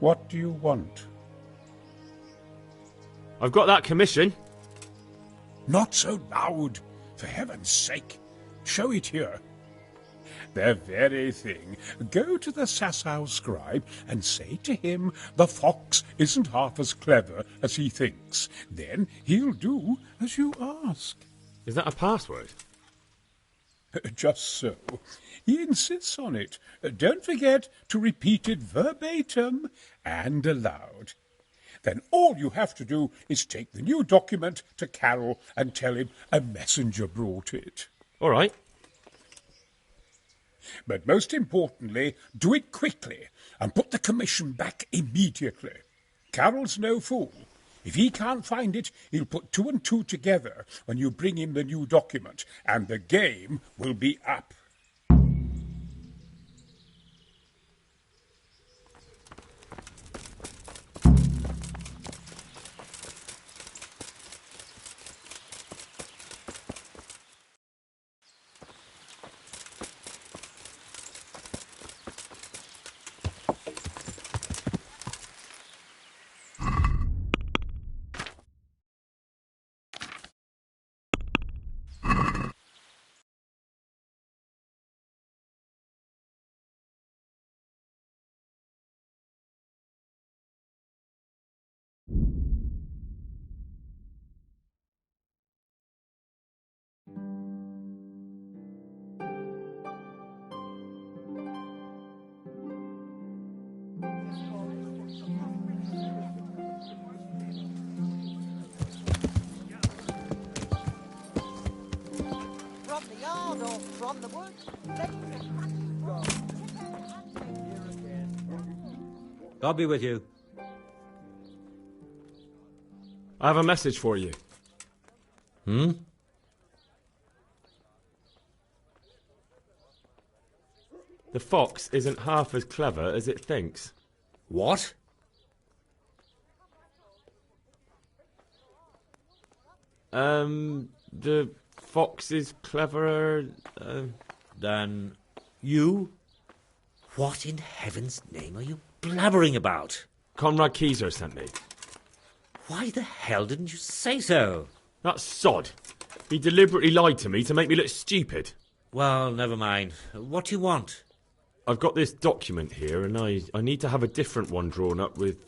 What do you want? I've got that commission. Not so loud, for heaven's sake. Show it here. The very thing. Go to the Sasau scribe and say to him the fox isn't half as clever as he thinks. Then he'll do as you ask. Is that a password? Just so. He insists on it. Don't forget to repeat it verbatim and aloud. Then all you have to do is take the new document to Carol and tell him a messenger brought it. All right. But most importantly, do it quickly and put the commission back immediately. Carol's no fool. If he can't find it, he'll put 2 and 2 together when you bring him the new document, and the game will be up. From the yard or from the wood, God be with you. I have a message for you. The fox isn't half as clever as it thinks. What? The fox is cleverer than you? What in heaven's name are you blabbering about? Conrad Keyser sent me. Why the hell didn't you say so? That sod. He deliberately lied to me to make me look stupid. Well, never mind. What do you want? I've got this document here, and I need to have a different one drawn up with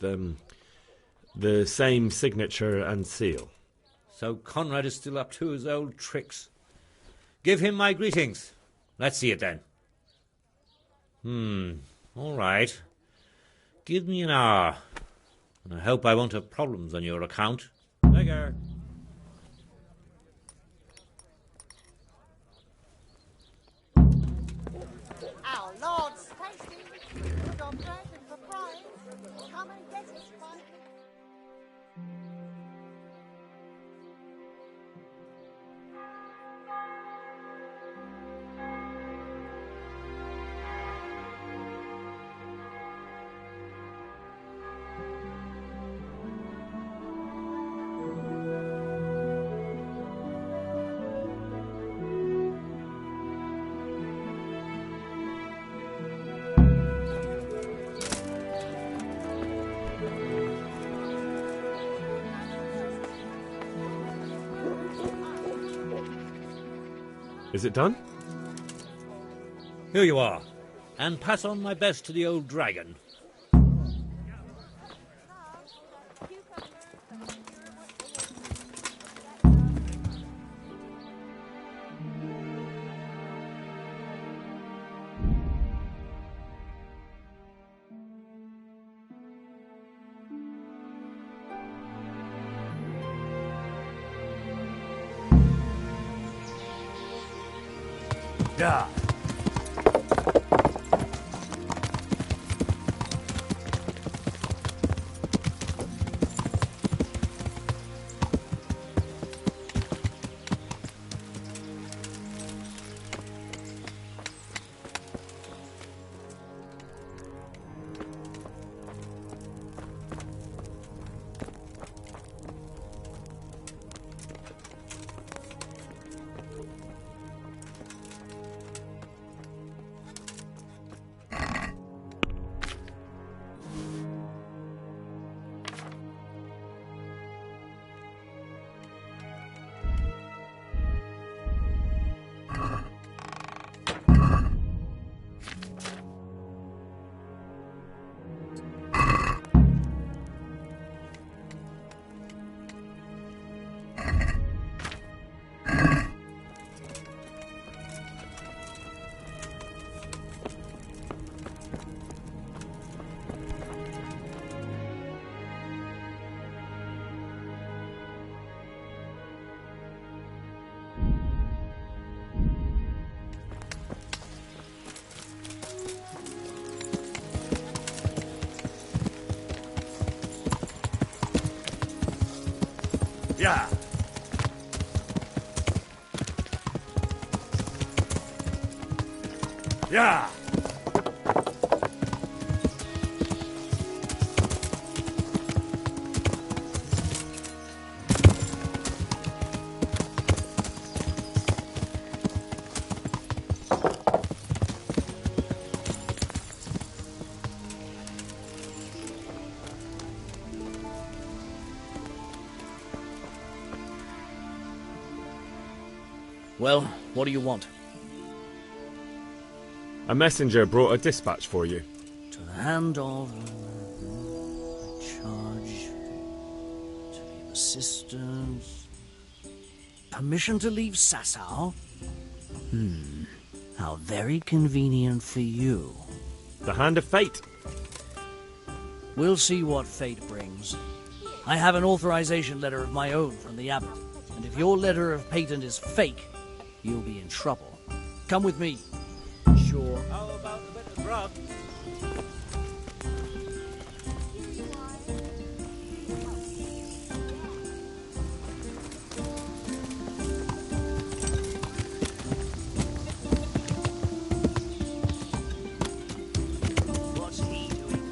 the same signature and seal. So Conrad is still up to his old tricks. Give him my greetings. Let's see it then. All right. Give me an hour. And I hope I won't have problems on your account. Beggar. our Lord's tasty. Good on bread and for frying. Come and get it, Spike. Is it done? Here you are. And pass on my best to the old dragon. Yeah. Yeah. Yeah. Well, what do you want? A messenger brought a dispatch for you. To the hand of charge to give assistance. Permission to leave Sasau? How very convenient for you. The hand of fate. We'll see what fate brings. I have an authorization letter of my own from the abbot, and if your letter of patent is fake, you'll be in trouble. Come with me. Sure. How about a bit of grub? What's he doing?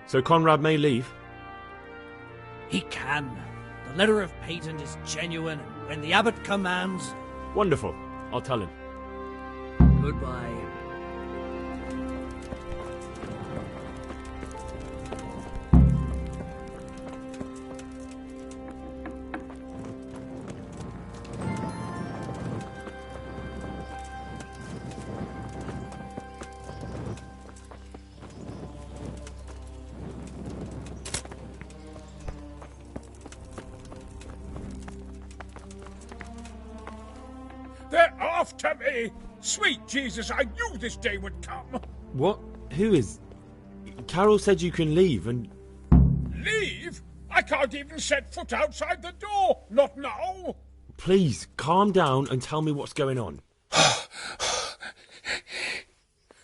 So Conrad may leave? He can. The letter of patent is genuine, and when the abbot commands... Wonderful. I'll tell him. Goodbye. They're after me! Sweet Jesus, I knew this day would come! What? Who is... Carol said you can leave and... Leave? I can't even set foot outside the door! Not now! Please, calm down and tell me what's going on.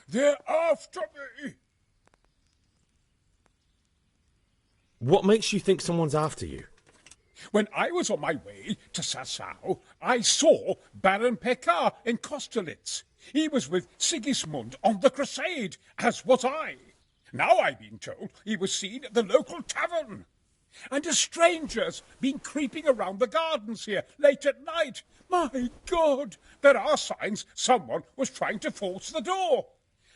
They're after me! What makes you think someone's after you? When I was on my way to Sasau, I saw Baron Pekar in Kosterlitz. He was with Sigismund on the crusade, as was I. Now I've been told he was seen at the local tavern. And a stranger's been creeping around the gardens here late at night. My God, there are signs someone was trying to force the door.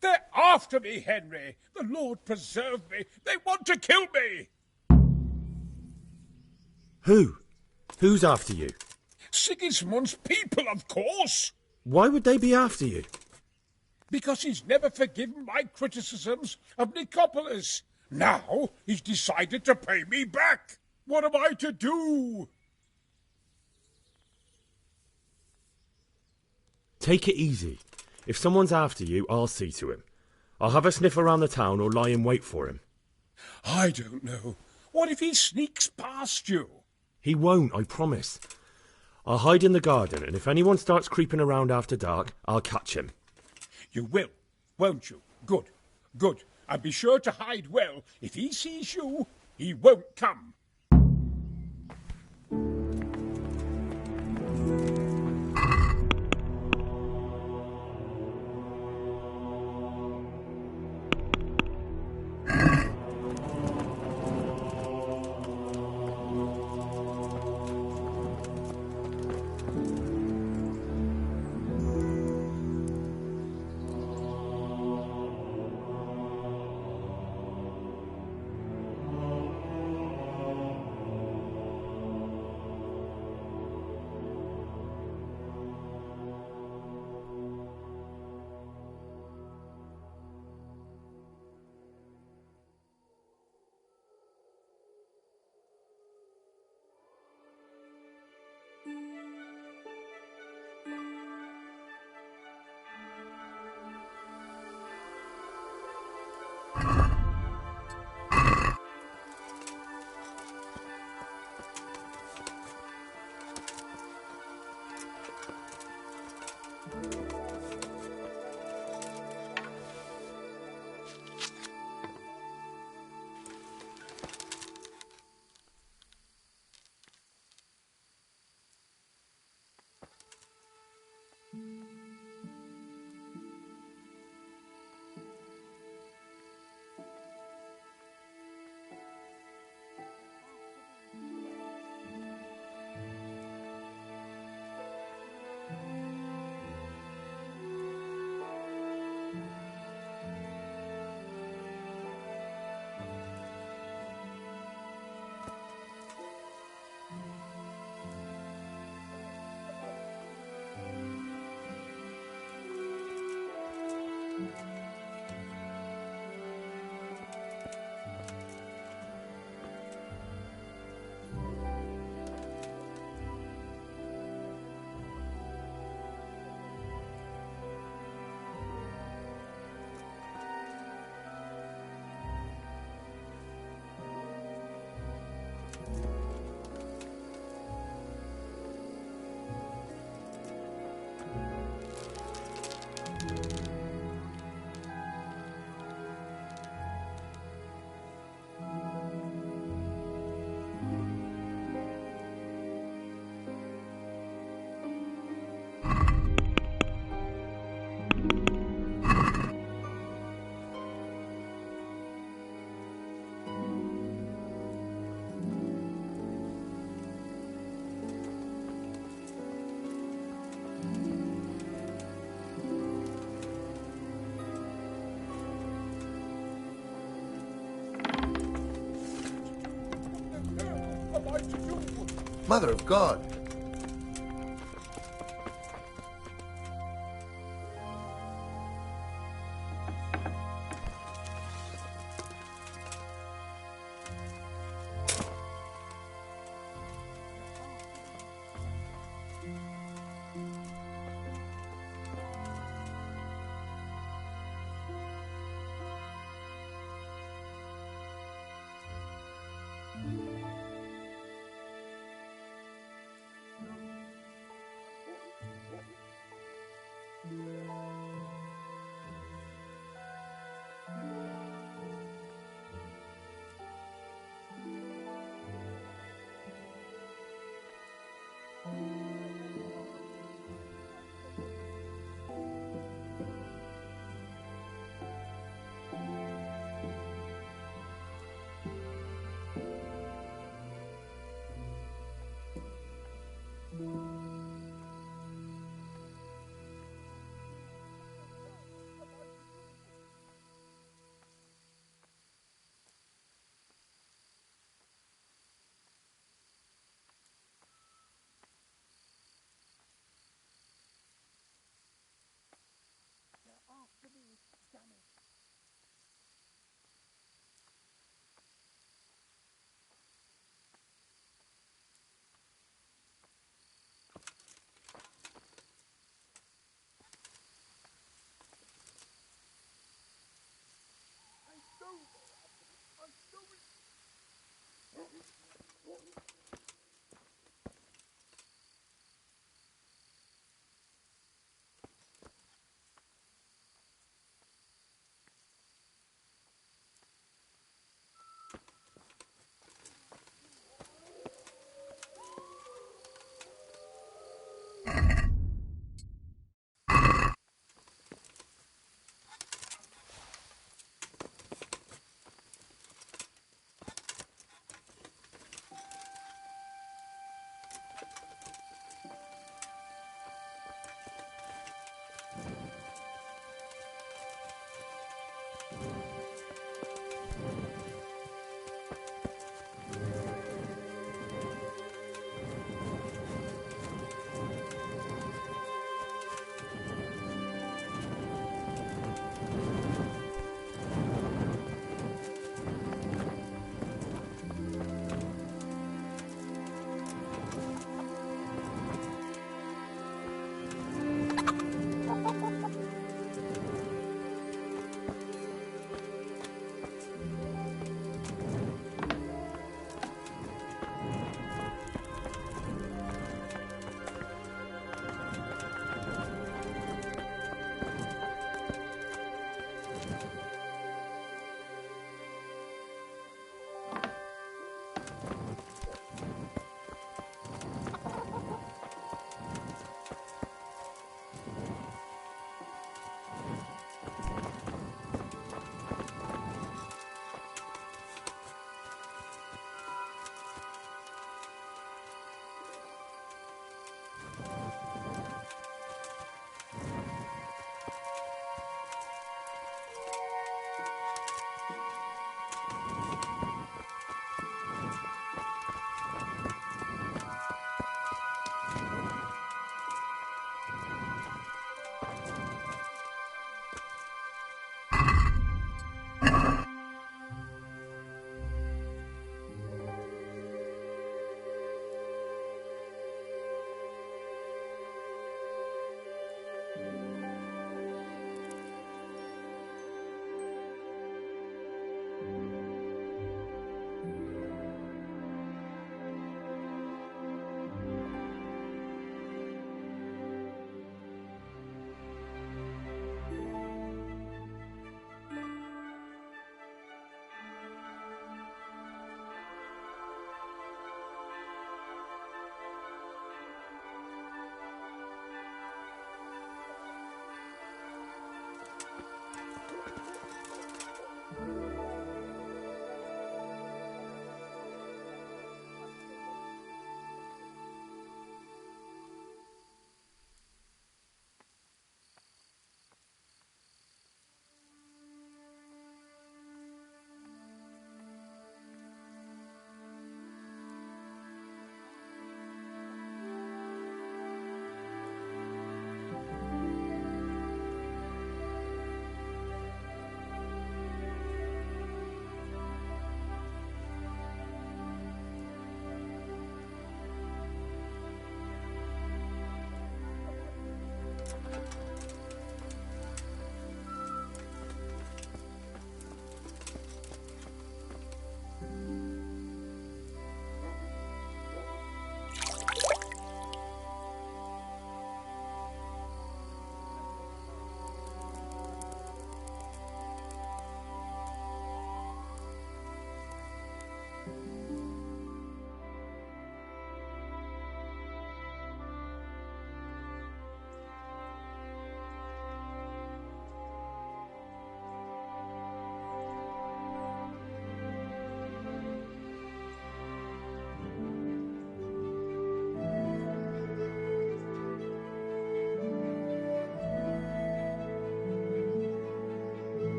They're after me, Henry. The Lord preserve me. They want to kill me. Who? Who's after you? Sigismund's people, of course. Why would they be after you? Because he's never forgiven my criticisms of Nicopolis. Now he's decided to pay me back. What am I to do? Take it easy. If someone's after you, I'll see to him. I'll have a sniff around the town or lie in wait for him. I don't know. What if he sneaks past you? He won't, I promise. I'll hide in the garden, and if anyone starts creeping around after dark, I'll catch him. You will, won't you? Good, good. And be sure to hide well. If he sees you, he won't come. Mother of God!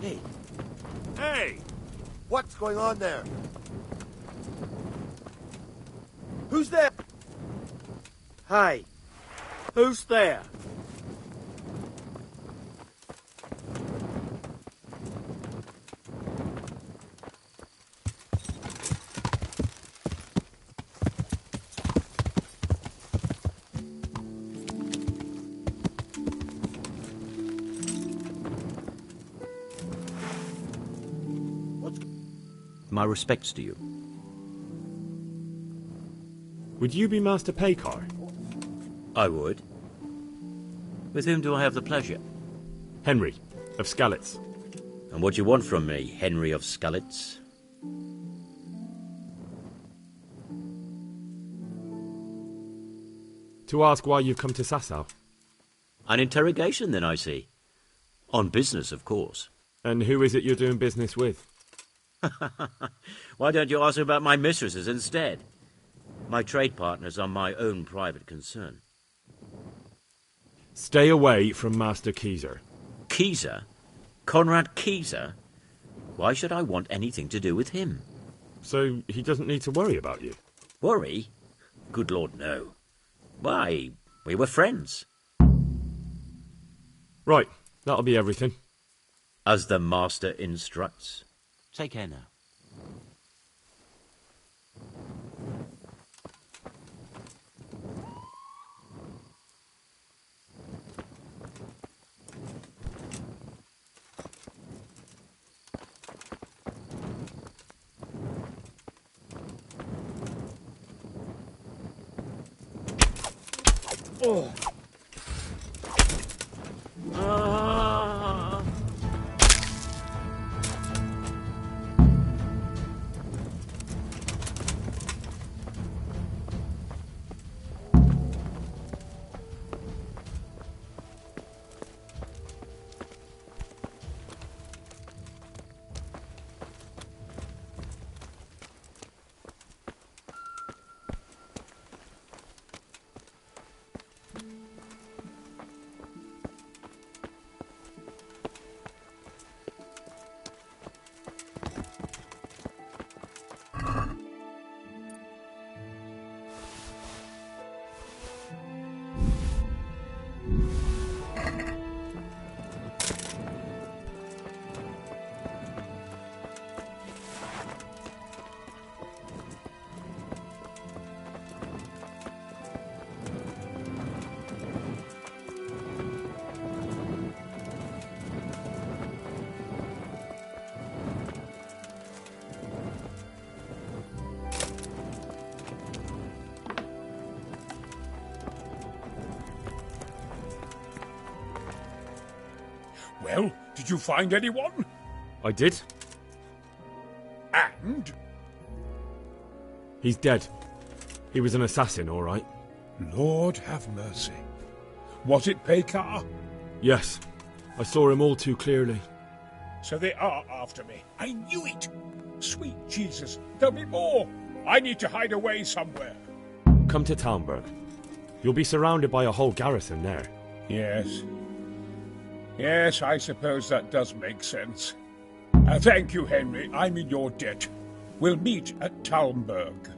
Hey. Hey! What's going on there? Who's there? Hey, who's there? My respects to you. Would you be Master Paykar? I would. With whom do I have the pleasure? Henry, of Skalitz. And what do you want from me, Henry of Skalitz? To ask why you've come to Sasau. An interrogation, then, I see. On business, of course. And who is it you're doing business with? Why don't you ask about my mistresses instead? My trade partners are my own private concern. Stay away from Master Keezer. Keezer? Conrad Keezer? Why should I want anything to do with him? So he doesn't need to worry about you? Worry? Good Lord, no. Why, we were friends. Right, that'll be everything. As the Master instructs. Take care now. Oh. Well, did you find anyone? I did. And? He's dead. He was an assassin, all right. Lord have mercy. Was it Pekar? Yes. I saw him all too clearly. So they are after me. I knew it! Sweet Jesus, there'll be more! I need to hide away somewhere. Come to Talmberg. You'll be surrounded by a whole garrison there. Yes. Yes, I suppose that does make sense. Thank you, Henry. I'm in your debt. We'll meet at Talmberg.